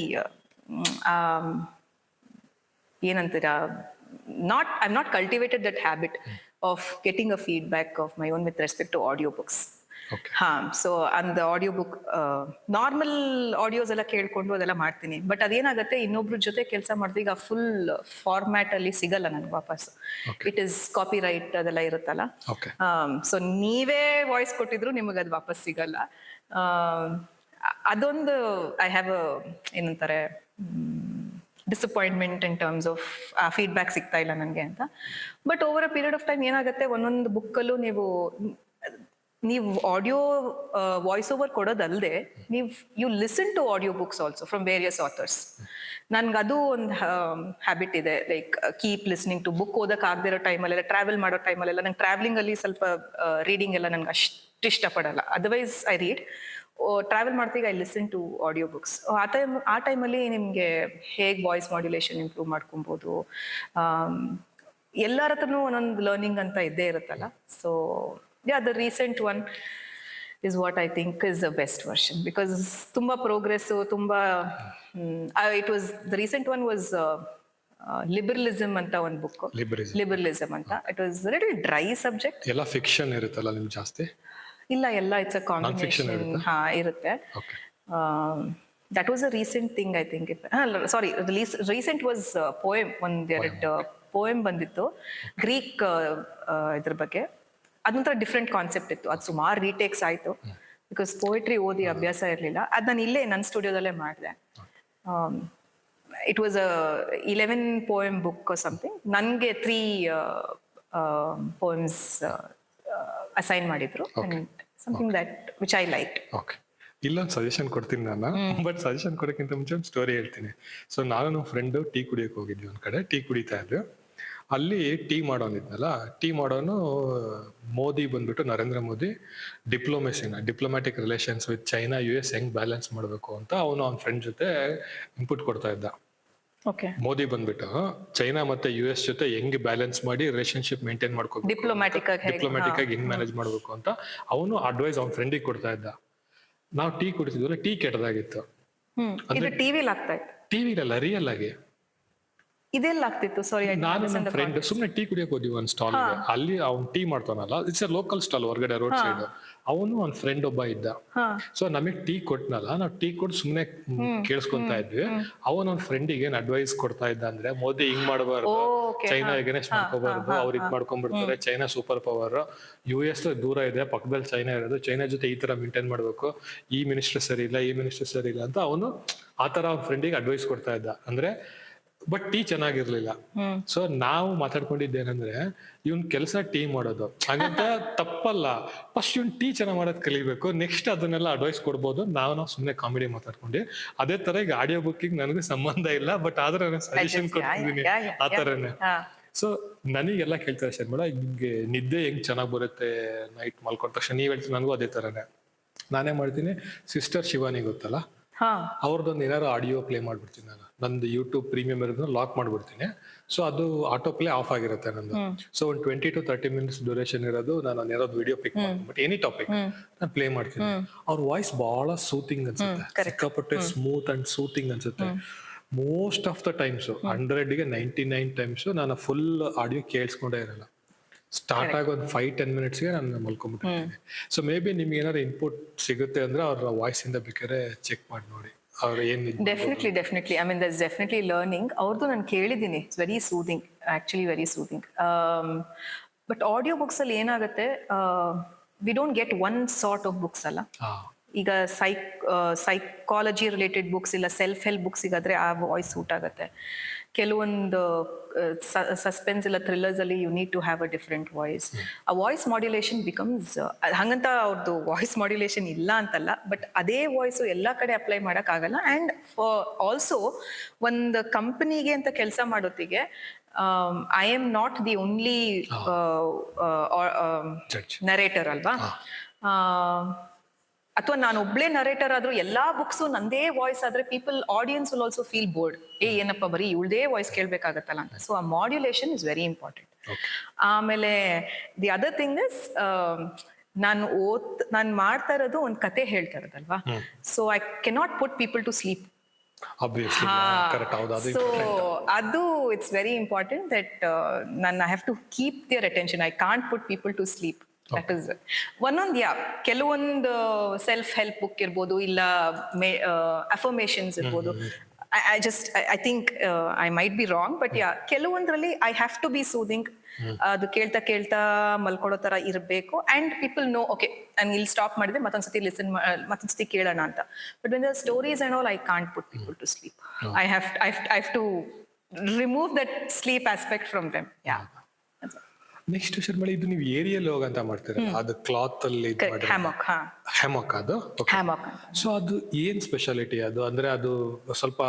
ಏನಂತೀರಾ, I am not cultivated that habit of getting a feedback of my own with respect to audio books. So ಅಂದ್ ಆಡಿಯೋ ಬುಕ್ ನಾರ್ಮಲ್ ಆಡಿಯೋಸ್ ಎಲ್ಲ ಕೇಳ್ಕೊಂಡು ಅದೆಲ್ಲ ಮಾಡ್ತೀನಿ. ಬಟ್ ಅದೇನಾಗುತ್ತೆ, ಇನ್ನೊಬ್ರ ಜೊತೆ ಕೆಲಸ ಮಾಡಿದ್ರೆ ಈಗ ಫುಲ್ ಫಾರ್ಮ್ಯಾಟ್ ಅಲ್ಲಿ ಸಿಗಲ್ಲ ನನ್ಗೆ ವಾಪಸ್. ಇಟ್ ಇಸ್ ಕಾಪಿ ರೈಟ್ ಅದೆಲ್ಲ ಇರುತ್ತಲ್ಲ. ಸೊ ನೀವೇ ವಾಯ್ಸ್ ಕೊಟ್ಟಿದ್ರು ನಿಮಗೆ ಅದು ವಾಪಸ್ ಸಿಗಲ್ಲ. ಅದೊಂದು ಐ ಹ್ಯಾವ್ ಏನಂತಾರೆ disappointment in terms of feedback ಸಿಗ್ತಾ ಇಲ್ಲ ನನಗೆ ಅಂತ. But over a period of time ಏನಾಗುತ್ತೆ, ಒಂದೊಂದು ಬುಕ್ಕಲ್ಲೂ ನೀವು ಆಡಿಯೋ ವಾಯ್ಸ್ ಓವರ್ ಕೊಡೋದಲ್ಲದೆ you listen to audio books also from various authors. ನನ್ಗದು ಒಂದು ಹ್ಯಾಬಿಟ್ ಇದೆ, like keep listening to. Book ಓದಕ್ ಆಗದಿರೋ ಟೈಮಲ್ಲೆಲ್ಲ, ಟ್ರಾವೆಲ್ ಮಾಡೋ ಟೈಮಲ್ಲೆಲ್ಲ, ನಂಗೆ ಟ್ರಾವೆಲಿಂಗ್ ಅಲ್ಲಿ ಸ್ವಲ್ಪ ರೀಡಿಂಗ್ ಎಲ್ಲ ನಂಗೆ ಅಷ್ಟು ಇಷ್ಟಪಡಲ್ಲ. Otherwise I read. ಟ್ರಾವೆಲ್ ಮಾಡ್ತೀಗ I listen to audio books. ಆ ಟೈಮಲ್ಲಿ ನಿಮಗೆ ಹೇಗೆ ವಾಯ್ಸ್ ಮಾಡ್ಯುಲೇಷನ್ ಇಂಪ್ರೂವ್ ಮಾಡ್ಕೊಬೋದು, ಎಲ್ಲರ ಹತ್ರನೂ ಒಂದೊಂದು ಲರ್ನಿಂಗ್ ಅಂತ ಇದ್ದೇ ಇರುತ್ತಲ್ಲ. So the recent one is what I think is the best version, because tumba progress, tumba the recent one was liberalism anta one book. Liberalism anta. It was a little dry subject. Ella fiction iruttalla nim ಜಾಸ್ತಿ? ಇಲ್ಲ it's a combination. ಇರುತ್ತೆ. That was a recent thing, I think. Sorry, recent was poem. poem ಬಂದಿತ್ತು Greek ಇದ್ರ ಬಗ್ಗೆ. ಅದೊಂಥರ different concept ಇತ್ತು. ಅದು ಸುಮಾರು ರೀಟೇಕ್ಸ್ ಆಯಿತು, ಬಿಕಾಸ್ ಪೋಯಿಟ್ರಿ ಓದಿ ಅಭ್ಯಾಸ ಇರಲಿಲ್ಲ. ಅದು ನಾನು ಇಲ್ಲೇ ನನ್ನ ಸ್ಟುಡಿಯೋದಲ್ಲೇ ಮಾಡಿದೆ. It was 11 poem book something. ನನಗೆ 3 poems ಅಸೈನ್ ಮಾಡಿದ್ರು. Something that which I like. Okay, ಇಲ್ಲೊಂದು ಸಜೆಷನ್ ಕೊಡ್ತೀನಿ ನಾನು. ಬಟ್ ಸಜೆಷನ್ ಕೊಡೋಕ್ಕಿಂತ ಮುಂಚೆ ಒಂದು ಸ್ಟೋರಿ ಹೇಳ್ತೀನಿ. ಸೊ ನಾನು ನಮ್ಮ ಫ್ರೆಂಡು ಟೀ ಕುಡಿಯೋಕೆ ಹೋಗಿದ್ವಿ, ಒಂದು ಕಡೆ ಟೀ ಕುಡಿತಾ ಇದ್ವಿ. ಅಲ್ಲಿ ಟೀ ಮಾಡೋನಿದ್ನಲ್ಲ, ಟೀ ಮಾಡೋನು ಮೋದಿ ಬಂದ್ಬಿಟ್ಟು, Narendra Modi diplomatic relations with China US ಹೆಂಗ್ ಬ್ಯಾಲೆನ್ಸ್ ಮಾಡಬೇಕು ಅಂತ ಅವನು ಅವ್ನ ಫ್ರೆಂಡ್ ಜೊತೆ ಇನ್ಪುಟ್ ಕೊಡ್ತಾ ಇದ್ದ. ಮೋದಿ ಬಂದ್ಬಿಟ್ಟು ಚೈನಾ ಮತ್ತೆ US ಜೊತೆ ಹೆಂಗ್ ಬ್ಯಾಲೆನ್ಸ್ ಮಾಡಿ ರಿಲೇಶನ್ಶಿಪ್ ಮೇಂಟೈನ್ ಮಾಡ್ಕೋಬೇಕು, ಡಿಪ್ಲೊಮ್ಯಾಟಿಕ್ ಆಗಿ ಹೆಂಗ್ ಮ್ಯಾನೇಜ್ ಮಾಡ್ಬೇಕು ಅಂತ ಅವನು ಅಡ್ವೈಸ್ ಅವ್ನ ಫ್ರೆಂಡಿಗೆ ಕೊಡ್ತಾ ಇದ್ದ. ನಾವು ಟೀ ಕುಡಿತಿದ್ವಲ್ಲ, ಟೀ ಕೆಟ್ಟದಾಗಿತ್ತು. ಟಿವಿಲಲ್ಲ, ರಿಯಲ್ ಆಗಿ. ಇದೆಲ್ಲ ಆಗ್ತಿತ್ತು. ಸಾರಿ, ನಾನು ನನ್ನ ಫ್ರೆಂಡ್ ಸುಮ್ಮನೆ ಟೀ ಕುಡಿಯೋಕೆ ಹೋದ್ವಿ ಒಂದು ಸ್ಟಾಲ್ ಇದೆ. ಅಲ್ಲಿ ಅವ್ನು ಟೀ ಮಾಡ್ತಾನಲ್ಲ, ಇಟ್ಸ್ ಎ ಲೋಕಲ್ ಸ್ಟಾಲ್ ಹೊರಗಡೆ ರೋಡ್ ಸೈಡ್. ಅವನು ಅವ್ನ ಫ್ರೆಂಡ್ ಒಬ್ಬ ಇದ್ದ. ಸೊ ನಮಗೆ ಟೀ ಕೊಟ್ನಲ್ಲ, ನಾವು ಟೀ ಕೊಟ್ಟು ಸುಮ್ಮನೆ ಕೇಳಿಸ್ಕೊಂತಾ ಇದ್ವಿ. ಅವನ ಫ್ರೆಂಡಿಗೆ ಏನ್ ಅಡ್ವೈಸ್ ಕೊಡ್ತಾ ಇದ್ದ ಅಂದ್ರೆ, ಮೋದಿ ಹಿಂಗ್ ಮಾಡಬಾರ್ದು, ಚೈನಾ ಎಗನೆಸ್ಟ್ ಮಾಡ್ಕೋಬಾರ್ದು, ಅವ್ರು ಇದ್ ಮಾಡ್ಕೊಂಡ್ಬಿಡ್ತಾರೆ, ಚೈನಾ ಸೂಪರ್ ಪವರ್, US ದೂರ ಇದೆ, ಪಕ್ಕದಲ್ಲಿ ಚೈನಾ ಇರೋದು, ಚೈನಾ ಜೊತೆ ಈ ತರ ಮೇಂಟೈನ್ ಮಾಡ್ಬೇಕು, ಈ ಮಿನಿಸ್ಟರ್ ಸರಿ ಇಲ್ಲ, ಈ ಮಿನಿಸ್ಟರ್ ಸರಿ ಇಲ್ಲ ಅಂತ ಅವನು ಆತರ ಅವ್ನ ಫ್ರೆಂಡಿಗೆ ಅಡ್ವೈಸ್ ಕೊಡ್ತಾ ಇದ್ದ. ಅಂದ್ರೆ ಬಟ್ ಟೀ ಚೆನ್ನಾಗಿರ್ಲಿಲ್ಲ. ಸೊ ನಾವು ಮಾತಾಡ್ಕೊಂಡಿದ್ದೇನಂದ್ರೆ, ಇವ್ನ್ ಕೆಲಸ ಟೀ ಮಾಡೋದು, ಹಾಗಂತ ತಪ್ಪಲ್ಲ. ಫಸ್ಟ್ ಇವ್ನ್ ಟೀ ಚೆನ್ನಾಗ್ ಮಾಡೋದ್ ಕಲಿಬೇಕು, ನೆಕ್ಸ್ಟ್ ಅದನ್ನೆಲ್ಲ ಅಡ್ವೈಸ್ ಕೊಡ್ಬೋದು. ನಾವು ಸುಮ್ನೆ ಕಾಮಿಡಿ ಮಾತಾಡ್ಕೊಂಡಿ. ಅದೇ ತರ ಈಗ ಆಡಿಯೋ ಬುಕ್ಕಿಂಗ್ ನನಗೆ ಸಂಬಂಧ ಇಲ್ಲ, ಬಟ್ ಆದ್ರೆ ನಾನು ಸಜೆಷನ್ ಕೊಡ್ತಿದ್ದೀನಿ ಆ ತರನೇ. ಸೊ ನನಗೆಲ್ಲ ಕೇಳ್ತಾರೆ, ಶರ್ಮಿಳಾ ಹಿಂಗೆ ನಿದ್ದೆ ಹೆಂಗ್ ಚೆನ್ನಾಗ್ ಬರುತ್ತೆ ನೈಟ್ ಮಲ್ಕೊಂಡ ತಕ್ಷಣ, ನೀವ್ ಹೇಳ್ತೀನಿ, ನನಗೂ ಅದೇ ತರನೇ. ನಾನೇ ಮಾಡ್ತೀನಿ. ಸಿಸ್ಟರ್ ಶಿವಾನಿ ಗೊತ್ತಲ್ಲ, ಹಾ ಅವ್ರದ್ದೊಂದು ಏನಾದ್ರು ಆಡಿಯೋ ಪ್ಲೇ ಮಾಡ್ಬಿಡ್ತೀನಿ ನಾನು. ನಂದು ಯೂಟ್ಯೂಬ್ ಪ್ರೀಮಿಯಂ ಇರೋದನ್ನ ಲಾಕ್ ಮಾಡ್ಬಿಡ್ತೀನಿ. ಸೊ ಅದು ಆಟೋ ಪ್ಲೇ ಆಫ್ ಆಗಿರುತ್ತೆ ನಂದು. ಸೊ ಒಂದು 20 to 30 ಮಿನಿಟ್ಸ್ ಡ್ಯೂರೇಷನ್ ಇರೋದು, ನಾನು ಏನಾದ್ರು ವಿಡಿಯೋ ಪಿಕ್ ಮಾಡ್ಬಿಟ್ಟು ಎನಿ ಟಾಪಿಕ್ ನಾನು ಪ್ಲೇ ಮಾಡ್ತೀನಿ. ಅವ್ರ ವಾಯ್ಸ್ ಬಹಳ ಸೂತಿಂಗ್ ಅನ್ಸುತ್ತೆ, ಸಿಕ್ಕಾಪಟ್ಟೆ ಸ್ಮೂತ್ ಅಂಡ್ ಸೂತಿಂಗ್ ಅನ್ಸುತ್ತೆ. ಮೋಸ್ಟ್ ಆಫ್ ದ ಟೈಮ್ಸ್ 100ಗೆ 99 ಟೈಮ್ಸ್ ನಾನು ಫುಲ್ ಆಡಿಯೋ ಕೇಳಿಸ್ಕೊಂಡೇ ಇರಲ್ಲ. ಸ್ಟಾರ್ಟ್ ಆಗಿ ಒಂದು 5-10 ಮಿನಿಟ್ಸ್ಗೆ ನಾನು ಮಲ್ಕೊಂಡ್ಬಿಟ್ಟಿರ್ತೀನಿ. ಸೊ ಮೇ ಬಿ ನಿಮ್ಗೆ ಏನಾದ್ರು ಇನ್ಪುಟ್ ಸಿಗುತ್ತೆ ಅಂದ್ರೆ ಅವ್ರ ವಾಯ್ಸ್ ಇಂದ ಬೇಕಾದ್ರೆ ಚೆಕ್ ಮಾಡಿ ನೋಡಿ ಅವ್ರು ಏನ್ definitely I mean that's definitely learning. ಅವ್ರದ್ದು ನಾನು ಕೇಳಿದ್ದೀನಿ, it's very soothing, actually very soothing. But audio books ಅಲ್ಲಿ ಏನಾಗುತ್ತೆ, we don't get one sort of books ಅಲ್ಲ. ಈಗ ಸೈಕಾಲಜಿ ರಿಲೇಟೆಡ್ ಬುಕ್ಸ್ ಇಲ್ಲ ಸೆಲ್ಫ್ ಹೆಲ್ಪ್ ಬುಕ್ಸಿಗಾದ್ರೆ ಆ ವಾಯ್ಸ್ ಸೂಟ್ ಆಗುತ್ತೆ. ಕೆಲವೊಂದು ಸಸ್ಪೆನ್ಸ್ ಇಲ್ಲ ಥ್ರಿಲ್ಲರ್ಸ್ ಅಲ್ಲಿ you need to have a different voice. ಆ ವಾಯ್ಸ್ ಮಾಡ್ಯುಲೇಷನ್ ಬಿಕಮ್ಸ್, ಹಂಗಂತ ಅವ್ರದ್ದು ವಾಯ್ಸ್ ಮಾಡ್ಯುಲೇಷನ್ ಇಲ್ಲ ಅಂತಲ್ಲ, ಬಟ್ ಅದೇ ವಾಯ್ಸು ಎಲ್ಲ ಕಡೆ ಅಪ್ಲೈ ಮಾಡೋಕ್ಕಾಗಲ್ಲ. ಆ್ಯಂಡ್ ಆಲ್ಸೋ ಒಂದು ಕಂಪನಿಗೆ ಅಂತ ಕೆಲಸ ಮಾಡೋತ್ತಿಗೆ I am not the only narrator ಅಲ್ವಾ, ಅಥವಾ ನಾನು ಒಬ್ಳೆ ನರೇಟರ್ ಆದ್ರೂ ಎಲ್ಲಾ ಬುಕ್ಸು ನಂದೇ ವಾಯ್ಸ್ ಆದ್ರೆ people audience will also feel bored. ಏನಪ್ಪ ಬರೀ ಇವಳದೇ ವಾಯ್ಸ್ ಕೇಳ್ಬೇಕಾಗತ್ತಲ್ಲ ಅಂತ. ಸೊ ಆ ಮಾಡ್ಯುಲೇಷನ್ ಇಸ್ ವೆರಿ ಇಂಪಾರ್ಟೆಂಟ್. ಆಮೇಲೆ ದಿ ಅದರ್ ಥಿಂಗ್ ಇಸ್, ನಾನು ಮಾಡ್ತಾ ಇರೋದು ಒಂದು ಕತೆ ಹೇಳ್ತಾ ಇರೋದಲ್ವಾ, so I cannot put people to sleep. So ಅದು it's very important that I have to keep their attention. I can't put people to sleep. That is ಒಂದೊಂದು ಕೆಲವೊಂದು ಸೆಲ್ಫ್ ಹೆಲ್ಪ್ ಬುಕ್ ಇರ್ಬೋದು, ಇಲ್ಲ ಅಫರ್ಮೇಷನ್ಸ್ ಇರ್ಬೋದು. I think I might be wrong, but ಕೆಲವೊಂದ್ರಲ್ಲಿ I have to be soothing. ಅದು ಕೇಳ್ತಾ ಕೇಳ್ತಾ ಮಲ್ಕೊಳ್ಳೋ ತರ ಇರಬೇಕು. ಅಂಡ್ ಪೀಪಲ್ ನೋ, ಓಕೆ ನಾನು ಇಲ್ಲಿ ಸ್ಟಾಪ್ ಮಾಡಿದೆ, ಮತ್ತೊಂದ್ಸತಿ ಕೇಳೋಣ ಅಂತ. But when the stories and all, I can't put people to sleep. I have to remove that sleep aspect from them. Next Sharmila, ಇದು ನೀವು ಏರಿಯಲ್ ಯೋಗ ಅಂತ ಮಾಡ್ತೀರಲ್ಲ, ಅದು ಕ್ಲಾತ್ ಅಲ್ಲಿ ಹ್ಯಾಮಕ್ ಅದು. ಸೊ ಅದು ಏನ್ ಸ್ಪೆಷಾಲಿಟಿ ಅದು? ಅಂದ್ರೆ ಅದು ಸ್ವಲ್ಪ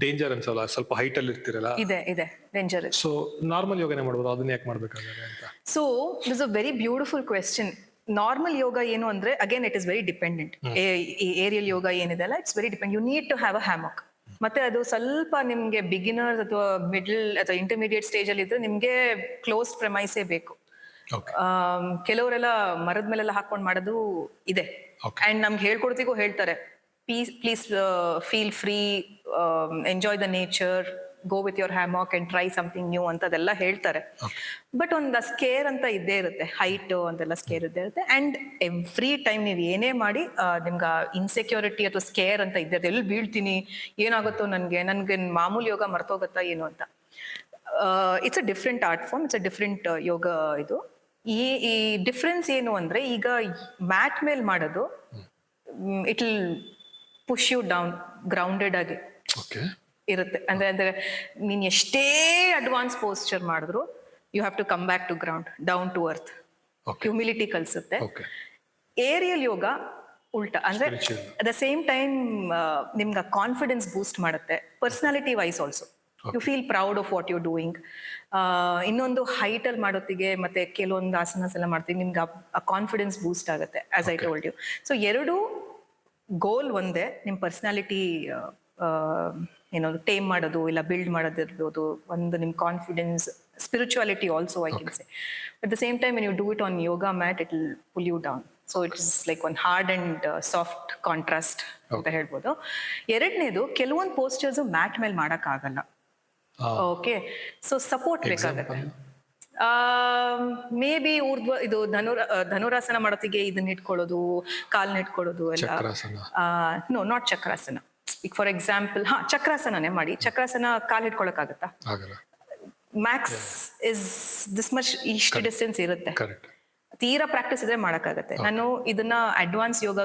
ಡೇಂಜರ್ ಅನ್ಸಲ್ಲ, ಸ್ವಲ್ಪ ಹೈಟ್ ಅಲ್ಲಿ ಇರ್ತಿರಲ್ಲ. ಇದೆ ಡೇಂಜರ್. ಸೊ ನಾರ್ಮಲ್ ಯೋಗನೇ ಮಾಡ್ಬೋದು, ಅದನ್ನ ಯಾಕೆ ಮಾಡ್ಬೇಕಾದ್ರೆ ಅಂತ? So it is a very beautiful question. Normal ಯೋಗ ಏನು ಅಂದ್ರೆ, again it is very dependent. Aerial ಯೋಗ ಏನಿದೆ ಅಲ್ಲ, it's very depend. You need to have a hammock. ಮತ್ತೆ ಅದು ಸ್ವಲ್ಪ ನಿಮ್ಗೆ ಬಿಗಿನರ್ಸ್ ಅಥವಾ ಮಿಡಲ್ ಅಥವಾ ಇಂಟರ್ಮೀಡಿಯೇಟ್ ಸ್ಟೇಜ್ ಅಲ್ಲಿ ಇದ್ರೆ ನಿಮ್ಗೆ ಕ್ಲೋಸ್ ಪ್ರೆಮೈಸೇ ಬೇಕು. ಕೆಲವರೆಲ್ಲ ಮರದ ಮೇಲೆಲ್ಲ ಹಾಕೊಂಡ್ ಮಾಡೋದು ಇದೆ. ಅಂಡ್ ನಮ್ಗೆ ಹೇಳ್ಕೊಡ್ತಿಗೂ ಹೇಳ್ತಾರೆ, please feel free, enjoy the nature, go with your hammock and try something new ಅಂತ ಅದೆಲ್ಲ ಹೇಳ್ತಾರೆ. ಬಟ್ ಒಂದು ಸ್ಕೇರ್ ಅಂತ ಇದ್ದೇ ಇರುತ್ತೆ, ಹೈಟ್ ಅಂತೆಲ್ಲ ಸ್ಕೇರ್ ಇದ್ದೇ ಇರುತ್ತೆ. ಅಂಡ್ ಎವ್ರಿ ಟೈಮ್ ನೀವು ಏನೇ ಮಾಡಿ ನಿಮ್ಗೆ ಇನ್ಸೆಕ್ಯೂರಿಟಿ ಅಥವಾ ಸ್ಕೇರ್ ಅಂತ ಇದ್ದೇ ಇರುತ್ತೆ. ಎಲ್ಲಿ ಬೀಳ್ತೀನಿ, ಏನಾಗುತ್ತೋ ನನ್ಗೆ ಮಾಮೂಲಿ ಯೋಗ ಮರ್ತೋಗತ್ತಾ ಏನು ಅಂತ. It's a different art form, it's a different yoga. ಇದು ಈ ಡಿಫ್ರೆನ್ಸ್ ಏನು ಅಂದ್ರೆ, ಈಗ ಮ್ಯಾಟ್ ಮೇಲ್ ಮಾಡೋದು it will push you down, grounded ಆಗಿ ಇರುತ್ತೆ. ಅಂದ್ರೆ ನೀನ್ ಎಷ್ಟೇ ಅಡ್ವಾನ್ಸ್ ಪೋಸ್ಚರ್ ಮಾಡಿದ್ರು you have to come back to ground, down to earth. Humility ಕಲಿಸುತ್ತೆ. ಏರಿಯಲ್ ಯೋಗ ಉಲ್ಟಾ, ಅಂದ್ರೆ ಅಟ್ ದ ಸೇಮ್ ಟೈಮ್ ನಿಮ್ಗೆ ಕಾನ್ಫಿಡೆನ್ಸ್ ಬೂಸ್ಟ್ ಮಾಡುತ್ತೆ, personality wise also. You feel proud of what you doing. ಇನ್ನೊಂದು ಹೈಟ್ ಅಲ್ಲಿ ಮಾಡೋತ್ತಿಗೆ ಮತ್ತೆ ಕೆಲವೊಂದು ಆಸನಸ್ ಎಲ್ಲ ಮಾಡ್ತೀವಿ, ನಿಮ್ಗೆ ಆ ಕಾನ್ಫಿಡೆನ್ಸ್ ಬೂಸ್ಟ್ ಆಗುತ್ತೆ, as I told you. So ಎರಡು ಗೋಲ್ ಒಂದೇ, ನಿಮ್ ಪರ್ಸನಾಲಿಟಿ ಏನೋ ಟೇಮ್ ಮಾಡೋದು ಇಲ್ಲ ಬಿಲ್ಡ್ ಮಾಡೋದಿರ್ಬೋದು, ಒಂದು ನಿಮ್ confidence, spirituality also I can say. At the same time when you do it on yoga mat, it will pull you down. So it is like one hard and soft contrast ಅಂತ ಹೇಳ್ಬೋದು. ಎರಡನೇದು, ಕೆಲವೊಂದು postures mat ಮೇಲೆ ಮಾಡಕ್ ಆಗಲ್ಲ. Okay, so support ಬೇಕಾಗತ್ತೆ. May be ಊರ್ಧ್ವ, ಇದು ಧನುರಾಸನ ಮಾಡೋತ್ತಿಗೆ ಇದನ್ನ ಇಟ್ಕೊಳ್ಳೋದು, ಕಾಲ್ನ ಇಟ್ಕೊಳ್ಳೋದು ಎಲ್ಲ. No, not chakrasana. ಈಗ ಫಾರ್ ಎಕ್ಸಾಂಪಲ್, ಚಕ್ರಾಸನನೇ ಮಾಡಿ, ಚಕ್ರಾಸನ ಕಾಲ್ ಇಟ್ಕೊಳಕ್ಕಾಗತ್ತಾ? ಮ್ಯಾಕ್ಸ್ ಇಸ್ ದಿಸ್ ಮಚ್, ಇಷ್ಟು ಡಿಸ್ಟೆನ್ಸ್ ಇರುತ್ತೆ. ತೀರಾ ಪ್ರಾಕ್ಟೀಸ್ ಇದ್ರೆ ಮಾಡಕ್ಕಾಗತ್ತೆ. ನಾನು ಇದನ್ನ ಅಡ್ವಾನ್ಸ್ ಯೋಗ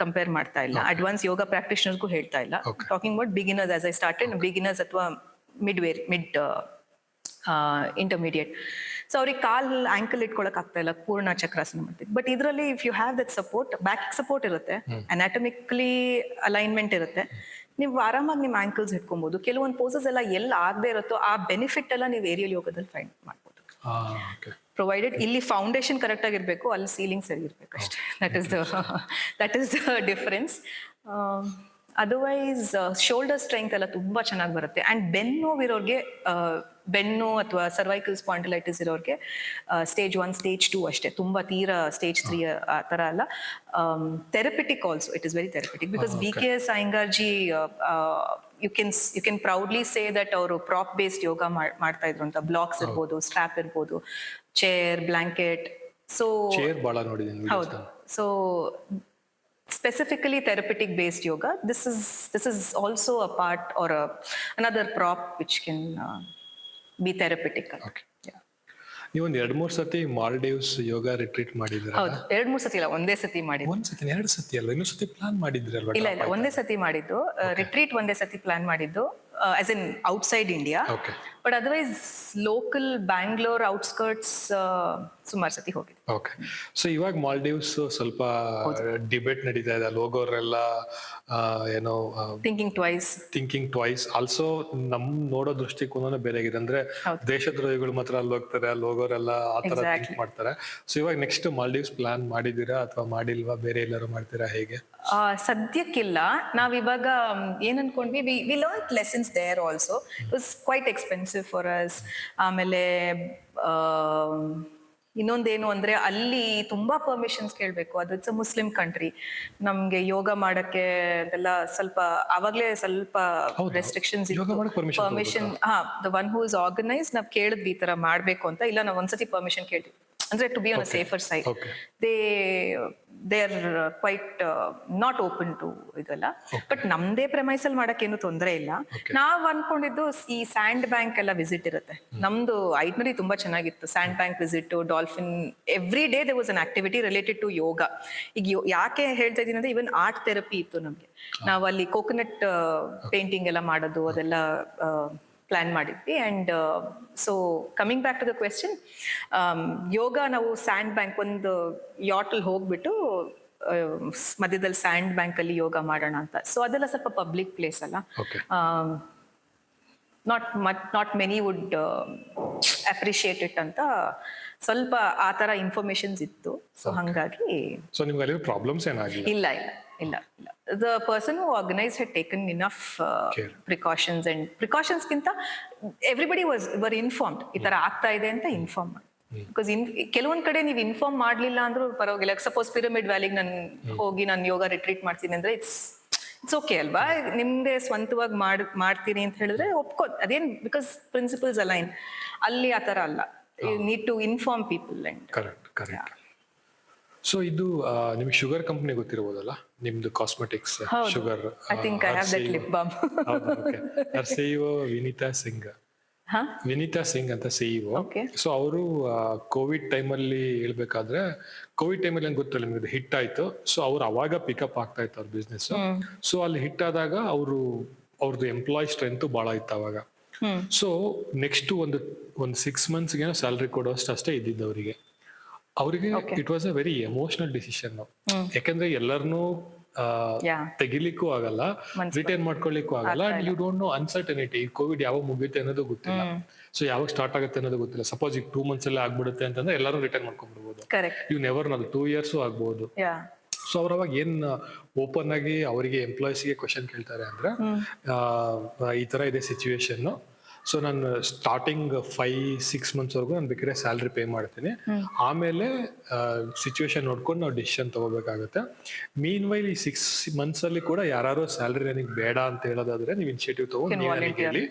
ಕಂಪೇರ್ ಮಾಡ್ತಾ ಇಲ್ಲ, ಅಡ್ವಾನ್ಸ್ ಯೋಗ ಪ್ರಾಕ್ಟೀಷನರ್ಗೂ ಹೇಳ್ತಾ ಇಲ್ಲ. Talking about beginners, as I started, beginners ಅಥವಾ ಮಿಡ್ ಇಂಟರ್ಮೀಡಿಯೇಟ್. ಸೊ ಅವ್ರಿಗೆ ಕಾಲ್ ಆಂಕಲ್ ಇಟ್ಕೊಳಕ್ ಆಗ್ತಾ ಇಲ್ಲ, ಪೂರ್ಣ ಚಕ್ರಾಸನ ಮಾಡ್ತೀವಿ. ಬಟ್ ಇದರಲ್ಲಿ if you have that support, back support ಇರುತ್ತೆ, ಅನಾಟಮಿಕಲಿ ಅಲೈನ್ಮೆಂಟ್ ಇರುತ್ತೆ, ನೀವು ಆರಾಮಾಗಿ ನಿಮ್ಮ ಆಂಕಲ್ಸ್ ಇಟ್ಕೊಬಹುದು. ಕೆಲವೊಂದು ಪೋಸಸ್ ಎಲ್ಲ ಎಲ್ಲಿ ಆಗದೆ ಇರುತ್ತೋ ಆ ಬೆನಿಫಿಟ್ ಎಲ್ಲ ನೀವು ಏರಿಯಲ್ ಯೋಗದಲ್ಲಿ ಫೈಂಡ್ ಮಾಡ್ಬೋದು. ಪ್ರೊವೈಡೆಡ್ ಇಲ್ಲಿ ಫೌಂಡೇಶನ್ ಕರೆಕ್ಟ್ ಆಗಿರ್ಬೇಕು, ಅಲ್ಲಿ ಸೀಲಿಂಗ್ ಸರಿ ಇರ್ಬೇಕು ಅಷ್ಟೇ. That is the difference. Otherwise shoulder strength ಎಲ್ಲ ತುಂಬಾ ಚೆನ್ನಾಗಿ ಬರುತ್ತೆ. ಅಂಡ್ ಬೆನ್ನು ಇರೋರಿಗೆ, ಬೆನ್ನು ಅಥವಾ ಸರ್ವೈಕಲ್ ಸ್ಪಾಂಡಿಲೈಟಿಸ್ ಇರೋರಿಗೆ ಸ್ಟೇಜ್ 1 ಸ್ಟೇಜ್ 2 ಅಷ್ಟೇ, ತುಂಬಾ ತೀರಾ ಸ್ಟೇಜ್ 3 ಆ ತರ ಅಲ್ಲ. Therapeutic also, it is very therapeutic because BKS Iyengar ji you can proudly say that ಅವರು ಪ್ರಾಪ್ ಬೇಸ್ಡ್ ಯೋಗ ಮಾಡ್ತಾ ಇದ್ರು ಅಂತ. ಬ್ಲಾಕ್ಸ್ ಇರ್ಬೋದು, ಸ್ಟ್ರಾಪ್ ಇರ್ಬೋದು, ಚೇರ್, ಬ್ಲಾಂಕೆಟ್. ಸೊ ಚೇರ್ ಬಹಳ ನೋಡಿದ್ದೀನಿ. ಹೌದು. So specifically therapeutic based yoga, this is also a part or another prop which can be therapeutic. Okay. ನೀವೊಂದು 2-3 ಸತಿ ಮಾಲ್ಡೀವ್ಸ್ ಯೋಗ ರಿಟ್ರೀಟ್ ಮಾಡಿದ್ರಾ? ಹೌದು, 2-3 ಸತಿ ಇಲ್ಲ, ಒಂದೇ ಸತಿ ಮಾಡಿದ್ದು. ಒಂದ್ ಸತಿ 2 ಸತಿ ಅಲ್ವಾ? ಇನ್ನೊಂದು ಸತಿ ಪ್ಲಾನ್ ಮಾಡಿದ್ರಲ್ವಾ? ಇಲ್ಲ, ಒಂದೇ ಸತಿ ಮಾಡಿದ್ದು. ರಿಟ್ರೀಟ್ ಒಂದೇ ಸತಿ ಪ್ಲಾನ್ ಮಾಡಿದ್ದು, as in outside India. Okay. But otherwise local Bangalore outskirts ಸುಮಾರು ಸತಿ ಹೋಗಿದೆ. ಓಕೆ. ಸೊ ಇವಾಗ ಮಾಲ್ಡೀವ್ಸ್ ಸ್ವಲ್ಪ ಡಿಬೇಟ್ ನಡೀತಾ ಇದೆ. ಹೋಗೋರೆಲ್ಲ ಏನೋ ಥಿಂಕಿಂಗ್ ಟ್ವೈಸ್. ಆಲ್ಸೋ ನಮ್ ನೋಡೋ ದೃಷ್ಟಿಕೋನ ಬೇರೆ ಆಗಿದೆ. ಅಂದ್ರೆ ದೇಶದ್ರೋಹಿಗಳು ಮಾತ್ರ ಅಲ್ಲಿ ಹೋಗ್ತಾರೆ, ಅಲ್ಲಿ ಹೋಗೋರೆಲ್ಲ ಆ ತರ ಥಿಂಕ್ ಮಾಡ್ತಾರೆ. ಸೊ ಇವಾಗ ನೆಕ್ಸ್ಟ್ ಮಾಲ್ಡೀವ್ಸ್ ಪ್ಲಾನ್ ಮಾಡಿದೀರಾ ಅಥವಾ ಮಾಡಿಲ್ವಾ? ಬೇರೆ ಎಲ್ಲರೂ ಮಾಡ್ತೀರಾ, ಹೇಗೆ? ಸದ್ಯಕ್ಕಿಲ್ಲ. ನಾವಿವಾಗ ಏನ್ ಅನ್ಕೊಂಡ್ವಿ, we learn lessons there also. It was quite expensive for us. ಆಮೇಲೆ ಇನ್ನೊಂದೇನು ಅಂದ್ರೆ ಅಲ್ಲಿ ತುಂಬಾ ಪರ್ಮಿಷನ್ಸ್ ಕೇಳ್ಬೇಕು. ಅದು ಇಟ್ಸ್ ಅ ಮುಸ್ಲಿಂ ಕಂಟ್ರಿ. ನಮ್ಗೆ ಯೋಗ ಮಾಡಕ್ಕೆ ಅದೆಲ್ಲ ಸ್ವಲ್ಪ ಅವಾಗ್ಲೇ ಸ್ವಲ್ಪ ರೆಸ್ಟ್ರಿಕ್ಷನ್ಸ್ ಇತ್ತು. Permission the one who is organise ನಾವ್ ಕೇಳಿದ್ವಿ ಈ ತರ ಮಾಡ್ಬೇಕು ಅಂತ. ಇಲ್ಲ, ನಾವ್ ಒಂದ್ಸತಿ ಪರ್ಮಿಷನ್ ಕೇಳ್ತೀವಿ, ಅಂದ್ರೆ to be on a safer side. They are quite not open to ಇದೆಲ್ಲ. ಬಟ್ ನಮ್ದೇ ಪ್ರೆಮೈಸಲ್ಲಿ ಮಾಡಕ್ಕೇನು ತೊಂದರೆ ಇಲ್ಲ. ನಾವ್ ಅನ್ಕೊಂಡಿದ್ದು ಈ ಸ್ಯಾಂಡ್ ಬ್ಯಾಂಕ್ ಎಲ್ಲ ವಿಸಿಟ್ ಇರುತ್ತೆ. ನಮ್ದು ಐಟ್ನರಿ ತುಂಬಾ ಚೆನ್ನಾಗಿತ್ತು. Sand bank visit, dolphin, every day they was an activity related to yoga. ಈಗ ಯಾಕೆ ಹೇಳ್ತಾ ಇದೀನಿ ಅಂದ್ರೆ, ಇವನ್ ಆರ್ಟ್ ಥೆರಪಿ ಇತ್ತು ನಮ್ಗೆ. ನಾವು ಅಲ್ಲಿ ಕೋಕೋನಟ್ ಪೇಂಟಿಂಗ್ ಎಲ್ಲ ಮಾಡೋದು, ಅದೆಲ್ಲ ಪ್ಲಾನ್ ಮಾಡಿದ್ವಿ. And so coming back to the question, ಯೋಗ ನಾವು ಸ್ಯಾಂಡ್ ಬ್ಯಾಂಕ್ ಒಂದು ಯಾಟಲ್ಲಿ ಹೋಗ್ಬಿಟ್ಟು ಮಧ್ಯದಲ್ಲಿ ಸ್ಯಾಂಡ್ ಬ್ಯಾಂಕ್ ಅಲ್ಲಿ ಯೋಗ ಮಾಡೋಣ ಅಂತ. ಸೊ ಅದೆಲ್ಲ ಸ್ವಲ್ಪ ಪಬ್ಲಿಕ್ ಪ್ಲೇಸ್ ಅಲ್ಲ, not many would appreciate it ಅಂತ ಸ್ವಲ್ಪ ಆ ತರ ಇನ್ಫಾರ್ಮೇಶನ್ಸ್ ಇತ್ತು. ಸೊ ಹಂಗಾಗಿ ಪ್ರಾಬ್ಲಮ್ಸ್ ಏನಾಗಿಲ್ಲ. ಇಲ್ಲ ಇಲ್ಲ ಇಲ್ಲ ಇಲ್ಲ. The person who organized had taken enough precautions, and precautions ಗಿಂತ everybody were informed. ಈ ತರ ಆಗ್ತಾ ಇದೆ ಅಂತ ಇನ್ಫಾರ್ಮ್ ಮಾಡಿ. ಬಿಕಾಸ್ ಕೆಲವೊಂದ್ ಕಡೆ ನೀವು ಇನ್ಫಾರ್ಮ್ ಮಾಡ್ಲಿಲ್ಲ ಅಂದ್ರೂ ಪರವಾಗಿಲ್ಲ. ಸಪೋಸ್ ಪಿರಮಿಡ್ ವ್ಯಾಲಿಗೆ ನಾನು ಹೋಗಿ ನಾನು ಯೋಗ ರಿಟ್ರೀಟ್ ಮಾಡ್ತೀನಿ ಅಂದ್ರೆ ಇಟ್ಸ್ ಓಕೆ ಅಲ್ವಾ? ನಿಮ್ದೇ ಸ್ವಂತವಾಗಿ ಮಾಡ್ತೀನಿ ಅಂತ ಹೇಳಿದ್ರೆ ಒಪ್ಕೋ, ಅದೇನ್, ಬಿಕಾಸ್ ಪ್ರಿನ್ಸಿಪಲ್ಸ್ ಅಲೈನ್. ಅಲ್ಲಿ ಆ ತರ ಅಲ್ಲ. You need to inform people. And correct. So ಇದು ನಿಮ್ಗೆ ಶುಗರ್ ಕಂಪನಿ ಗೊತ್ತಿರಬಹುದಲ್ಲ, ನಿಮ್ದು cosmetics Sugar. I think I have that lip balm. CEO Vineeta Singh ಅಂತ ಸಿಇಒ. ಸೊ ಅವರು ಕೋವಿಡ್ ಟೈಮಲ್ಲಿ ಹೇಳ್ಬೇಕಾದ್ರೆ, ಕೋವಿಡ್ ಟೈಮಲ್ಲಿ ಏನ್ ಗೊತ್ತಿಲ್ಲ ನಿಮ್ಗೆ, ಹಿಟ್ ಆಯ್ತು. ಸೊ ಅವ್ರು ಅವಾಗ ಪಿಕಪ್ ಆಗ್ತಾ ಇತ್ತು ಅವ್ರ ಬಿಸ್ನೆಸ್. ಸೊ ಅಲ್ಲಿ ಹಿಟ್ ಆದಾಗ ಅವ್ರದ್ದು ಎಂಪ್ಲಾಯ್ ಸ್ಟ್ರೆಂತ್ ಬಹಳ ಇತ್ತು ಅವಾಗ. ಸೊ ನೆಕ್ಸ್ಟ್ ಒಂದು 6 months ಸ್ಯಾಲ್ರಿ ಕೊಡೋಷ್ಟು ಅಷ್ಟೇ ಇದ್ದಿದ್ದು ಅವರಿಗೆ. It was a very emotional decision. ಯಾಕಂದ್ರೆ ಎಲ್ಲರನ್ನೂ ತೆಗಿಲಿಕ್ಕೂ ಆಗಲ್ಲ, ರಿಟೈನ್ ಮಾಡ್ಕೊಳ್ಳಿಕ್ಕೂ ಆಗಲ್ಲ. And you don't know uncertainty. Covid ಯಾವಾಗ ಮುಗಿಯುತ್ತೆ ಅನ್ನೋದು ಗೊತ್ತಿಲ್ಲ. ಸೊ ಯಾವಾಗ ಸ್ಟಾರ್ಟ್ ಆಗುತ್ತೆ ಅನ್ನೋದು ಗೊತ್ತಿಲ್ಲ. ಸಪೋಸ್ ಈಗ 2 months ಅಲ್ಲೇ ಆಗ್ಬಿಡುತ್ತೆ ಅಂತಂದ್ರೆ ಎಲ್ಲರೂ ರಿಟರ್ನ್ ಮಾಡ್ಕೊಂಡ್ಬಿಡ್ಬೋದು. ಯು ನೆವರ್ ನೋ, 2 years ಆಗ್ಬಹುದು. ಸೊ ಅವ್ರ ಅವಾಗ ಏನ್ ಓಪನ್ ಆಗಿ ಅವರಿಗೆ ಎಂಪ್ಲಾಯೀಸ್ಗೆ ಕ್ವಶನ್ ಕೇಳ್ತಾರೆ ಅಂದ್ರೆ, ಈ ತರ ಇದೆ ಸಿಚುವೇಶನ್. ಸೊ ನಾನು ಸ್ಟಾರ್ಟಿಂಗ್ 5-6 months ವರೆಗೂ ನಾನು ಬೇಕಾದ್ರೆ ಸ್ಯಾಲ್ರಿ ಪೇ ಮಾಡ್ತೀನಿ. ಆಮೇಲೆ ಸಿಚುವೇಶನ್ ನೋಡ್ಕೊಂಡು ನಾವು ಡಿಸಿಷನ್ ತಗೋಬೇಕಾಗುತ್ತೆ. ಮೀನ್ ವೈಲ್ ಈ 6 months ಅಲ್ಲಿ ಕೂಡ ಯಾರು ಸ್ಯಾಲ್ರಿ ನನಗೆ ಬೇಡ ಅಂತ ಹೇಳೋದಾದ್ರೆ ನೀವು ಇನಿಷಿಯೇಟಿವ್ ತಗೊಂಡು ಹೇಳಿ,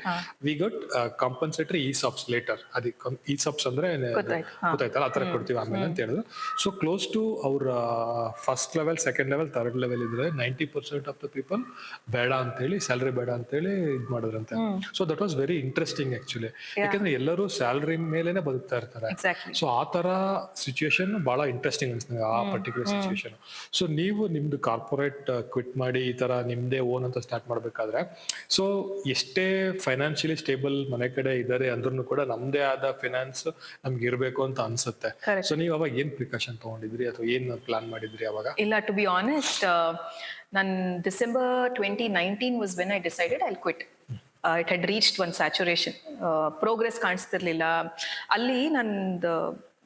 we got compensatory ESOPs later. ಅದಕ್ಕೆ ESOPs ಅಂದ್ರೆ ಗೊತ್ತಾಯ್ತಲ್ಲ, ಆ ತರ ಕೊಡ್ತೀವಿ ಆಮೇಲೆ ಅಂತ ಹೇಳಿದ್ರು. ಸೊ ಕ್ಲೋಸ್ ಟು ಅವ್ರ first level, second level, third level ಇದ್ರೆ 90% ಆಫ್ ದ ಪೀಪಲ್ ಬೇಡ ಅಂತ ಹೇಳಿ, ಸ್ಯಾಲ್ರಿ ಬೇಡ ಅಂತ ಹೇಳಿ ಇದು ಮಾಡಿದ್ರಂತೆ. So that was very interesting actually. ಯಾಕಂದ್ರೆ ಎಲ್ಲರೂ ಸ್ಯಾಲ್ರಿ ಮೇಲೆನೆ ಬದುಕ್ತಾ ಇರ್ತಾರೆ. ಸೊ ಆ ತರ ಸಿಚುಯೇಷನ್ ಬಹಳ ಇಂಟ್ರೆಸ್ಟಿಂಗ್ ಅನ್ಸುತ್ತೆ, ಆ ಪರ್ಟಿಕ್ಯುಲರ್ ಸಿಚುಯೇಷನ್. ಸೊ ನೀವು ನಿಮ್ದು ಕಾರ್ಪೊರೇಟ್ ಕ್ವಿಟ್ ಮಾಡಿ ಈ ತರ ನಿಮ್ದೇ ಓನ್ ಅಂತ ಸ್ಟಾರ್ಟ್ ಮಾಡ್ಬೇಕಾದ್ರೆ, ಸೊ ಎಷ್ಟೇ ಫೈನಾನ್ಷಿಯಲಿ ಸ್ಟೇಬಲ್ ಮನೆ ಕಡೆ ಇದ್ದಾರೆ ಅಂದ್ರೂ ಕೂಡ ನಮ್ದೇ ಆದ ಫೈನಾನ್ಸ್ ನಮ್ಗೆ ಇರ್ಬೇಕು ಅಂತ ಅನ್ಸುತ್ತೆ. ಸೊ ನೀವು ಅವಾಗ ಏನ್ ಪ್ರಿಕಾಷನ್ ತಗೊಂಡಿದ್ರಿ ಅಥವಾ ಏನ್ ಪ್ಲಾನ್ ಮಾಡಿದ್ರಿ ಅವಾಗ? ಇಲ್ಲ, ಟು ಬಿ ಆನೆಸ್ಟ್, ನಾನು December 2019 was when I decided I'll quit. It had reached one saturation. Progress ಕಾಣಿಸ್ತಿರ್ಲಿಲ್ಲ. ಅಲ್ಲಿ ನಂದು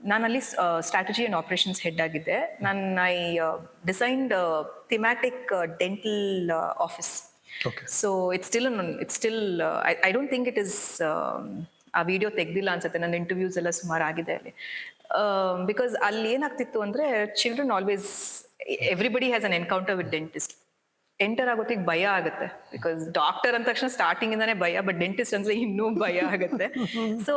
ನಾನಲ್ಲಿ ಸ್ಟ್ರಾಟಜಿ ಅಂಡ್ ಆಪರೇಷನ್ಸ್ ಹೆಡ್ ಆಗಿದ್ದೆ. I designed thematic dental office. Okay. So it's still I don't think it is ಆ video ತೆಗ್ದಿಲ್ಲ ಅನ್ಸುತ್ತೆ. ನನ್ನ interviews ಎಲ್ಲ ಸುಮಾರು ಆಗಿದೆ ಅಲ್ಲಿ. ಬಿಕಾಸ್ ಅಲ್ಲಿ ಏನಾಗ್ತಿತ್ತು ಅಂದ್ರೆ children always everybody has an encounter with dentist. Enter ಆಗೋತ್ತಿಗೆ ಭಯ ಆಗುತ್ತೆ, ಬಿಕಾಸ್ ಡಾಕ್ಟರ್ ಅಂದ ತಕ್ಷಣ ಸ್ಟಾರ್ಟಿಂಗ್ ಇಂದಾನೆ ಭಯ, ಬಟ್ ಡೆಂಟಿಸ್ಟ್ ಅಂದ್ರೆ ಇನ್ನೂ ಭಯ ಆಗುತ್ತೆ. ಸೊ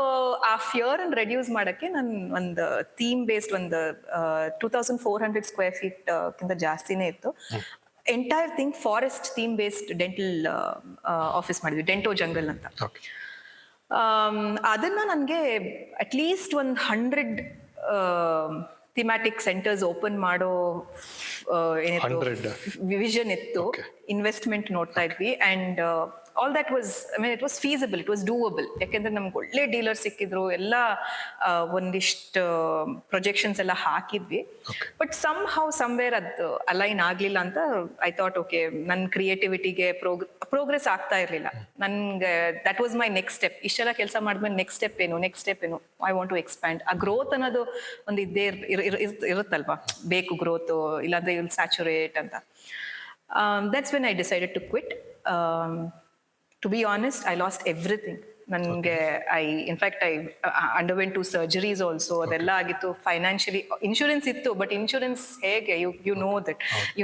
ಆ ಫಿಯರ್ ಅನ್ನು ರೆಡ್ಯೂಸ್ ಮಾಡಕ್ಕೆ ನಾನು ಒಂದು ಥೀಮ್ ಬೇಸ್ಡ್ ಒಂದು 2400 ಸ್ಕ್ವೇರ್ ಫೀಟ್ ಕಿಂತ ಜಾಸ್ತಿನೇ ಇತ್ತು. Entire thing forest theme based dental office ಮಾಡಿದ್ವಿ, ಡೆಂಟೋ ಜಂಗಲ್ ಅಂತ. ಓಕೆ. ಅದನ್ನ ನನಗೆ ಅಟ್ಲೀಸ್ಟ್ 100 ಥಿಮ್ಯಾಟಿಕ್ ಸೆಂಟರ್ಸ್ ಓಪನ್ ಮಾಡೋ ವಿಷನ್ ಇತ್ತು. ಇನ್ವೆಸ್ಟ್ಮೆಂಟ್ ನೋಡ್ತಾ ಇದ್ವಿ, and all that was, I mean it was feasible, it was doable. ಯಾಕೆಂದ್ರೆ ನಮ್ಗೆ ಒಳ್ಳೆ ಡೀಲರ್ ಸಿಕ್ಕಿದ್ರು, ಎಲ್ಲ ಒಂದಿಷ್ಟು ಪ್ರೊಜೆಕ್ಷನ್ಸ್ ಎಲ್ಲ ಹಾಕಿದ್ವಿ. ಬಟ್ ಸಮ್ ಹೌ ಸಮ್ವೇರ್ ಅದು ಅಲೈನ್ ಆಗ್ಲಿಲ್ಲ ಅಂತ ಐ ಥಾಟ್ ಓಕೆ, ನನ್ನ ಕ್ರಿಯೇಟಿವಿಟಿಗೆ ಪ್ರೋಗ್ರೆಸ್ ಆಗ್ತಾ ಇರ್ಲಿಲ್ಲ. ನನ್ಗೆ that was my next step. ಇಷ್ಟೆಲ್ಲ ಕೆಲಸ ಮಾಡಿದ್ಮೇಲೆ ನೆಕ್ಸ್ಟ್ ಸ್ಟೆಪ್ ಏನು, ಐ ವಾಂಟ್ ಟು ಎಕ್ಸ್ಪ್ಯಾಂಡ್. ಆ ಗ್ರೋತ್ ಅನ್ನೋದು ಒಂದು ಇದ್ದೇ ಇರುತ್ತಲ್ವಾ, ಬೇಕು ಗ್ರೋತ್, ಇಲ್ಲಾಂದ್ರೆ ವಿಲ್ ಸ್ಯಾಚುರೇಟ್ ಅಂತ. That's when I decided to quit. To be honest, I lost everything. ನನಗೆ in fact I underwent 2 surgeries also. ಅದೆಲ್ಲ ಆಗಿತ್ತು. ಫೈನಾನ್ಷಿಯಲಿ ಇನ್ಶೂರೆನ್ಸ್ ಇತ್ತು, ಬಟ್ ಇನ್ಶೂರೆನ್ಸ್ ಹೇಗೆ, you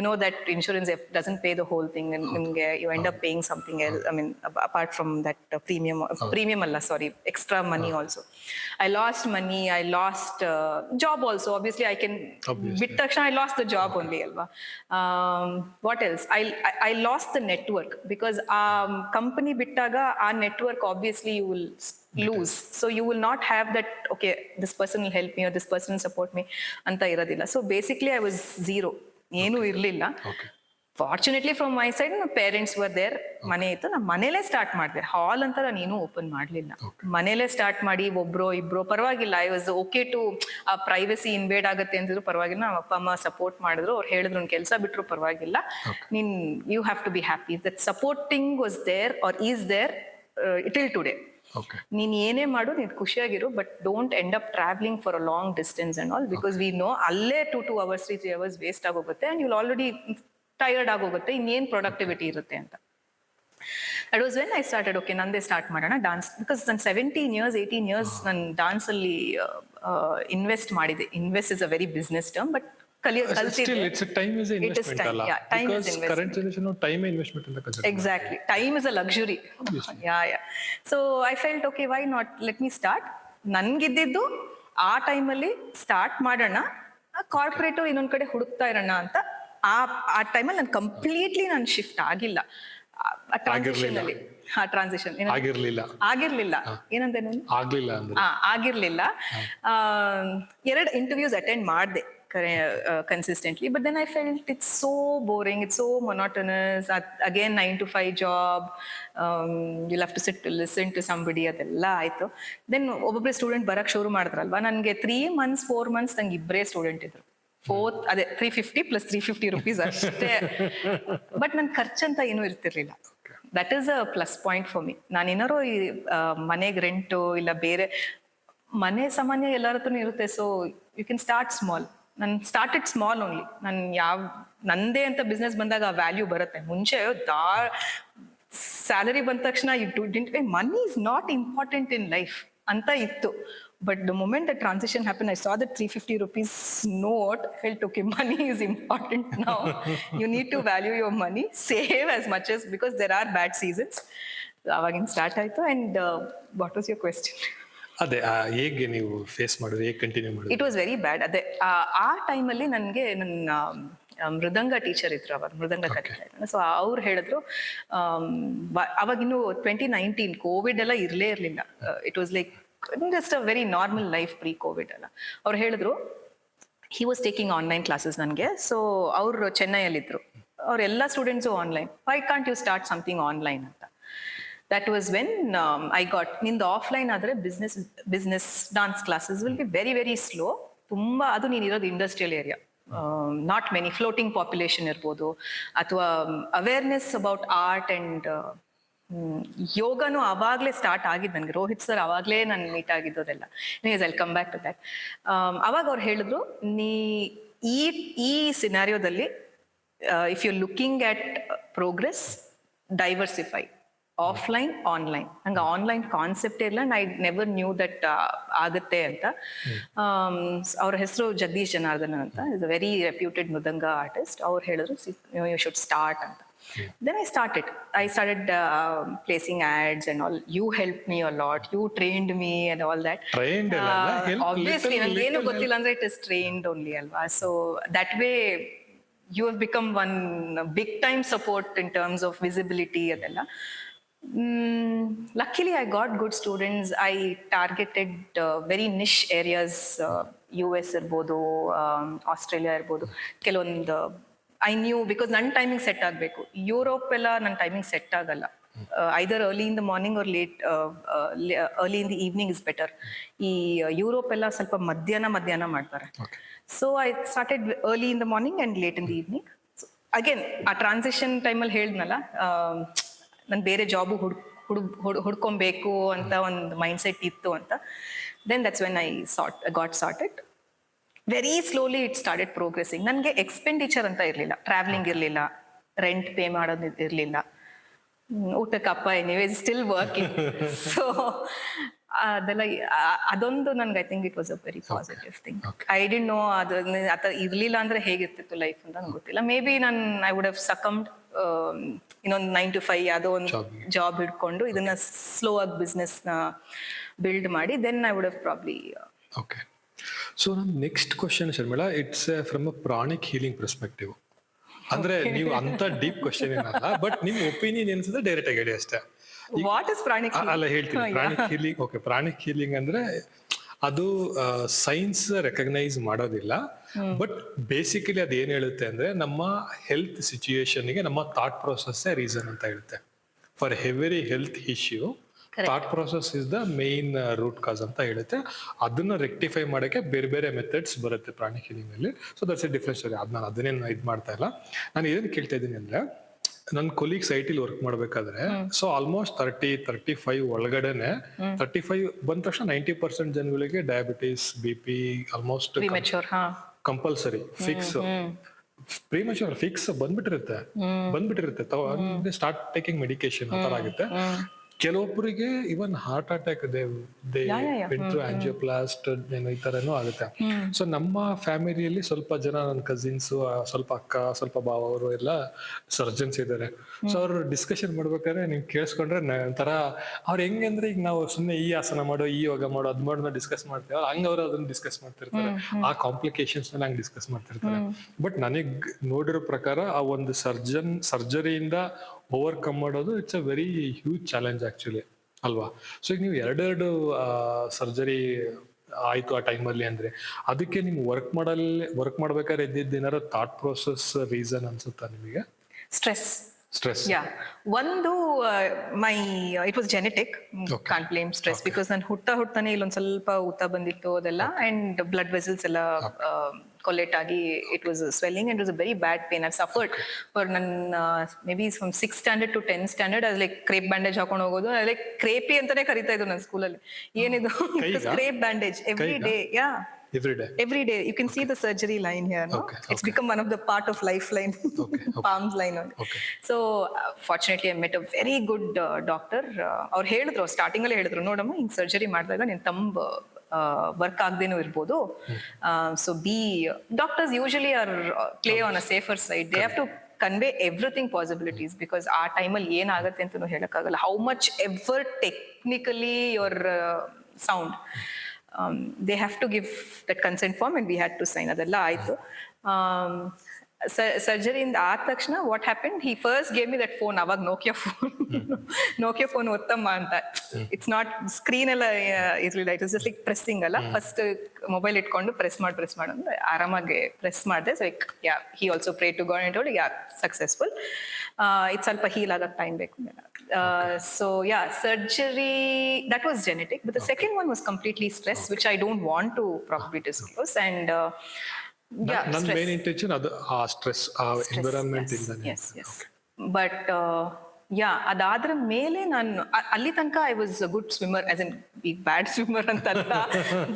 know that insurance doesn't pay the whole thing. ನಿಮಗೆ you end up paying something else, I mean apart from that premium ಅಲ್ಲ, sorry, extra money also. I lost money, I lost job also. Obviously I can ಬಿಟ್ಟ ತಕ್ಷಣ I lost the job only ಅಲ್ವಾ. What else, I lost the network, because ಆ company ಬಿಟ್ಟಾಗ ಆ network obviously you will lose. So you will not have that, okay, this person will help me or this person will support me anta iradilla. So basically I was zero, ಏನು ಇರ್ಲಿಲ್ಲ. Fortunately from my side ನನ್ನ parents were there. ಮನೆ ಇತ್ತು, ನಾನು ಮನೇಲೇ start ಮಾಡಿದೆ. ಹಾಲ್ ಅಂತ ನಾನು ಏನೂ ಓಪನ್ ಮಾಡಲಿಲ್ಲ, ಮನೇಲೇ ಸ್ಟಾರ್ಟ್ ಮಾಡಿ ಒಬ್ರೋ ಇಬ್ರೋ ಪರವಾಗಿಲ್ಲ. ಐ ವಾಸ್ ಓಕೆ ಟು ಆ ಪ್ರೈವಸಿ ಇನ್ವೇಡ್ ಆಗುತ್ತೆ ಅಂತಿದ್ರು ಪರವಾಗಿಲ್ಲ. ನಮ್ಮ ಅಪ್ಪ ಅಮ್ಮ ಸಪೋರ್ಟ್ ಮಾಡಿದ್ರು. ಅವ್ರು ಹೇಳಿದ್ರು ನನ್ನ ಕೆಲಸ ಬಿಟ್ಟರು ಪರವಾಗಿಲ್ಲ, ನೀನ್ you have to be happy. That supporting was there or is there till today. ನೀನ್ ಏನೇ ಮಾಡು, ನೀನ್ ಖುಷಿಯಾಗಿರು, but don't end up travelling for a long distance and all, because we know ಅಲ್ಲೇ 2 hours 3 hours ವೇಸ್ಟ್ ಆಗೋಗುತ್ತೆ, and you'll already tired ಆಗೋಗುತ್ತೆ. ಇನ್ನೇನ್ productivity ಇರುತ್ತೆ ಅಂತ. That was when I started, okay ನಂದೇ ಸ್ಟಾರ್ಟ್ ಮಾಡೋಣ ಡಾನ್ಸ್. ಬಿಕಾಸ್ ನಾನು 17 years 18 years ನಾನು ಡಾನ್ಸ್ ಅಲ್ಲಿ ಇನ್ವೆಸ್ಟ್ ಮಾಡಿದೆ. Invest is a very business term, but Exactly. Time is a luxury. Yeah. So I felt, okay, why not? Let me start. ನನ್ಗಿದ್ದಿದ್ದು ಆ ಟೈಮಲ್ಲಿ start ಮಾಡೋಣ, corporate ಇನ್ನೊಂದ್ ಕಡೆ ಹುಡುಕ್ತಾ ಇರೋಣ ಅಂತ. ಆ ಟೈಮಲ್ಲಿ ನಾನು ಕಂಪ್ಲೀಟ್ಲಿ ನಾನು ಶಿಫ್ಟ್ ಆಗಿಲ್ಲ. ಟ್ರಾನ್ಸಿಷನ್ ಆಗಿರ್ಲಿಲ್ಲ ಏನಂತ ಆಗಿರ್ಲಿಲ್ಲ. 2 ಇಂಟರ್ವ್ಯೂಸ್ ಅಟೆಂಡ್ ಮಾಡಿದೆ consistently, but then I felt it's so boring, it's so monotonous. Again 9 to 5 job, you'll have to sit to listen to somebody. ಅದೆಲ್ಲ ಆಯ್ತು. ದೆನ್ ಒಬ್ಬೊಬ್ಬರೇ ಸ್ಟೂಡೆಂಟ್ ಬರಕ್ ಶುರು ಮಾಡಿದ್ರಲ್ವಾ. ನನಗೆ 3 months 4 months ನಂಗೆ ಇಬ್ಬರೇ ಸ್ಟೂಡೆಂಟ್ ಇದ್ರು. 350 + 350 rupees ಅಷ್ಟೇ. ಬಟ್ ನನ್ ಖರ್ಚಂತ ಏನೂ ಇರ್ತಿರ್ಲಿಲ್ಲ. That is a plus point for me. ನಾನೇನಾರು ಮನೆಗೆ ರೆಂಟು ಇಲ್ಲ ಬೇರೆ ಮನೆ ಸಾಮಾನ್ಯ ಎಲ್ಲರ ಹತ್ರನೂ ಇರುತ್ತೆ. So you can start small. ನಾನು ಸ್ಟಾರ್ಟೆಡ್ ಸ್ಮಾಲ್ ಓನ್ಲಿ. ನಾನು ನಂದೇ ಅಂತ ಬಿಸ್ನೆಸ್ ಬಂದಾಗ ಆ ವ್ಯಾಲ್ಯೂ ಬರುತ್ತೆ. ಮುಂಚೆ ಸ್ಯಾಲರಿ ಬಂದ ತಕ್ಷಣ money is not important in life ಅಂತ ಇತ್ತು. But the moment the transition happen, I saw that 350 rupees note, I felt, okay, money is important now. You need to value your money, save as much as, because there are bad seasons. ಅವಾಗಿನ start ಆಯ್ತು. And what was your question? ಅದೇ ಹೇಗೆ ನೀವು face ಮಾಡಿದ್ರೆ, ಹೇಗೆ continue ಮಾಡಿದ್ರೆ? It was very bad. ಅದೇ ಆ ಟೈಮಲ್ಲಿ ನನಗೆ ನನ್ನ ಮೃದಂಗ ಟೀಚರ್ ಇದ್ರು, ಅವಾಗ ಮೃದಂಗ ಕಲಿತಾ ಇದ್ರು. ಸೊ ಅವ್ರು ಹೇಳಿದ್ರು, ಅವಾಗಿನ್ನು 2019 ಕೋವಿಡ್ ಎಲ್ಲ ಇರಲೇ ಇರಲಿಲ್ಲ. It was like just a very normal life pre Covid ಎಲ್ಲ. ಅವ್ರು ಹೇಳಿದ್ರು, he was taking online classes ನನಗೆ. ಸೊ ಅವರು ಚೆನ್ನೈಯಲ್ಲಿದ್ರು, ಅವರೆಲ್ಲ students online, why can't you start something online ಅಂತ. That was when I got, ನಿಂದು ಆಫ್ಲೈನ್ ಆದರೆ business dance classes will be very very slow. ತುಂಬ, ಅದು ನೀನಿರೋದು industrial area, not many floating population ಇರ್ಬೋದು, ಅಥವಾ ಅವೇರ್ನೆಸ್ ಅಬೌಟ್ ಆರ್ಟ್ ಆ್ಯಂಡ್ ಯೋಗನು ಅವಾಗಲೇ ಸ್ಟಾರ್ಟ್ ಆಗಿದ್ದು ನನಗೆ. ರೋಹಿತ್ ಸರ್ ಅವಾಗಲೇ ನಾನು ಮೀಟ್ ಆಗಿದ್ದೋದೆಲ್ಲ. I come back to that. ಅವಾಗ ಅವ್ರು ಹೇಳಿದ್ರು, ನೀ ಈ ಸಿನಾರಿಯೋದಲ್ಲಿ if you looking at progress, diversify, offline online. ನಂಗೆ ಆನ್ಲೈನ್ ಕಾನ್ಸೆಪ್ಟ್ ಇಲ್ಲ, ಐ ನೆವರ್ ನ್ಯೂ ದಟ್ ಆಗುತ್ತೆ ಅಂತ. ಅವ್ರ ಹೆಸರು ಜಗದೀಶ್ ಜನಾರ್ದನ್ ಅಂತ, is a very reputed mridanga artist. ಅವ್ರು ಹೇಳಿದ್ರು ಯು ಶುಡ್ ಸ್ಟಾರ್ಟ್ ಅಂತ. Then I started placing ads and all. You helped me a lot. You trained me and all that. Trained obviously ನಂಗೆ ಏನು ಗೊತ್ತಿಲ್ಲ ಅಂದ್ರೆ it is trained only ಅಲ್ವಾ. So that way you have become one big time support in terms of visibility ಅದೆಲ್ಲ. Luckily I got good students. I targeted very niche areas. US ಇರ್ಬೋದು, Australia ಇರ್ಬೋದು. ಕೆಲವೊಂದು I knew, because ನನ್ನ timing set ಆಗಬೇಕು. Europe ಎಲ್ಲ ನನ್ನ timing set ಆಗಲ್ಲ. Either early in the morning or late early in the evening is better. ಈ Europe ಎಲ್ಲ ಸ್ವಲ್ಪ ಮಧ್ಯಾಹ್ನ ಮಾಡ್ತಾರೆ. So I started early in the morning and late in the evening. Again ಆ ಟ್ರಾನ್ಸಿಷನ್ ಟೈಮಲ್ಲಿ ಹೇಳಿದ್ನಲ್ಲ, ನಾನು ಬೇರೆ ಜಾಬು ಹುಡ್ಕೊಬೇಕು ಅಂತ ಒಂದು ಮೈಂಡ್ ಸೆಟ್ ಇತ್ತು ಅಂತ. Then that's when I got sorted. Very slowly it started progressing. ನನಗೆ ಎಕ್ಸ್ಪೆಂಡಿಚರ್ ಅಂತ ಇರಲಿಲ್ಲ, ಟ್ರಾವೆಲಿಂಗ್ ಇರಲಿಲ್ಲ, ರೆಂಟ್ ಪೇ ಮಾಡೋದು ಇರಲಿಲ್ಲ, ಊಟಕ್ಕಪ್ಪ ಎನಿವೇ ಸ್ಟಿಲ್ ವರ್ಕಿಂಗ್. ಸೊ ಅದೆಲ್ಲ ಅದೊಂದು ನನ್ಗೆ I think it was a very positive thing. I didn't know ಅದು ಇರಲಿಲ್ಲ ಅಂದ್ರೆ ಹೇಗಿರ್ತಿತ್ತು ಲೈಫ್ ಅಂತ ನಂಗೆ ಗೊತ್ತಿಲ್ಲ. Maybe I would have succumbed ಇನ್ನೊಂದು 9 to 5 ಯಾವುದೋ ಒಂದು ಜಾಬ್ ಹಿಡ್ಕೊಂಡು ಇದನ್ನ ಸ್ಲೋ ಆಗಿ ಬಿಸ್ನೆಸ್ನ ಬಿಲ್ಡ್ ಮಾಡಿ then I would have probably. Okay. So ನನ್ನ next question Sharmila, it's from a pranic healing perspective. ಅಂದ್ರೆ ನೀವು ಅಂತ ಡೀಪ್ ಕ್ವಶನ್ ಏನಲ್ಲ, ಬಟ್ ನಿಮ್ ಒಪಿನಿಯನ್ ಏನ್ಸುತ್ತೆ ಡೈರೆಕ್ಟ್ ಆಗಿ ಹೇಳಿ ಅಷ್ಟೇ. ವಾಟ್ ಇಸ್ ಪ್ರಾಣಿಕ್ ಅಲ್ಲ ಹೇಳ್ತೀನಿ. Pranic healing, okay, pranic healing ಅಂದ್ರೆ ಅದು ಸೈನ್ಸ್ ರೆಕಗ್ನೈಸ್ ಮಾಡೋದಿಲ್ಲ, ಬಟ್ ಬೇಸಿಕಲಿ ಅದು ಏನ್ ಹೇಳುತ್ತೆ ಅಂದ್ರೆ ನಮ್ಮ ಹೆಲ್ತ್ ಸಿಚುಯೇಷನ್ಗೆ ನಮ್ಮ ಥಾಟ್ ಪ್ರೊಸೆಸ್ ರೀಸನ್ ಅಂತ ಹೇಳುತ್ತೆ. For every health issue thought process is the main root cause ಅಂತ ಹೇಳುತ್ತೆ. ಅದನ್ನ ರೆಕ್ಟಿಫೈ ಮಾಡೋಕ್ಕೆ ಬೇರೆ ಬೇರೆ ಮೆಥಡ್ಸ್ ಬರುತ್ತೆ ಪ್ರಾಣಿಕ್ ಹೀಲಿಂಗ್ ಅಲ್ಲಿ. So that's a difference story. ಅದು ನಾನು ಅದನ್ನೇನು ಇದು ಮಾಡ್ತಾ ಇಲ್ಲ. ನಾನು ಏನ್ ಕೇಳ್ತಾ ಇದ್ದೀನಿ ಅಂದ್ರೆ, ನನ್ನ ಕೊಲೀಗ್ಸ್ ಐಟಿಲಿ ವರ್ಕ್ ಮಾಡ್ಬೇಕಾದ್ರೆ ಸೊ ಆಲ್ಮೋಸ್ಟ್ 30-35 ಒಳಗಡೆನೆ 35 ಬಂದ ತಕ್ಷಣ 90% ಜನಗಳಿಗೆ diabetes, BP almost compulsory fix. Premature fix ಬಂದ್ಬಿಟ್ಟಿರುತ್ತೆ. ಸ್ಟಾರ್ಟ್ ಟೇಕಿಂಗ್ ಮೆಡಿಕೇಶನ್ ಆ ತರ ಆಗುತ್ತೆ. ಕೆಲವೊಬ್ಬರಿಗೆ ಇವನ್ ಹಾರ್ಟ್ ಅಟ್ಯಾಕ್, ಆಂಜಿಯೋಪ್ಲಾಸ್ಟ್ ಏನೋ ಈ ತರನೂ ಆಗುತ್ತೆ. ಸೊ ನಮ್ಮ ಫ್ಯಾಮಿಲಿಯಲ್ಲಿ ಸ್ವಲ್ಪ ಜನ, ನನ್ನ ಕಸಿನ್ಸ್, ಸ್ವಲ್ಪ ಅಕ್ಕ, ಸ್ವಲ್ಪ ಭಾವ ಅವರು ಎಲ್ಲ ಸರ್ಜನ್ಸ್ ಇದ್ದಾರೆ. ಸೊ ಅವ್ರು ಡಿಸ್ಕಷನ್ ಮಾಡ್ಬೇಕಾದ್ರೆ ನೀವು ಕೇಳಿಸ್ಕೊಂಡ್ರೆ ಒಂಥರ ಅವ್ರು ಹೆಂಗಂದ್ರೆ, ಈಗ ನಾವು ಸುಮ್ಮನೆ ಈ ಆಸನ ಮಾಡೋ, ಈ ಯೋಗ ಮಾಡೋ, ಅದ್ ಮಾಡೋದನ್ನ ಡಿಸ್ಕಸ್ ಮಾಡ್ತೇವೆ, ಹಂಗ ಅವ್ರು ಅದನ್ನ ಡಿಸ್ಕಸ್ ಮಾಡ್ತಿರ್ತಾರೆ. ಆ ಕಾಂಪ್ಲಿಕೇಶನ್ಸ್ ಹಂಗೆ ಡಿಸ್ಕಸ್ ಮಾಡ್ತಿರ್ತಾರೆ. ಬಟ್ ನನಗ್ ನೋಡಿರೋ ಪ್ರಕಾರ ಆ ಒಂದು ಸರ್ಜರಿಯಿಂದ ಓವರ್ಕಮ್ ಮಾಡೋದು it's a very huge challenge actually, ಅಲ್ವಾ? ಸೊ ಈಗ ನೀವು ಎರಡೆರಡು ಸರ್ಜರಿ ಆಯ್ತು ಆ ಟೈಮಲ್ಲಿ ಅಂದ್ರೆ, ಅದಕ್ಕೆ ನೀವು ವರ್ಕ್ ಮಾಡ್ಬೇಕಾದ್ರೆ ಇದ್ದಿದ್ದೇನಾದ್ರು ಥಾಟ್ ಪ್ರೊಸೆಸ್ ರೀಸನ್ ಅನ್ಸುತ್ತಾ ನಿಮಗೆ? ಸ್ಟ್ರೆಸ್. ಯಾ, ಒಂದು it was genetic, can't blame stress, because ನಾನು ಹುಟ್ಟಾನೆ ಇಲ್ಲೊಂದ್ ಸ್ವಲ್ಪ ಊತ ಬಂದಿತ್ತು ಅದೆಲ್ಲ, ಅಂಡ್ ಬ್ಲಡ್ ವೆಸಲ್ಸ್ ಎಲ್ಲ ಕೊಲೆಟ್ ಆಗಿ it was swelling and it was a very bad pain. I suffered for ನನ್ನ ಮೇ ಬಿ ಫ್ರಮ್ 6th standard to 10th standard. ಅದು ಲೈಕ್ ಕ್ರೇಪ್ ಬ್ಯಾಂಡೇಜ್ ಹಾಕೊಂಡು ಹೋಗೋದು, ಲೈಕ್ ಕ್ರೇಪಿ ಅಂತಾನೆ ಕರಿತಾ ಇದ್ರು ನನ್ನ ಸ್ಕೂಲಲ್ಲಿ. ಏನಿದು crepe bandage every day. Yeah, every day you can see the surgery line here, no? It's become one of the part of lifeline. Palms line on. So fortunately I met a very good doctor. ಅವ್ರು ಹೇಳಿದ್ರು, starting ಅಲ್ಲಿ ಹೇಳಿದ್ರು, ನೋಡಮ್ಮ ಹಿಂಗ್ surgery ಮಾಡಿದಾಗ ನಿನ್ ತಂಬ work ಆಗದೇನೂ ಇರ್ಬೋದು. So doctors usually are play on a safer side. They have to convey everything possibilities, because ಆ ಟೈಮಲ್ಲಿ ಏನಾಗುತ್ತೆ ಅಂತಲೂ ಹೇಳಕ್ಕಾಗಲ್ಲ. How much ever technically your sound, they have to give that consent form and we had to sign. ಅದೆಲ್ಲ ಆಯ್ತು. Surgery ಇಂದ ಆದ ತಕ್ಷಣ what happen, he first gave me that phone. ಅವಾಗ ನೋಕಿಯಾ ಫೋನ್ ಒತ್ತಮ್ಮ ಅಂತ. ಇಟ್ಸ್ ನಾಟ್ ಸ್ಕ್ರೀನ್ ಎಲ್ಲ ಇರ್ಲಿಲ್ಲ, it was just like pressing ಅಲ್ಲ. ಫಸ್ಟ್ ಮೊಬೈಲ್ ಇಟ್ಕೊಂಡು ಪ್ರೆಸ್ ಮಾಡು ಅಂದ್ರೆ ಆರಾಮಾಗಿ ಪ್ರೆಸ್ ಮಾಡಿದೆ. So like yeah, he also prayed to God and told yeah, successful. ಇದು ಸ್ವಲ್ಪ ಹೀಲ್ ಆಗಕ್ಕೆ ಟೈಮ್ ಬೇಕು. So yeah, surgery, that was genetic, but the second one was completely stress, which I don't want to probably disclose. And ನನ್ನ main intention ಅದು ಆ stress, ಆ environment ಇಂದಾನೆ. Yes. But ಯಾ ಅದಾದ್ರ ಮೇಲೆ ನಾನು ಅಲ್ಲಿ ತನಕ I was a good swimmer as in ಈಗ ಬ್ಯಾಡ್ ಸ್ವಿಮ್ಮರ್ ಅಂತ ಅಲ್ಲ,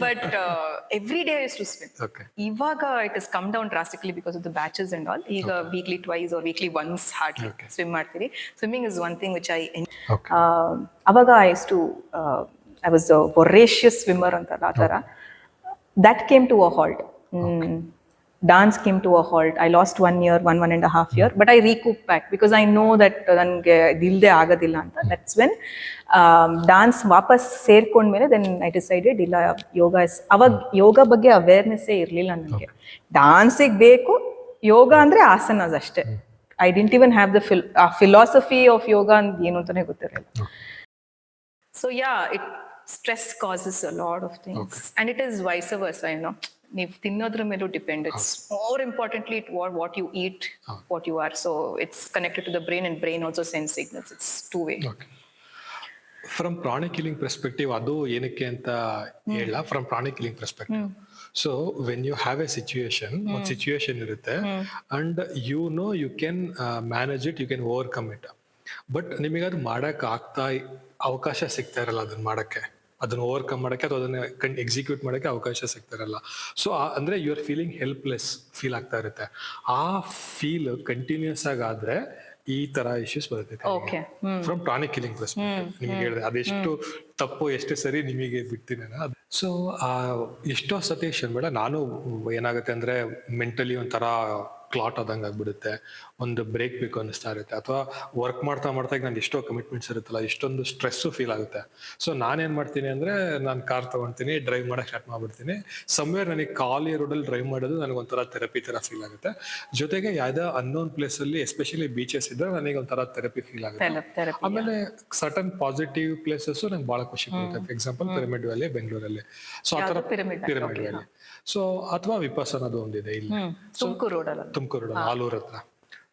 but every day is to swim. Okay. ಇವಾಗ it is come down drastically because of the batches and all. ಈಗ weekly twice or weekly once hardly swim ಮಾಡ್ತೀವಿ. Swimming is one thing which Okay. ಅವಾಗ I was voracious swimmer ಅಂತಲ್ಲ ಆ ಥರ. That came to a halt. Dance came to a halt. I lost 1 year, one and a half year, but I recouped back because I know that ನನಗೆ ಇಲ್ದೆ ಆಗೋದಿಲ್ಲ ಅಂತ. That's when dance ವಾಪಸ್ ಸೇರ್ಕೊಂಡ್ಮೇಲೆ then I decided ಇಲ್ಲ ಯೋಗ ಅವಾಗ ಯೋಗ ಬಗ್ಗೆ ಅವೇರ್ನೆಸ್ಸೇ ಇರಲಿಲ್ಲ ನನಗೆ. ಡಾನ್ಸಿಗೆ ಬೇಕು, ಯೋಗ ಅಂದರೆ ಆಸನಸ್ ಅಷ್ಟೇ. I didn't even have the philosophy of yoga ಅಂತ ಏನು ಅಂತಾನೆ ಗೊತ್ತಿರಲಿಲ್ಲ. So yeah, stress causes a lot of things. And it is vice versa, ನೀವು ತಿನ್ನೋದ್ರ ಮೇಲೂ depend. It's more importantly what you eat, what you are. So it's connected to the brain and brain also sense signals. It's two way. From pranic healing perspective ಅದು ಏನಕ್ಕೆ ಅಂತ ಹೇಳ. From pranic healing perspective, so when you have a situation, ಒಂದು situation ಇರುತ್ತೆ and you can manage it, you can overcome it. But ನಿಮಗೆ ಅದು ಮಾಡಕ್ ಅವಕಾಶ ಸಿಗ್ತಾ ಇರಲ್ಲ, ಅದನ್ನ ಓವರ್ಕಮ್ ಮಾಡಕ್ಕೆ ಅಥವಾ ಅದನ್ನ ಎಕ್ಸಿಕ್ಯೂಟ್ ಮಾಡಕ್ಕೆ ಅವಕಾಶ ಸಿಗ್ತಾ ಇರಲ್ಲ. ಸೊ ಅಂದ್ರೆ you are feeling helpless feel ಆಗ್ತಾ ಇರುತ್ತೆ. ಆ ಫೀಲ್ ಕಂಟಿನ್ಯೂಸ್ ಆದ್ರೆ ಈ ತರ ಇಶ್ಯೂಸ್ ಬರುತ್ತೆ. ಫ್ರಮ್ ಪ್ರಾಣಿಕ್ ಕಿಲಿಂಗ್ ಪರ್ಸ್ಪೆಕ್ಟಿವ್ ನಿಮ್ಗೆ ಹೇಳಿದೆ, ಅದೆಷ್ಟು ತಪ್ಪು ಎಷ್ಟು ಸರಿ ನಿಮಗೆ ಬಿಡ್ತೀನಿ ನಾನು. ಸೊ ಎಷ್ಟೋ ಸತಿ ಬೇಡ, ನಾನು ಏನಾಗುತ್ತೆ ಅಂದ್ರೆ ಮೆಂಟಲಿ ಒಂಥರ ಕ್ಲಾಟ್ ಆದಂಗೆ ಆಗ್ಬಿಡುತ್ತೆ, ಒಂದು ಬ್ರೇಕ್ ಬೇಕು ಅನ್ನಿಸ್ತಾ ಇರುತ್ತೆ. ಅಥವಾ ವರ್ಕ್ ಮಾಡ್ತಾ ಈಗ ನಂಗೆ ಎಷ್ಟೋ ಕಮಿಟ್ಮೆಂಟ್ಸ್ ಇರುತ್ತಲ್ಲ, ಎಷ್ಟೊಂದು ಸ್ಟ್ರೆಸ್ಸು ಫೀಲ್ ಆಗುತ್ತೆ. ಸೊ ನಾನೇನು ಮಾಡ್ತೀನಿ ಅಂದರೆ, ನಾನು ಕಾರ್ ತೊಗೊಳ್ತೀನಿ, ಡ್ರೈವ್ ಮಾಡೋಕ್ಕೆ ಸ್ಟಾರ್ಟ್ ಮಾಡ್ಬಿಡ್ತೀನಿ. ಸಮ್ವೇರ್ ನನಗೆ ಖಾಲಿ ರೋಡಲ್ಲಿ ಡ್ರೈವ್ ಮಾಡೋದು ನನಗೊಂಥರ ಥೆರಪಿ ಥರ ಫೀಲ್ ಆಗುತ್ತೆ. ಜೊತೆಗೆ ಯಾವುದೋ ಅನ್ನೋನ್ ಪ್ಲೇಸಲ್ಲಿ, ಎಸ್ಪೆಷಲಿ ಬೀಚಸ್ ಇದ್ದರೆ ನನಗೆ ಒಂಥರ ಥೆರಪಿ ಫೀಲ್ ಆಗುತ್ತೆ. ಆಮೇಲೆ ಸಟನ್ ಪಾಸಿಟಿವ್ ಪ್ಲೇಸಸ್ಸು ನಂಗೆ ಭಾಳ ಖುಷಿ ಕೊಡುತ್ತೆ. ಫಾರ್ ಎಕ್ಸಾಂಪಲ್ ಪಿರಮಿಡ್ ವ್ಯಾಲಿ ಬೆಂಗಳೂರಲ್ಲಿ. ಸೊ ಆ ಥರ ಪಿರಮಿಡ್ ವ್ಯಾಲಿ. ಸೊ ಅಥವಾ ವಿಪಸ್ಸನದು ಒಂದಿದೆ ಇಲ್ಲಿ ತುಮಕೂರು ಆಲೂರ್ ಹತ್ರ.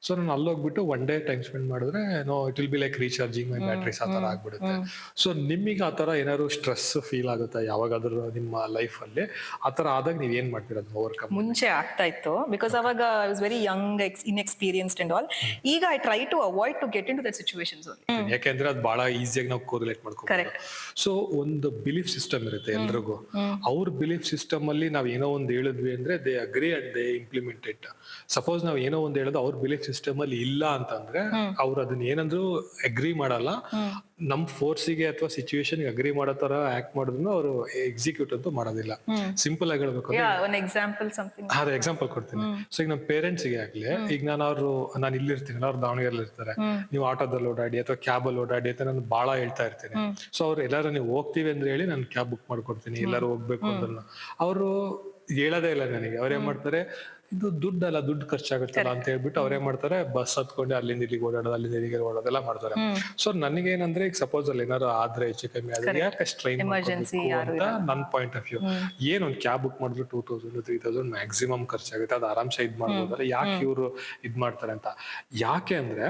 ಸೊ ನಾನು ಅಲ್ಲೋಗ್ಬಿಟ್ಟು ಒನ್ ಡೇ ಟೈಮ್ ಸ್ಪೆಂಡ್ ಮಾಡಿದ್ರೆ it will be like recharging my batteries ಆ ಥರ ಆಗ್ಬಿಡುತ್ತೆ. ಸೊ ನಿಮಗೆ ಆ ಥರ ಏನಾದ್ರು ಸ್ಟ್ರೆಸ್ ಫೀಲ್ ಆಗುತ್ತಾ ಯಾವಾಗಾದ್ರೂ ನಿಮ್ಮ ಲೈಫಲ್ಲಿ? ಆ ಥರ ಆದಾಗ ನೀವು ಏನು ಮಾಡ್ತೀರಾ ಅದನ್ನ ಓವರ್ಕಮ್? ಮುಂಚೆ ಆಗ್ತಾ ಇತ್ತು, ಬಿಕಾಸ್ ಅವಾಗ I was very young, inexperienced and all. ಈಗ I try to avoid to get into that situations. ಯಾಕೆಂದ್ರೆ ಅದು ಬಹಳ ಈಸಿಯಾಗಿ ನಾವು ಕೋರಿಲೇಟ್ ಮಾಡ್ಕೋಬಹುದು. ಸೊ ಒಂದು ಬಿಲೀಫ್ ಸಿಸ್ಟಮ್ ಇರುತ್ತೆ ಎಲ್ರಿಗೂ. ಅವ್ರ ಬಿಲೀಫ್ ಸಿಸ್ಟಮ್ ಅಲ್ಲಿ ನಾವು ಏನೋ ಒಂದು ಹೇಳಿದ್ವಿ ಅಂದ್ರೆ they agree and they implement it. Suppose ನಾವು ಏನೋ ಒಂದು ಹೇಳೋದು ಅವ್ರ ಬಿಲೀಫ್ ಸಿಸ್ಟಮ್ ಅಲ್ಲಿ ಇಲ್ಲ ಅಂತಂದ್ರೆ ಅವ್ರು ಅದನ್ನ ಏನಂದ್ರು ಅಗ್ರಿ ಮಾಡಲ್ಲ. ನಮ್ ಫೋರ್ಸಿಗೆ ಅಥವಾ ಸಿಚುವೇಶನ್ ಅಗ್ರಿ ಮಾಡೋ ತರ ಆಕ್ಟ್ ಮಾಡಿದ್ರು ಅವರು ಎಕ್ಸಿಕ್ಯೂಟ್ ಅಂತೂ ಮಾಡೋದಿಲ್ಲ. ಸಿಂಪಲ್ ಆಗಿ ಹೇಳ್ಬೇಕು ಅದೇ ಎಕ್ಸಾಂಪಲ್ ಕೊಡ್ತೀನಿ. ಸೊ ಈಗ ನಮ್ಮ ಪೇರೆಂಟ್ಸ್ ಗೆ ಆಗ್ಲಿ, ಈಗ ನಾನು ಇಲ್ಲಿರ್ತೀನಿ, ಅವ್ರು ದಾವಣಗೆರೆಯಲ್ಲಿ ಇರ್ತಾರೆ, ನೀವು ಆಟೋದಲ್ಲಿ ಓಡಾಡಿ ಅಥವಾ ಕ್ಯಾಬ್ ಅಲ್ಲಿ ಓಡಾಡಿ ಅಂತ ನಾನು ಬಹಳ ಹೇಳ್ತಾ ಇರ್ತೀನಿ. ಸೊ ಅವ್ರು ಎಲ್ಲಾರು ನೀವು ಹೋಗ್ತೀವಿ ಅಂದ್ರೆ ಹೇಳಿ ನಾನು ಕ್ಯಾಬ್ ಬುಕ್ ಮಾಡ್ಕೊಡ್ತೀನಿ, ಎಲ್ಲರೂ ಹೋಗ್ಬೇಕು ಅಂತ. ಅವರು ಹೇಳೋದೇ ಇಲ್ಲ ನನಗೆ. ಅವ್ರು ಏನ್ ಮಾಡ್ತಾರೆ, ಇದು ದುಡ್ಡಲ್ಲ, ದುಡ್ಡು ಖರ್ಚಾಗುತ್ತಲ್ಲ ಅಂತ ಹೇಳ್ಬಿಟ್ಟು ಅವ್ರೇನ್ ಮಾಡ್ತಾರೆ, ಬಸ್ ಹತ್ಕೊಂಡು ಅಲ್ಲಿಂದ ಇಲ್ಲಿಗೆ ಓಡಾಡೋದು, ಅಲ್ಲಿಂದ ಇಲ್ಲಿಗೆ ಓಡೋದೆಲ್ಲ ಮಾಡ್ತಾರೆ. ಸೊ ನನಗೇನಂದ್ರೆ, ಈಗ ಸಪೋಸ್ ಅಲ್ಲಿ ಏನಾದ್ರು ಆದ್ರೆ ಹೆಚ್ಚು ಕಮ್ಮಿ ಆದ್ರೆ ಯಾಕೆ ಸ್ಟ್ರೈನ್ ಅಂತ ನನ್ನ ಪಾಯಿಂಟ್ ಆಫ್ ವ್ಯೂ. ಏನ್ ಒಂದು ಕ್ಯಾಬ್ ಬುಕ್ ಮಾಡಿದ್ರು 2000 3000 ಮ್ಯಾಕ್ಸಿಮಮ್ ಖರ್ಚಾಗುತ್ತೆ, ಅದು ಆರಾಮ್ಸೆ ಇದ್ ಮಾಡ್ಬೋದಲ್ಲ. ಯಾಕೆ ಇವರು ಇದ್ ಮಾಡ್ತಾರೆ ಅಂತ? ಯಾಕೆ ಅಂದ್ರೆ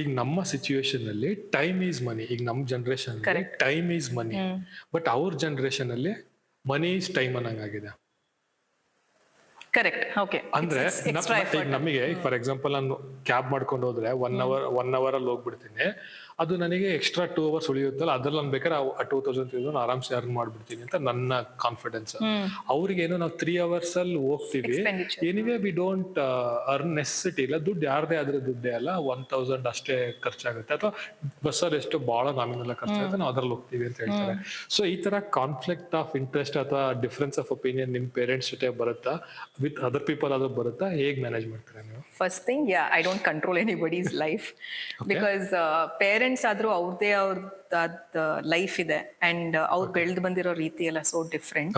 ಈಗ ನಮ್ಮ ಸಿಚುವೇಶನ್ ಅಲ್ಲಿ ಟೈಮ್ ಈಸ್ ಮನಿ. ಈಗ ನಮ್ಮ generation time is money, but ಅವ್ರ ಜನರೇಷನ್ ಅಲ್ಲಿ ಮನಿ ಈಸ್ ಟೈಮ್ ಅನ್ನಂಗಾಗಿದೆ. ಕರೆಕ್ಟ್. ಓಕೆ. ಅಂದ್ರೆ ನಮಗೆ ಫಾರ್ ಎಕ್ಸಾಂಪಲ್ ನಾನು ಕ್ಯಾಬ್ ಮಾಡ್ಕೊಂಡು ಹೋದ್ರೆ ಒನ್ ಅವರ್ ಅಲ್ಲಿ ಹೋಗ್ಬಿಡ್ತೀನಿ, ಅದು ನನಗೆ ಎಕ್ಸ್ಟ್ರಾ 2 hours ಉಳಿಯುತ್ತಲ್ಲ, ಅದ್ರಲ್ಲಿ ನಾನು ಬೇಕಾದ್ರೆ 2000 ಆರಾಮ್ಸೆ ಅರ್ನ್ ಮಾಡ್ಬಿಡ್ತೀನಿ ಅಂತ ನನ್ನ ಕಾನ್ಫಿಡೆನ್ಸ್. ಅವ್ರಿಗೇನು ನಾವು 3 hours ಅಲ್ಲಿ ಹೋಗ್ತೀವಿ, anyway we don't earn necessity ಇಲ್ಲ, ದುಡ್ಡು ಯಾರದೇ ಆದ್ರೆ ದುಡ್ಡೇ ಅಲ್ಲ, 1000 ಅಷ್ಟೇ ಖರ್ಚಾಗುತ್ತೆ, ಅಥವಾ ಬಸ್ಸಲ್ಲಿ ಎಷ್ಟು ಬಹಳ ನಾಮಿನಲ್ ಖರ್ಚಾಗುತ್ತೆ, ನಾವು ಅದ್ರಲ್ಲಿ ಹೋಗ್ತೀವಿ ಅಂತ ಹೇಳ್ತಾರೆ. ಸೊ ಈ ತರ ಕಾನ್ಫ್ಲಿಕ್ಟ್ ಆಫ್ ಇಂಟ್ರೆಸ್ಟ್ ಅಥವಾ ಡಿಫರೆನ್ಸ್ ಆಫ್ ಒಪಿನಿಯನ್ ನಿಮ್ ಪೇರೆಂಟ್ಸ್ ಜೊತೆ ಬರುತ್ತಾ, ವಿತ್ ಅದರ್ ಪೀಪಲ್ ಆದ್ರೂ ಬರುತ್ತಾ? ಹೇಗ್ ಮ್ಯಾನೇಜ್ ಮಾಡ್ತೀರಾ ನೀವು? First thing, I don't control anybody's life, because parents ಆದ್ರೂ ಅವ್ರದ್ದು ಲೈಫ್ ಇದೆ ಅಂಡ್ ಅವ್ರು ಬೆಳೆದು ಬಂದಿರೋ ರೀತಿ ಎಲ್ಲ so different.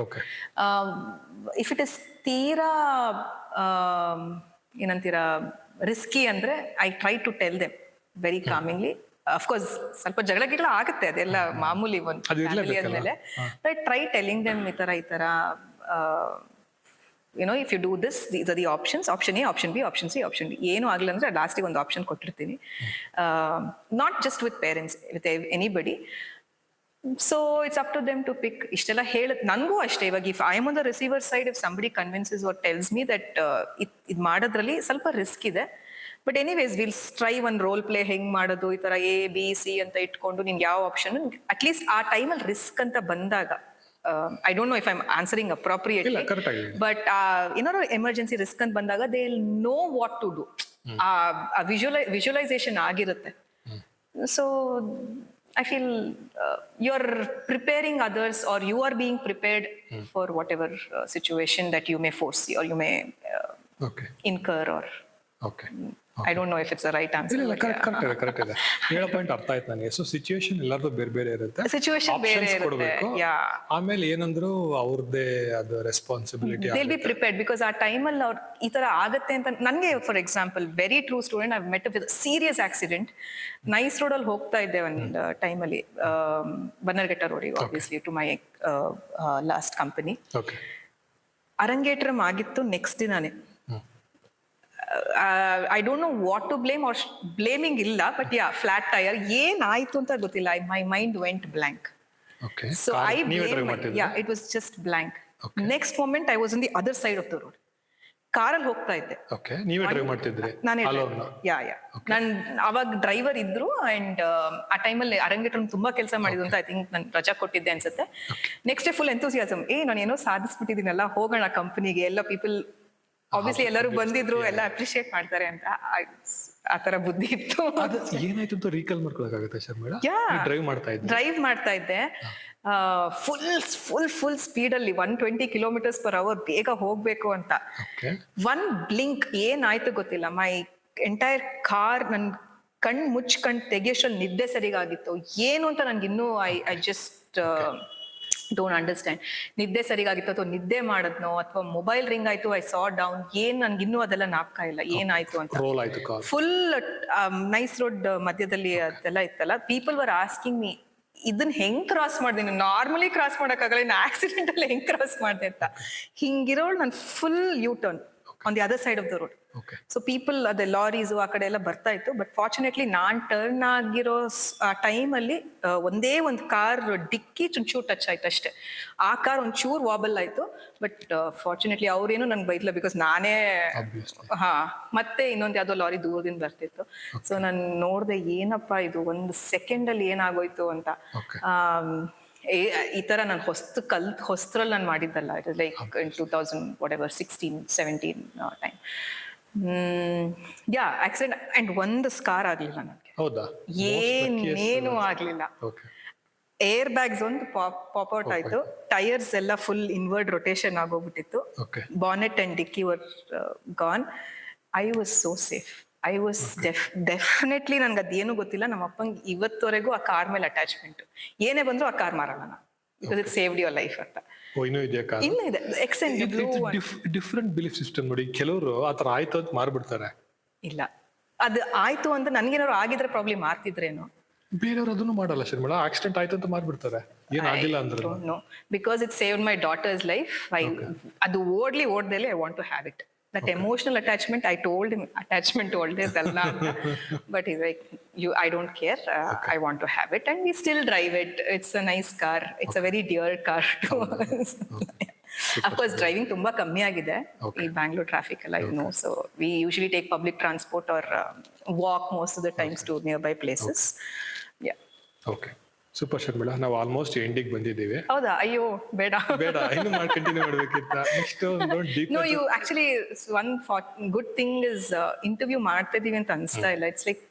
If it is ತೀರಾ ಏನಂತೀರಾ ರಿಸ್ಕಿ ಅಂದ್ರೆ I try to tell them very calmingly. Of course ಸ್ವಲ್ಪ ಜಗಳ ಆಗುತ್ತೆ, ಅದೆಲ್ಲ ಮಾಮೂಲಿ ಒಂದು ಫ್ಯಾಮಿಲಿ ಆದ್ಮೇಲೆ. ಐ ಟ್ರೈ ಟೆಲ್ಲಿಂಗ್ ದೆಮ್ ಈ ತರ if you do this, these are the options, option A, option B, option C, option D. ಏನು ಆಗಲ್ಲ ಅಂದ್ರೆ ಲಾಸ್ಟಿಗೆ ಒಂದು ಆಪ್ಷನ್ ಕೊಟ್ಟಿರ್ತೀನಿ. Not just with parents, with anybody. So it's up to them to pick. ಇಷ್ಟೆಲ್ಲ ನನಗೂ ಅಷ್ಟೇ. ಇವಾಗ if I am on the receiver side, if somebody convinces or tells me that ಇದು ಮಾಡೋದ್ರಲ್ಲಿ ಸ್ವಲ್ಪ ರಿಸ್ಕ್ ಇದೆ, ಬಟ್ ಎನಿವೇಸ್ ವಿಲ್ ಟ್ರೈ ಒಂದು role play ಹೆಂಗ್ ಮಾಡೋದು, ಈ ತರ A B C ಅಂತ ಇಟ್ಕೊಂಡು ನಿಮ್ಗೆ ಯಾವ ಆಪ್ಷನ್ ಅಟ್ಲೀಸ್ಟ್ ಆ ಟೈಮಲ್ಲಿ ರಿಸ್ಕ್ ಅಂತ ಬಂದಾಗ, I don't know if I am answering ಇಲ್ಲ ಅಪ್ರೋಪ್ರಿಯೇಟ್ಲಿ, ಕರೆಕ್ಟ್ ಆಗಿ ಬಟ್ ಏನಾದ್ರು ಎಮರ್ಜೆನ್ಸಿ ರಿಸ್ಕ್ ಅಂತ ಬಂದಾಗ they will know what to do. Visualisation ಆಗಿರುತ್ತೆ. So I feel you are preparing others, or you are being prepared for whatever situation that you may foresee or you may okay incur, or okay I don't know if it's the right answer. ಇಲ್ಲ correct ಇದೆ ಹೇಳೋ point ಅರ್ಥ ಆಯ್ತು ನನಗೆ. So situation ಎಲ್ಲರದು ಬೇರೆ ಬೇರೆ ಇರುತ್ತೆ, Situation ಬೇರೆ ಆಪ್ಷನ್ಸ್ ಇರುತ್ತೆ. ಕೊಡಬೇಕು, Yeah. ಆಮೇಲೆ ಏನಂದ್ರು ಅವ್ರದ್ದೇ ಅದು responsibility. They'll be prepared because ಆ ಟೈಮಲ್ಲಿ ಅವ್ರು ಈ ತರ ಆಗತ್ತೆ ಅಂತ. ನನಗೆ for example very true student, I met with serious accident. Nice ರೋಡಲ್ಲಿ ಹೋಗ್ತಾ ಇದ್ದೆ ಒಂದು ಟೈಮಲ್ಲಿ, ಬನ್ನರ್ಘಟ್ಟ ರೋಡಿಗೆ, obviously to my last company. Okay arangetram ಆಗಿತ್ತು ನೆಕ್ಸ್ಟ್ ದಿನಾನೇ. I don't know what to blame, or blaming ಇಲ್ಲ, ಬಟ್ ಯಾ ಫ್ಲಾಟ್ ಟೈರ್. ಏನಾಯ್ತು ಅಂತ ಗೊತ್ತಿಲ್ಲ, my mind went blank. Okay so I ನೀವೇ ಡ್ರೈವ್ ಮಾಡ್ತಿದ್ರಾ? Yeah it was just blank. Next moment I was on the other side of the road, ಕಾರಲ್ಲಿ ಹೋಗ್ತಾ ಇದ್ದೆ. Okay ನೀವೇ ಡ್ರೈವ್ ಮಾಡ್ತಿದ್ರಿ? ನಾನೇ Alone? ಯಾ ನನ್ ಅವಾಗ ಡ್ರೈವರ್ ಇದ್ರು, ಅಂಡ್ ಆ ಟೈಮಲ್ಲಿ ಅರಂಗೇಟ್ರಂ ತುಂಬಾ ಕೆಲಸ ಮಾಡಿದ್ರು ಅಂತ ಐ ಥಿಂಕ್ ನಾನು ರಜಾ ಕೊಟ್ಟಿದ್ದೆ ಅನ್ಸುತ್ತೆ. ನೆಕ್ಸ್ಟ್ ಡೇ ಫುಲ್ ಎಂಥೂಸಿಯಾಸಮ್, ನಾನು ಏನೋ ಸಾಧಿಸ್ಬಿಟ್ಟಿದ್ದೀನಲ್ಲ, ಹೋಗೋಣ ಕಂಪನಿಗೆ, ಎಲ್ಲ ಪೀಪಲ್ ಆಬ್ವಿಯಸ್ಲಿ ಎಲ್ಲರೂ ಬಂದಿದ್ರು, ಎಲ್ಲ ಅಪ್ರಿಶಿಯೇಟ್ ಮಾಡ್ತಾರೆ ಅಂತ ಆ ತರ ಬುದ್ಧಿ ಇತ್ತು. ಅದು ಏನಾಯ್ತು ಅಂತ ರೀಕಾಲ್ ಮಾಡ್ಕೊಳಕ್ಕಾಗತ್ತೆ ಶರ್ಮಿಳಾ? Yeah. ಡ್ರೈವ್ ಮಾಡ್ತಾ ಇದ್ದೆ, ಫುಲ್ ಸ್ಪೀಡ್ ಅಲ್ಲಿ 120 km/h ಬೇಗ ಹೋಗ್ಬೇಕು ಅಂತ. ಒನ್ ಬ್ಲಿಂಕ್ ಏನಾಯ್ತು ಗೊತ್ತಿಲ್ಲ, ಮೈ ಎಂಟೈರ್ ಕಾರ್ ನನ್ ಕಣ್ ತೆಗಿಯೋಷ್ಟ್ರಲ್ಲಿ ನಿದ್ದೆ ಸರಿಗಾಗಿತ್ತು. ಏನು ಅಂತ ನನ್ಗೆ ಇನ್ನೂ ಐ ಜಸ್ಟ್ ಡೋಂಟ್ ಅಂಡರ್ಸ್ಟ್ಯಾಂಡ್. ನಿದ್ದೆ ಸರಿಗಾಗಿತ್ತು ಅಥವಾ ನಿದ್ದೆ ಮಾಡದ್ನೋ ಅಥವಾ ಮೊಬೈಲ್ ರಿಂಗ್ ಆಯ್ತು, ಐ ಸಾ ಡೌನ್. ಏನ್ ನನ್ಗೆ ಇನ್ನೂ ಅದೆಲ್ಲ ನಾಪ್ಕ ಇಲ್ಲ ಏನಾಯ್ತು ಅಂತ. ಫುಲ್ ನೈಸ್ ರೋಡ್ ಮಧ್ಯದಲ್ಲಿ ಅದೆಲ್ಲ ಇತ್ತಲ್ಲ, ಪೀಪಲ್ ವರ್ ಆಸ್ಕಿಂಗ್ ಮೀ ಇದನ್ನ ಹೆಂಗ್ ಕ್ರಾಸ್ ಮಾಡ್ದೆ, ನಾರ್ಮಲಿ ಕ್ರಾಸ್ ಮಾಡಕ್ಕಾಗಲ್ಲ, ಇನ್ನು ಆಕ್ಸಿಡೆಂಟ್ ಅಲ್ಲಿ ಹೆಂಗ್ ಕ್ರಾಸ್ ಮಾಡ್ದೆ ಅಂತ. ಹಿಂಗಿರೋಳು ನಾನು full U turn on the other side of the road. So people ಅದೇ ಲಾರೀಸು ಆ ಕಡೆ ಎಲ್ಲ ಬರ್ತಾ ಇತ್ತು, ಬಟ್ ಫಾರ್ಚುನೇಟ್ಲಿ ನಾನ್ ಟರ್ನ್ ಆಗಿರೋ ಆ ಟೈಮಲ್ಲಿ ಒಂದೇ ಒಂದು ಕಾರ್ ಡಿಕ್ಕಿ ಚೂರು ಟಚ್ ಆಯ್ತು ಅಷ್ಟೇ. ಆ ಕಾರ್ ಒಂಚೂರು ವಾಬಲ್ ಆಯ್ತು, ಬಟ್ ಫಾರ್ಚುನೇಟ್ಲಿ ಅವ್ರೇನು ನನ್ಗೆ ಬೈದ್ಲ, ಬಿಕಾಸ್ ನಾನೇ ಮತ್ತೆ ಇನ್ನೊಂದು ಯಾವ್ದೋ ಲಾರಿ ದೂರದಿಂದ ಬರ್ತಿತ್ತು. ಸೊ ನಾನು ನೋಡ್ದೆ ಏನಪ್ಪಾ ಇದು ಒಂದು ಸೆಕೆಂಡ್ ಅಲ್ಲಿ ಏನಾಗೋಯ್ತು ಅಂತ. ಈ ತರ ನಾನು ಹೊಸ್ತರಲ್ಲಿ ನಾನು ಮಾಡಿದ್ದಲ್ಲ, it is like in 2016-17 time. Yeah accident and ಒಂದು ಸ್ಕಾರ್ ಆಗ್ಲಿಲ್ಲ ನನಗೆ. ಹೌದಾ? ಏನೇನು ಆಗ್ಲಿಲ್ಲ. ಏರ್ ಬ್ಯಾಗ್ಸ್ ಒಂದು ಪಾಪ್ ಔಟ್ ಆಯ್ತು, ಟೈರ್ಸ್ ಎಲ್ಲ ಫುಲ್ ಇನ್ವರ್ಡ್ ರೊಟೇಷನ್ ಆಗೋಗ್ಬಿಟ್ಟಿತ್ತು, bonnet and dickey were gone. I was so safe. I was definitely, ನನ್ಗೆ ಅದೇನು ಗೊತ್ತಿಲ್ಲ, ನಮ್ಮ ಅಪ್ಪಂಗೆ ಇವತ್ತವರೆಗೂ ಆ ಕಾರ್ ಮೇಲೆ ಅಟ್ಯಾಚ್ಮೆಂಟ್. ಏನೇ ಬಂದ್ರು ಆ ಕಾರ್ ಮಾರಲ್ಲ ನಾನು, because it saved your life ಅಂತ. ಇನ್ನೂ ಇದೆ ಡಿಫ್ರೆಂಟ್ ಬಿಲೀಫ್ ಸಿಸ್ಟಮ್ ನೋಡಿ. ಕೆಲವರು ಆತರ ಆಯ್ತು ಅಂತ ಮಾರ್ಬಿಡ್ತಾರೆ. ಇಲ್ಲ, ಅದು ಆಯ್ತು ಅಂತ ನನ್ಗೇನಾದ್ರು ಆಗಿದ್ರೆ ಪ್ರಾಬ್ಲಮ್ ಮಾರ್ತಿದ್ರೇನು. ಬೇರೆಯವ್ರು ಅದನ್ನು ಮಾಡಲ್ಲ ಶರ್ಮಿಳಾ, ಆಕ್ಸಿಡೆಂಟ್ ಆಯ್ತು ಅಂತ ಮಾರ್ಬಿಡ್ತಾರೆ, ಏನಾಗಿಲ್ಲ ಅಂದ್ರೆ. Because it saved my daughter's life. ಅದು ಓಡ್ದೇಲೆ I want to have it. That emotional attachment, I told him, attachment always alla, but he's like, I don't care, I want to have it, and we still drive it. It's a nice car, it's a very dear car to us. Of course, driving tumba kammi agide in Bangalore traffic alla, you know, so we usually take public transport or walk most of the times to nearby places. Yeah. Okay. Super Sharmila, ನಾವು almost ಎಂಡಿಗೆ ಬಂದಿದ್ದೀವಿ. ಹೌದಾ? ಅಯ್ಯೋ ಬೇಡ ಇನ್ನು continue ಮಾಡ್ಬೇಕಿತ್ತ. Next no, you actually one good thing is interview ಮಾಡ್ತಾ ಇದೀವಿ ಅಂತ ಅನ್ಸ್ತಾ ಇಲ್ಲ. It's like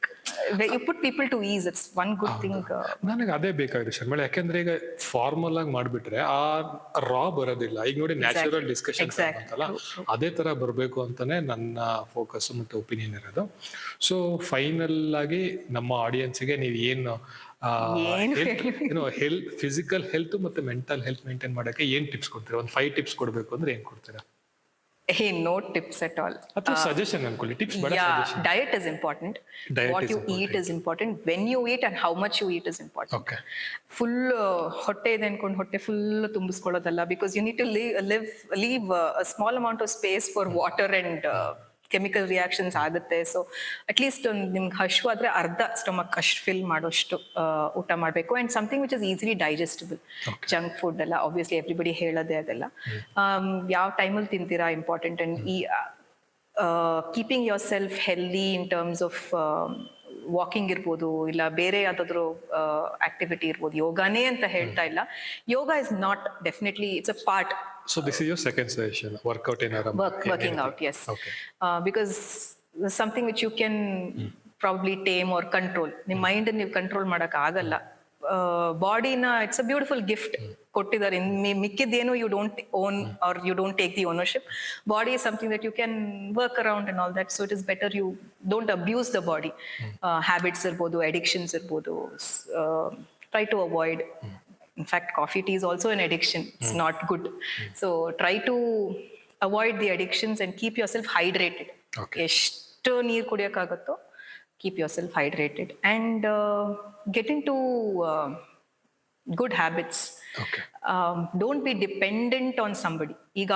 you put people to ease. It's one good thing. ನನಗೆ ಅದೇ ಬೇಕಾಗಿದೆ ಶರ್ಮಿಳಾ, ಯಾಕಂದ್ರೆ ಈಗ ಫಾರ್ಮಲ್ ಆಗಿ ಮಾಡ್ಬಿಟ್ರೆ ಆ ರಾ ಬರೋದಿಲ್ಲ. ಈಗ ನೋಡಿ ನ್ಯಾಚುರಲ್ ಡಿಸ್ಕಷನ್ ಅಂತಲ್ಲ, ಅದೇ ತರ ಬರಬೇಕು ಅಂತಾನೆ ನನ್ನ ಫೋಕಸ್ ಮತ್ತು ಒಪಿನಿಯನ್ ಇರೋದು. ಸೊ ಫೈನಲ್ ಆಗಿ ನಮ್ಮ ಆಡಿಯನ್ಸ್ಗೆ ನೀವು ಏನು ಹೆಲ್ತ್, ಫಿಸಿಕಲ್ ಹೆಲ್ತ್ ಮತ್ತೆ ಮೆಂಟಲ್ ಹೆಲ್ತ್ ಮೇಂಟೈನ್ ಮಾಡಕ್ಕೆ ಏನ್ ಟಿಪ್ಸ್ ಕೊಡ್ತೀರಾ? ಒಂದು 5 ಟಿಪ್ಸ್ ಕೊಡ್ಬೇಕು ಅಂದ್ರೆ ಏನ್ ಕೊಡ್ತೀರಾ? No tips at all. ಅಥವಾ ಸಜೆಷನ್ ಅನ್ಕೊಳ್ಳಿ. ಟಿಪ್ಸ್ ಬೇಡ, suggestion. Diet is important. What you eat is important. When you eat and how much you eat is important. Okay. Full ಹೊಟ್ಟೆ ಇದೆ ಅನ್ಕೊಂಡು ಹೊಟ್ಟೆ full ತುಂಬಿಸ್ಕೊಳ್ಳೋದಲ್ಲ, because you need to leave a small amount of space for water and chemical reactions ಆಗುತ್ತೆ. So at least ನಿಮ್ಗೆ ಹಶ್ವಾದ್ರೆ ಅರ್ಧ stomach ಅಷ್ಟು fill ಮಾಡೋಷ್ಟು ಊಟ ಮಾಡಬೇಕು. And something which is easily digestible. Junk food ಎಲ್ಲ ಆಬ್ವಿಯಸ್ಲಿ ಎವ್ರಿಬಡಿ ಹೇಳೋದೇ ಅದೆಲ್ಲ. ಯಾವ ಟೈಮಲ್ಲಿ ತಿಂತೀರಾ ಇಂಪಾರ್ಟೆಂಟ್. ಅಂಡ್ ಈ keeping your self healthy in terms of walking ಇರ್ಬೋದು, ಇಲ್ಲ ಬೇರೆ ಯಾವ್ದಾದ್ರು ಆಕ್ಟಿವಿಟಿ ಇರ್ಬೋದು. ಯೋಗಾನೇ ಅಂತ ಹೇಳ್ತಾ ಇಲ್ಲ, yoga is not definitely it's a part. So this is your second suggestion, workout in a Working out, yes. Okay. Because something which you can probably tame or control. ನಿಮ್ಮ mind ನೀವು ಕಂಟ್ರೋಲ್ ಮಾಡಕ್ ಆಗಲ್ಲ. ಬಾಡಿನ it's a beautiful gift ಕೊಟ್ಟಿದ್ದಾರೆ. ಮಿಕ್ಕಿದ್ದೇನು you don't own or you don't take the ownership. Body is something that you can work around and all that. So it is better you don't abuse the body. Habits ಇರ್ಬೋದು, addictions ಇರ್ಬೋದು, try to avoid. In fact, coffee, tea is also an addiction. It's not good. So try to avoid the addictions and keep yourself hydrated. Okay. ಎಷ್ಟು ನೀರು ಕುಡಿಯೋಕ್ಕಾಗುತ್ತೋ keep yourself hydrated and get into good habits. Okay. Don't be dependent on somebody. ಈಗ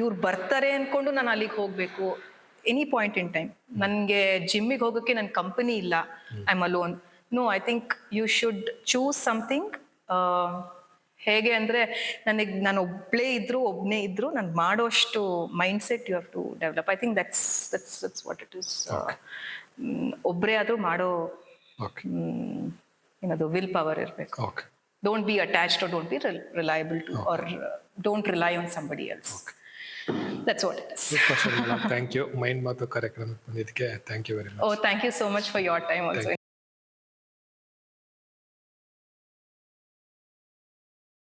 ಇವ್ರು ಬರ್ತಾರೆ ಅನ್ಕೊಂಡು ನಾನು ಅಲ್ಲಿಗೆ ಹೋಗ್ಬೇಕು. Any point in time ನನಗೆ ಜಿಮ್ಮಿಗೆ ಹೋಗೋಕ್ಕೆ ನನ್ನ ಕಂಪನಿ ಇಲ್ಲ, I am alone. No, I think you should choose something. ಹೇಗೆ ಅಂದರೆ ನಾನು ಒಬ್ಬನೇ ಇದ್ರು ನಾನು ಮಾಡೋಷ್ಟು mind set you have to develop. I think that's what it is. ಒಬ್ಬರೇ ಆದರೂ ಮಾಡೋ ಏನದು ವಿಲ್ ಪವರ್ ಇರಬೇಕು. Don't be attached or don't be reliable to or don't rely on somebody else. That's what it is. Thank you. Mind Maatu ಕಾರ್ಯಕ್ರಮಕ್ಕೆ ಬಂದಿದ್ದಕ್ಕೆ thank you very much. Oh, thank you so much for your time also.